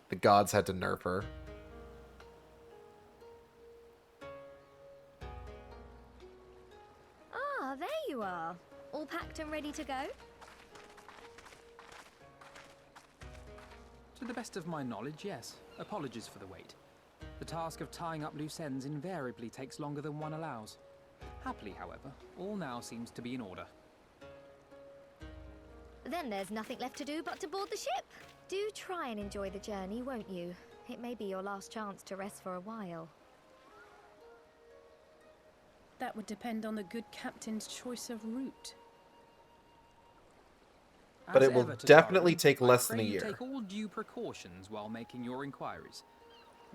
The gods had to nerf her. and ready to go? To the best of my knowledge, yes. Apologies for the wait. The task of tying up loose ends invariably takes longer than one allows. Happily, however, all now seems to be in order. Then there's nothing left to do but to board the ship. Do try and enjoy the journey, won't you? It may be your last chance to rest for a while. That would depend on the good captain's choice of route. But As it will ever, definitely Tataru, take I less pray than a you year. Take all due precautions while making your inquiries.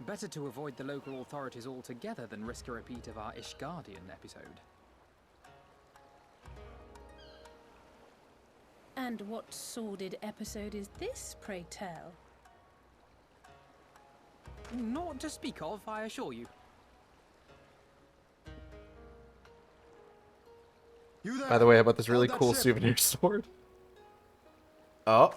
Better to avoid the local authorities altogether than risk a repeat of our Ishgardian episode. And what sordid episode is this, pray tell? Naught to speak of, I assure you. By the way, how about this really cool souvenir sword? Oh.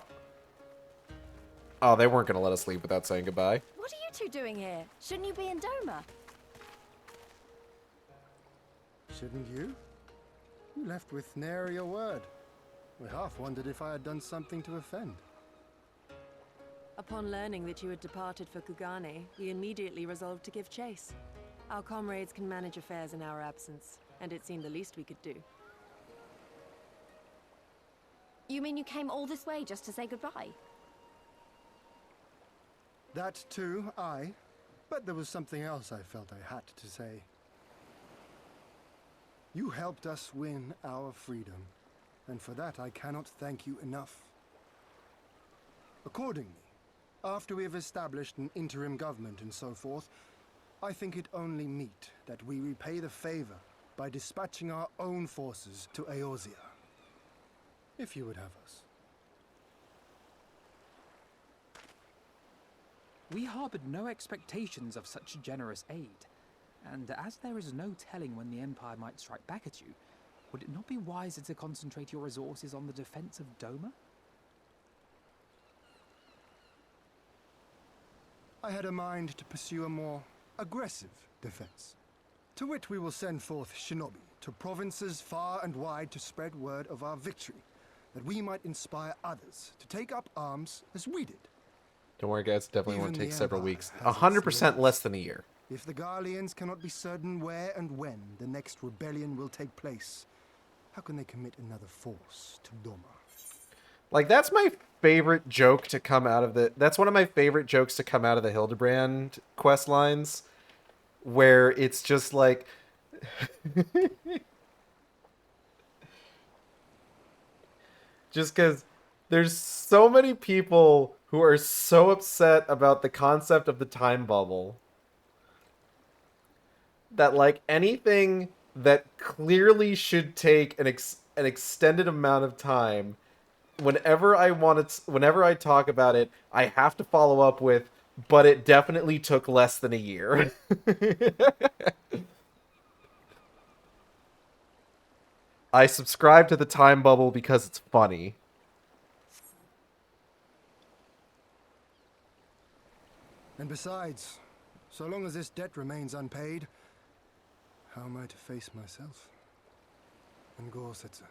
Oh, they weren't going to let us leave without saying goodbye. What are you two doing here? Shouldn't you be in Doma? Shouldn't you? You left with nary a word. We half wondered if I had done something to offend. Upon learning that you had departed for Kugane, we immediately resolved to give chase. Our comrades can manage affairs in our absence, and it seemed the least we could do. You mean you came all this way just to say goodbye? That too, aye. But there was something else I felt I had to say. You helped us win our freedom, and for that I cannot thank you enough. Accordingly, after we have established an interim government and so forth, I think it only meet that we repay the favor by dispatching our own forces to Eorzea. If you would have us. We harbored no expectations of such generous aid, and as there is no telling when the Empire might strike back at you, would it not be wiser to concentrate your resources on the defense of Doma? I had a mind to pursue a more aggressive defense, to which we will send forth shinobi to provinces far and wide to spread word of our victory, that we might inspire others to take up arms as we did. Don't worry, guys. Definitely Even won't take the several Empire weeks. has its 100% limits. less than a year. If the Garleans cannot be certain where and when the next rebellion will take place, how can they commit another force to Doma? Like, that's my favorite joke to come out of the... That's one of my favorite jokes to come out of the Hildebrand quest lines, where it's just like... just because there's so many people who are so upset about the concept of the time bubble that, like, anything that clearly should take an extended amount of time, whenever I talk about it, I have to follow up with, but it definitely took less than a year. I subscribe to the time bubble because it's funny. And besides, so long as this debt remains unpaid, how am I to face myself and Gorsetzer?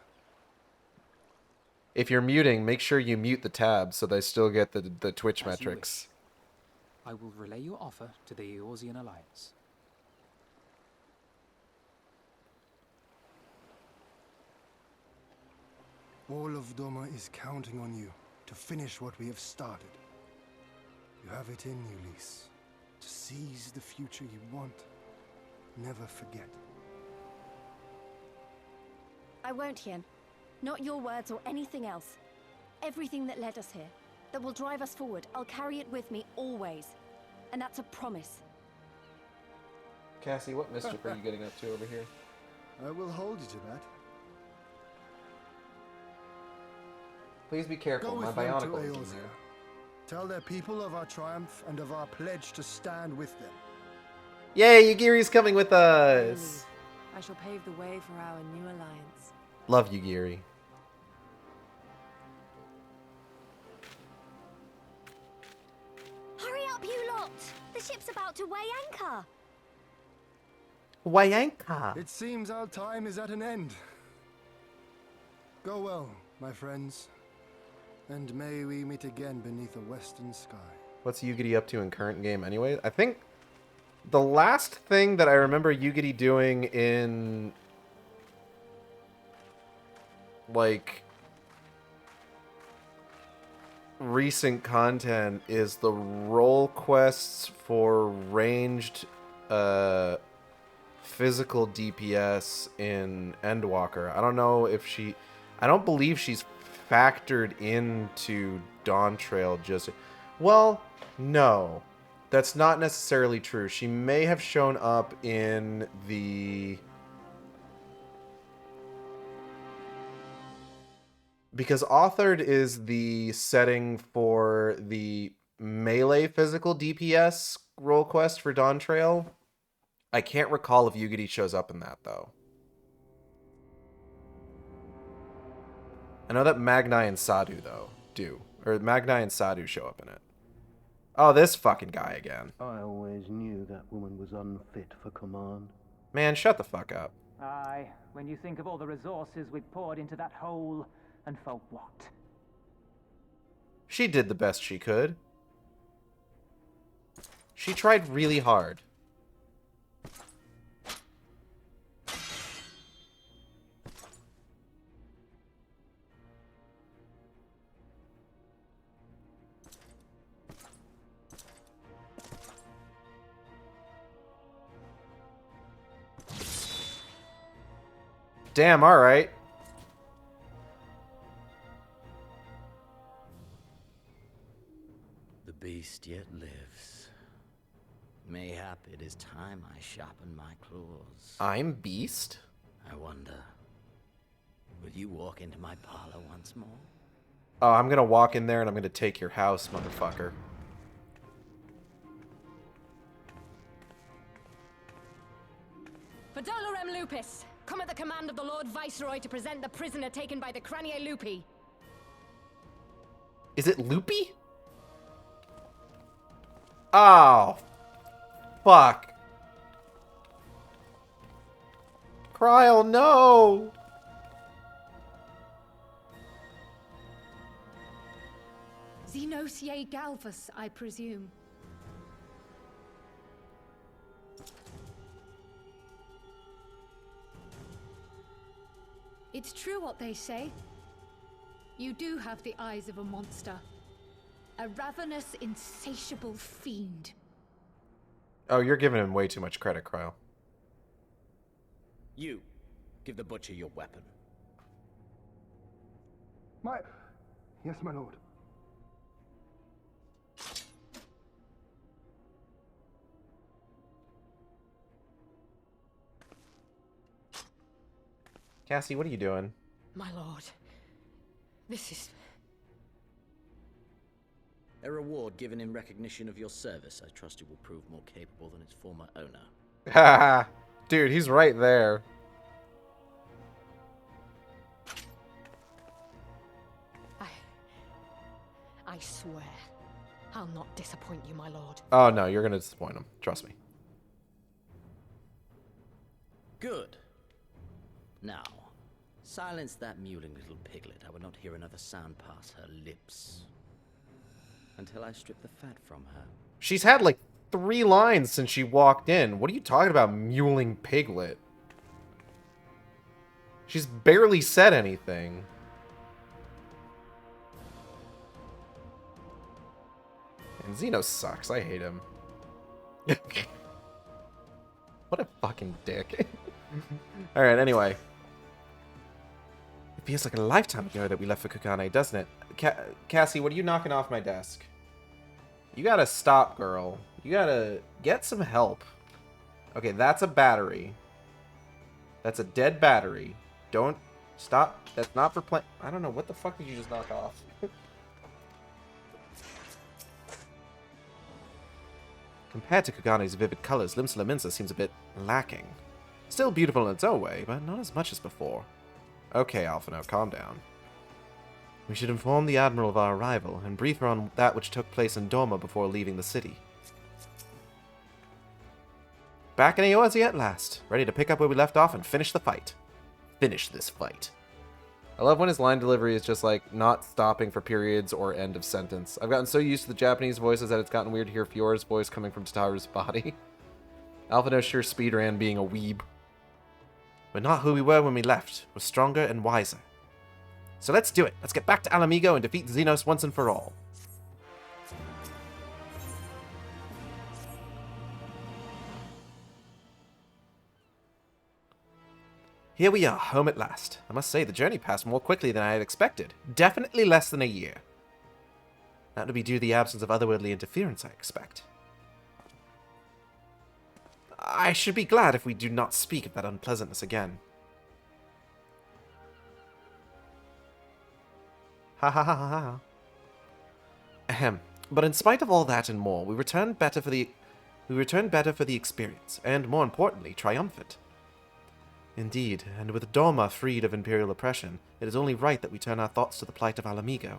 If you're muting, make sure you mute the tab so they still get the Twitch As you metrics. wish. I will relay your offer to the Eorzean Alliance. All of Doma is counting on you to finish what we have started. You have it in you, Lys, to seize the future you want. Never forget. I won't, Hien. Not your words or anything else. Everything that led us here, that will drive us forward, I'll carry it with me always. And that's a promise. Cassie, what mischief are you getting up to over here? I will hold you to that. Please be careful, Go my with them to Bionicle is in Eorzea. there. Tell their people of our triumph and of our pledge to stand with them. Yay, Yugiri's coming with us! I shall pave the way for our new alliance. Love Yugiri. Hurry up, you lot! The ship's about to weigh anchor! Wayanka! It seems our time is at an end. Go well, my friends, and may we meet again beneath a western sky. What's Aigead up to in current game anyway? I think the last thing that I remember Aigead doing in, like, recent content is the role quests for ranged physical DPS in Endwalker. I don't know if she... I don't believe she's factored into Dawntrail just... Well, no. That's not necessarily true. She may have shown up in the... Because Authored is the setting for the melee physical DPS role quest for Dawntrail. I can't recall if Aigead shows up in that, though. I know that Magnai and Sadhu, though, do. Or Magnai and Sadhu show up in it. Oh, this fucking guy again. I always knew that woman was unfit for command. Man, shut the fuck up. Aye, when you think of all the resources we've poured into that hole, and for what? She did the best she could. She tried really hard. Damn, alright. The beast yet lives. Mayhap it is time I sharpen my claws. I'm Beast? I wonder, will you walk into my parlor once more? Oh, I'm gonna walk in there and I'm gonna take your house, motherfucker. For Dolorem Lupus, come at the command of the Lord Viceroy to present the prisoner taken by the Cranie Lupi. Is it Loopy? Oh. Fuck. Kryl, no! Xenosier Galvus, I presume. It's true what they say. You do have the eyes of a monster. A ravenous, insatiable fiend. Oh, you're giving him way too much credit, Kryl. You, give the butcher your weapon. Yes, my lord. Cassie, what are you doing? My lord, this is... A reward given in recognition of your service. I trust it will prove more capable than its former owner. Haha. Dude, he's right there. I swear, I'll not disappoint you, my lord. Oh, no, you're gonna disappoint him. Trust me. Good. Now, silence that mewling little piglet. I will not hear another sound pass her lips. Until I strip the fat from her. She's had like 3 lines since she walked in. What are you talking about, mewling piglet? She's barely said anything. And Xeno sucks. I hate him. What a fucking dick. Alright, anyway. It feels like a lifetime ago that we left for Kugane, doesn't it? Cassie, what are you knocking off my desk? You gotta stop, girl. You gotta get some help. Okay, that's a battery. That's a dead battery. Don't stop. That's not for play. I don't know. What the fuck did you just knock off? Compared to Kugane's vivid colors, Limsa Lominsa seems a bit lacking. Still beautiful in its own way, but not as much as before. Okay, Alphino, calm down. We should inform the Admiral of our arrival, and brief her on that which took place in Doma before leaving the city. Back in Aoazi at last, ready to pick up where we left off and finish the fight. Finish this fight. I love when his line delivery is just like not stopping for periods or end of sentence. I've gotten so used to the Japanese voices that it's gotten weird to hear Fiora's voice coming from Tataru's body. Alpha knows sure speedran being a weeb. We're not who we were when we left. We're stronger and wiser. So let's do it. Let's get back to Alamigo and defeat Xenos once and for all. Here we are, home at last. I must say, the journey passed more quickly than I had expected. Definitely less than a year. That would be due to the absence of otherworldly interference, I expect. I should be glad if we do not speak of that unpleasantness again. Ha ha ha ha ha. Ahem. But in spite of all that and more, we returned better for the experience, and more importantly, triumphant. Indeed, and with Doma freed of Imperial oppression, it is only right that we turn our thoughts to the plight of Alamigo.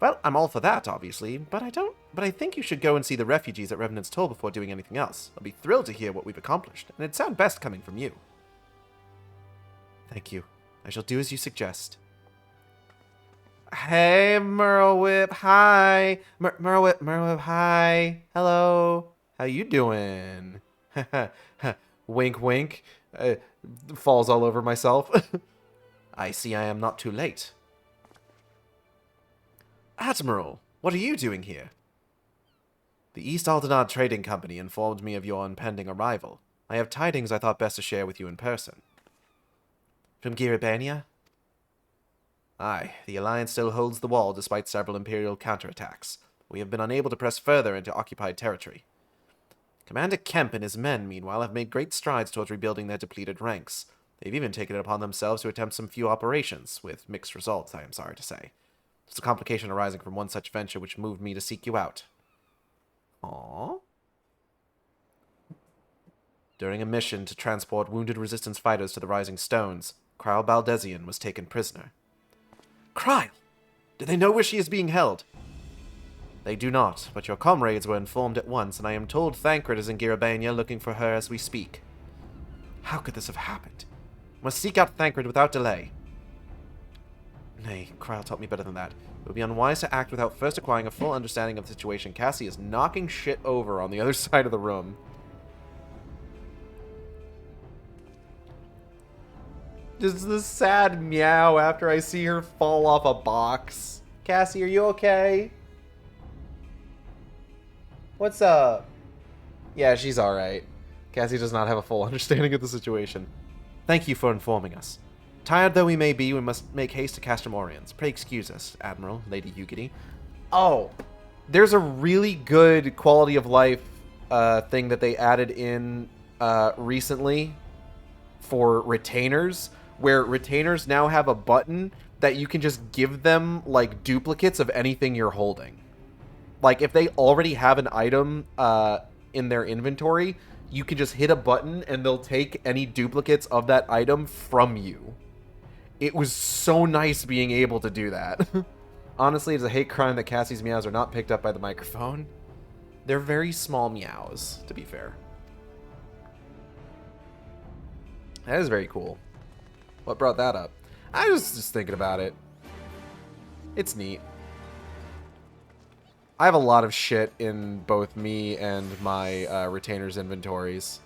Well, I'm all for that, obviously, but I think you should go and see the refugees at Revenant's Toll before doing anything else. I'll be thrilled to hear what we've accomplished, and it'd sound best coming from you. Thank you. I shall do as you suggest. Hey, Merlewhip, hi! Merlewhip, hi! Hello! How you doing? Wink, wink. Falls all over myself. I see I am not too late. Admiral, what are you doing here? The East Aldenard Trading Company informed me of your impending arrival. I have tidings I thought best to share with you in person. From Giribania? Aye, the Alliance still holds the wall despite several Imperial counterattacks. We have been unable to press further into occupied territory. Commander Kemp and his men, meanwhile, have made great strides towards rebuilding their depleted ranks. They've even taken it upon themselves to attempt some few operations, with mixed results, I am sorry to say. It's a complication arising from one such venture which moved me to seek you out. Aww. During a mission to transport wounded Resistance fighters to the Rising Stones, Kryle Baldezian was taken prisoner. Kryle! Do they know where she is being held? They do not, but your comrades were informed at once, and I am told Thancred is in Giribania looking for her as we speak. How could this have happened? Must seek out Thancred without delay. Nay, Kryle taught me better than that. It would be unwise to act without first acquiring a full understanding of the situation. Cassie is knocking shit over on the other side of the room. Just the sad meow after I see her fall off a box. Cassie, are you okay? What's up? Yeah, she's alright. Cassie does not have a full understanding of the situation. Thank you for informing us. Tired though we may be, we must make haste to Castrum Oriens. Pray excuse us, Admiral, Lady Yugity. Oh, there's a really good quality of life thing that they added in recently for retainers, where retainers now have a button that you can just give them, like, duplicates of anything you're holding. Like, if they already have an item in their inventory, you can just hit a button and they'll take any duplicates of that item from you. It was so nice being able to do that. Honestly, it's a hate crime that Cassie's meows are not picked up by the microphone. They're very small meows, to be fair. That is very cool. What brought that up? I was just thinking about it. It's neat. I have a lot of shit in both me and my retainers' inventories.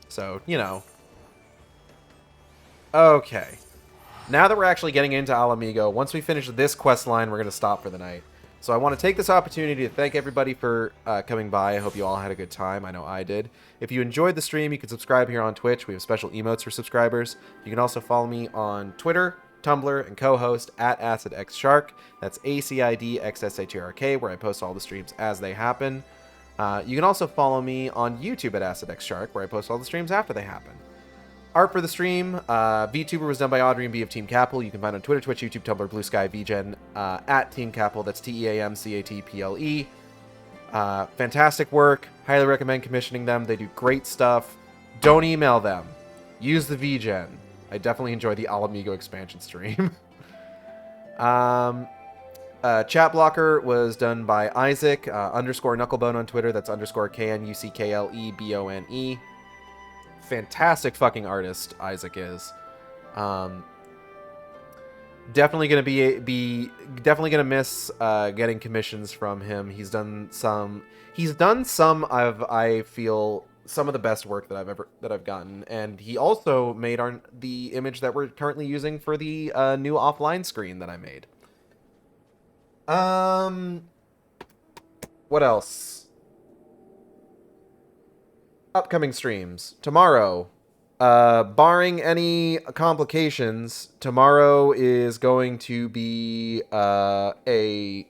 So, you know. Okay. Now that we're actually getting into Alamigo, once we finish this quest line, we're going to stop for the night. So I want to take this opportunity to thank everybody for coming by. I hope you all had a good time. I know I did. If you enjoyed the stream, you can subscribe here on Twitch. We have special emotes for subscribers. You can also follow me on Twitter, Tumblr, and co-host at AcidXShark. That's AcidXShark, where I post all the streams as they happen. You can also follow me on YouTube at AcidXShark, where I post all the streams after they happen. Art for the stream, VTuber was done by Audrey and B of Team Capel. You can find on Twitter, Twitch, YouTube, Tumblr, Blue Sky, VGen, at Team Capel. That's TEAMCATPLE. Fantastic work. Highly recommend commissioning them. They do great stuff. Don't email them. Use the VGen. I definitely enjoy the Alamigo expansion stream. Chat blocker was done by Isaac, _Knucklebone on Twitter. That's _KNUCKLEBONE. fantastic fucking artist Isaac is. Definitely gonna be definitely gonna miss getting commissions from him. He's done some of, I feel, some of the best work that I've gotten, and he also made the image that we're currently using for the new offline screen that I made. What else? Upcoming streams tomorrow. Barring any complications, tomorrow is going to be a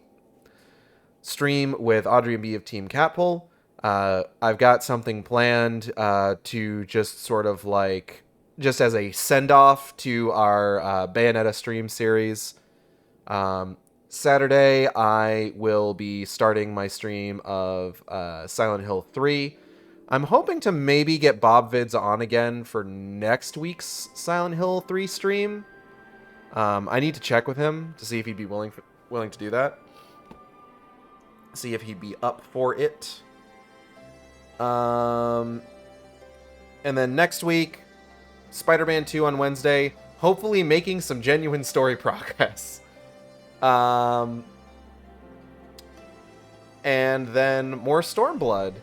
stream with Audrey and B of Team Catpull. I've got something planned to just sort of like, just as a send-off to our Bayonetta stream series. Saturday, I will be starting my stream of Silent Hill 3. I'm hoping to maybe get Bob Vids on again for next week's Silent Hill 3 stream. I need to check with him to see if he'd be willing to do that. See if he'd be up for it. And then next week, Spider-Man 2 on Wednesday. Hopefully making some genuine story progress. And then more Stormblood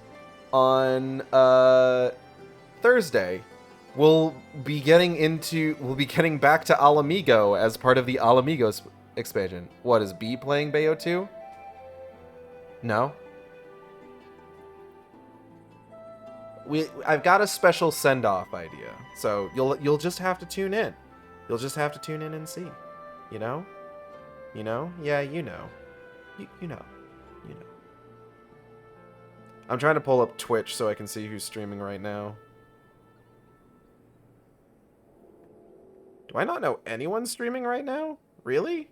on Thursday. We'll be getting back to Alamigo as part of the Alamigos expansion. What, is B playing Bayo 2? No. I've got a special send-off idea, so you'll just have to tune in. You'll just have to tune in and see. You know? You know? Yeah, you know. You know. You know. I'm trying to pull up Twitch so I can see who's streaming right now. Do I not know anyone streaming right now? Really?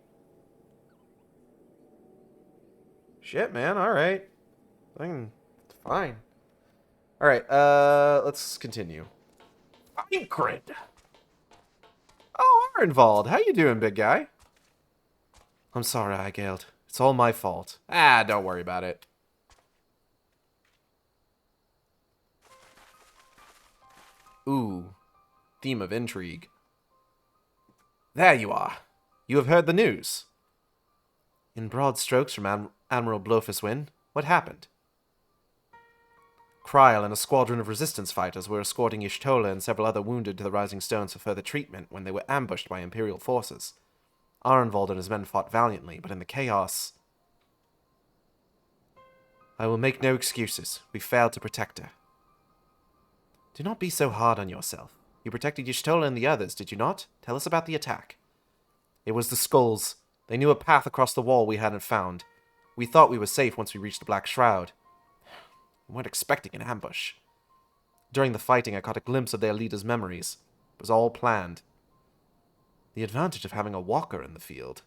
Shit, man. Alright. Fine. Alright, let's continue. Ingrid! Oh, Arenvald. How you doing, big guy? I'm sorry, Aigead. It's all my fault. Don't worry about it. Ooh. Theme of intrigue. There you are. You have heard the news. In broad strokes from Admiral Blofuswyn, what happened? Kryl and a squadron of resistance fighters were escorting Y'shtola and several other wounded to the Rising Stones for further treatment when they were ambushed by Imperial forces. Arenvald and his men fought valiantly, but in the chaos... I will make no excuses. We failed to protect her. Do not be so hard on yourself. You protected Y'shtola and the others, did you not? Tell us about the attack. It was the Skulls. They knew a path across the wall we hadn't found. We thought we were safe once we reached the Black Shroud. We weren't expecting an ambush. During the fighting, I caught a glimpse of their leader's memories. It was all planned. The advantage of having a walker in the field.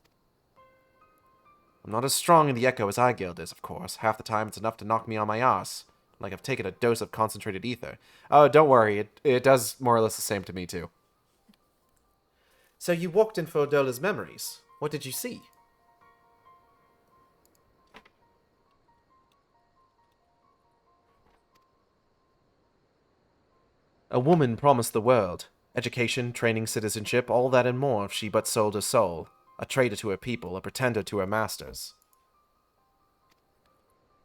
I'm not as strong in the Echo as Aigead is, of course. Half the time it's enough to knock me on my ass. Like I've taken a dose of concentrated ether. Oh, don't worry. It does more or less the same to me, too. So you walked in Fodola's memories. What did you see? A woman promised the world. Education, training, citizenship, all that and more if she but sold her soul. A traitor to her people, a pretender to her masters.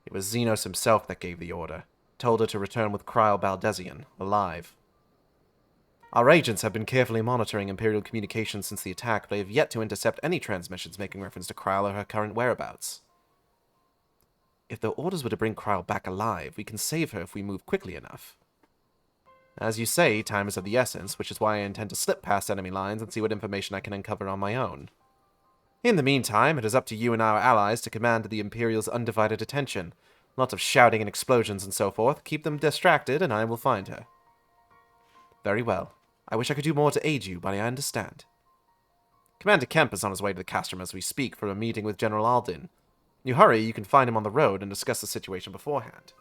It was Xenos himself that gave the order. Told her to return with Kryl Baldesion, alive. Our agents have been carefully monitoring Imperial communications since the attack, but they have yet to intercept any transmissions making reference to Kryl or her current whereabouts. If the orders were to bring Kryl back alive, we can save her if we move quickly enough. As you say, time is of the essence, which is why I intend to slip past enemy lines and see what information I can uncover on my own. In the meantime, it is up to you and our allies to command the Imperial's undivided attention. Lots of shouting and explosions and so forth. Keep them distracted, and I will find her. Very well. I wish I could do more to aid you, but I understand. Commander Kemp is on his way to the Castrum as we speak for a meeting with General Aldin. You hurry, you can find him on the road and discuss the situation beforehand.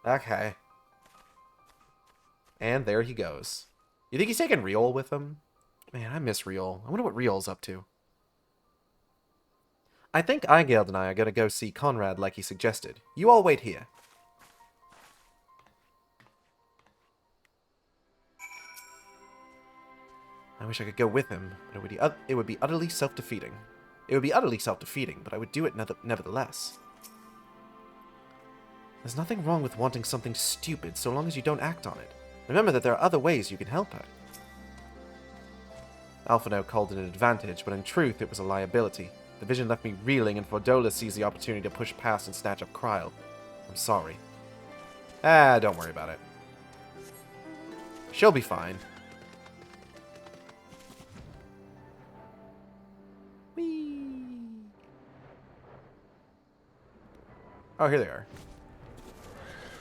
Okay. And there he goes. You think he's taking Riol with him? Man, I miss Riol. I wonder what Riol's up to. I think Aigead and I are going to go see Conrad like he suggested. You all wait here. I wish I could go with him, but it would be utterly self-defeating. It would be utterly self-defeating, but I would do it nevertheless. There's nothing wrong with wanting something stupid so long as you don't act on it. Remember that there are other ways you can help her. Alphino called it an advantage, but in truth it was a liability. The vision left me reeling, and Fordola seized the opportunity to push past and snatch up Kryl. I'm sorry. Don't worry about it. She'll be fine. Whee! Oh, here they are.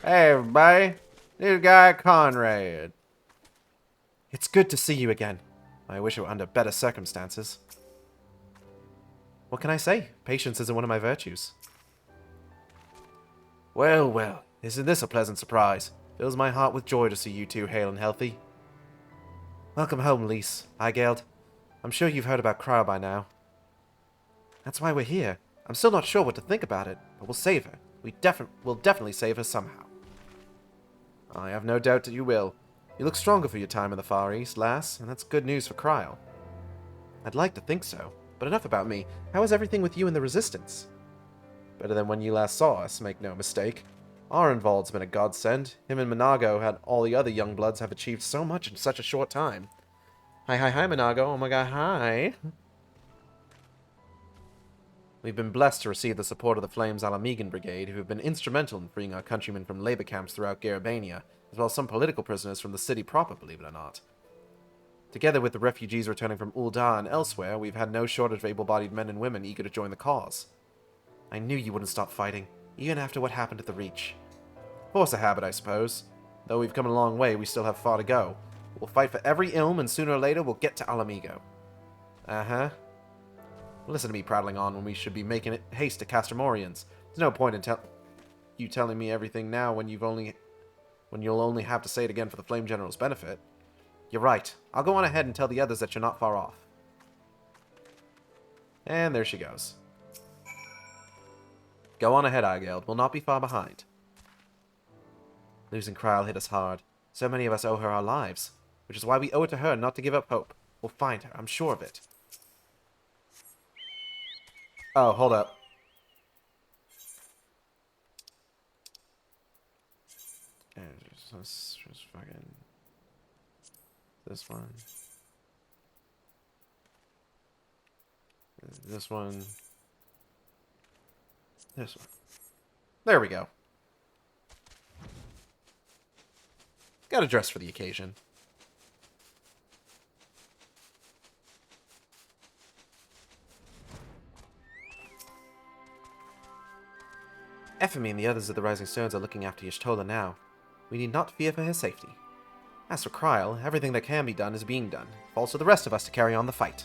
Hey, everybody. New guy, Conrad. It's good to see you again. I wish it were under better circumstances. What can I say? Patience isn't one of my virtues. Well, well. Isn't this a pleasant surprise? Fills my heart with joy to see you two hale and healthy. Welcome home, Lise. Aigead. I'm sure you've heard about Kryl by now. That's why we're here. I'm still not sure what to think about it, but we'll save her. We'll definitely save her somehow. I have no doubt that you will. You look stronger for your time in the Far East, lass, and that's good news for Kryl. I'd like to think so, but enough about me. How is everything with you and the Resistance? Better than when you last saw us, make no mistake. Arenvald's been a godsend. Him and Monago and all the other young bloods have achieved so much in such a short time. Hi, Monago. Oh my god, hi. We've been blessed to receive the support of the Flames Alamegan Brigade, who have been instrumental in freeing our countrymen from labor camps throughout Garabania, as well as some political prisoners from the city proper, believe it or not. Together with the refugees returning from Ul'dah and elsewhere, we've had no shortage of able-bodied men and women eager to join the cause. I knew you wouldn't stop fighting, even after what happened at the Reach. Force of habit, I suppose. Though we've come a long way, we still have far to go. We'll fight for every ilm, and sooner or later we'll get to Alamigo. Uh-huh. Listen to me prattling on when we should be making haste to Castromorians. There's no point in you telling me everything now when you'll only have to say it again for the Flame General's benefit. You're right. I'll go on ahead and tell the others that you're not far off. And there she goes. Go on ahead, Aigead. We'll not be far behind. Losing Kryl hit us hard. So many of us owe her our lives, which is why we owe it to her not to give up hope. We'll find her, I'm sure of it. Oh, hold up. Yeah, just fucking... This one. This one. This one. There we go. Gotta dress for the occasion. Ephemy and the others of the Rising Stones are looking after Y'shtola now. We need not fear for her safety. As for Kryl, everything that can be done is being done. It falls to the rest of us to carry on the fight.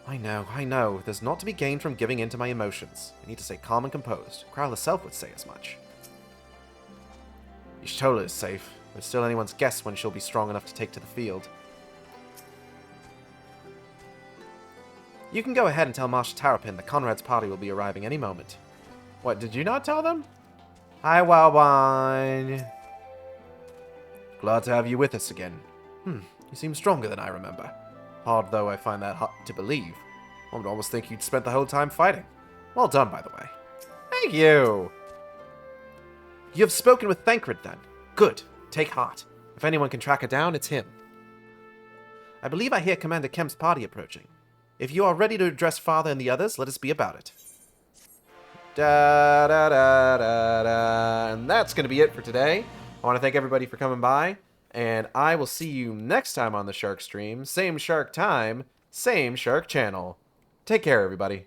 I know. There's naught to be gained from giving in to my emotions. I need to stay calm and composed. Kryl herself would say as much. Y'shtola is safe, but it's still anyone's guess when she'll be strong enough to take to the field. You can go ahead and tell Marshal Tarapin that Conrad's party will be arriving any moment. What, did you not tell them? Hi, Wildwine. Glad to have you with us again. You seem stronger than I remember. Hard though I find that hard to believe. I would almost think you'd spent the whole time fighting. Well done, by the way. Thank you! You have spoken with Thancred, then. Good. Take heart. If anyone can track her down, it's him. I believe I hear Commander Kemp's party approaching. If you are ready to address Father and the others, let us be about it. And that's going to be it for today. I want to thank everybody for coming by, and I will see you next time on the Shark Stream. Same Shark time, same Shark channel. Take care, everybody.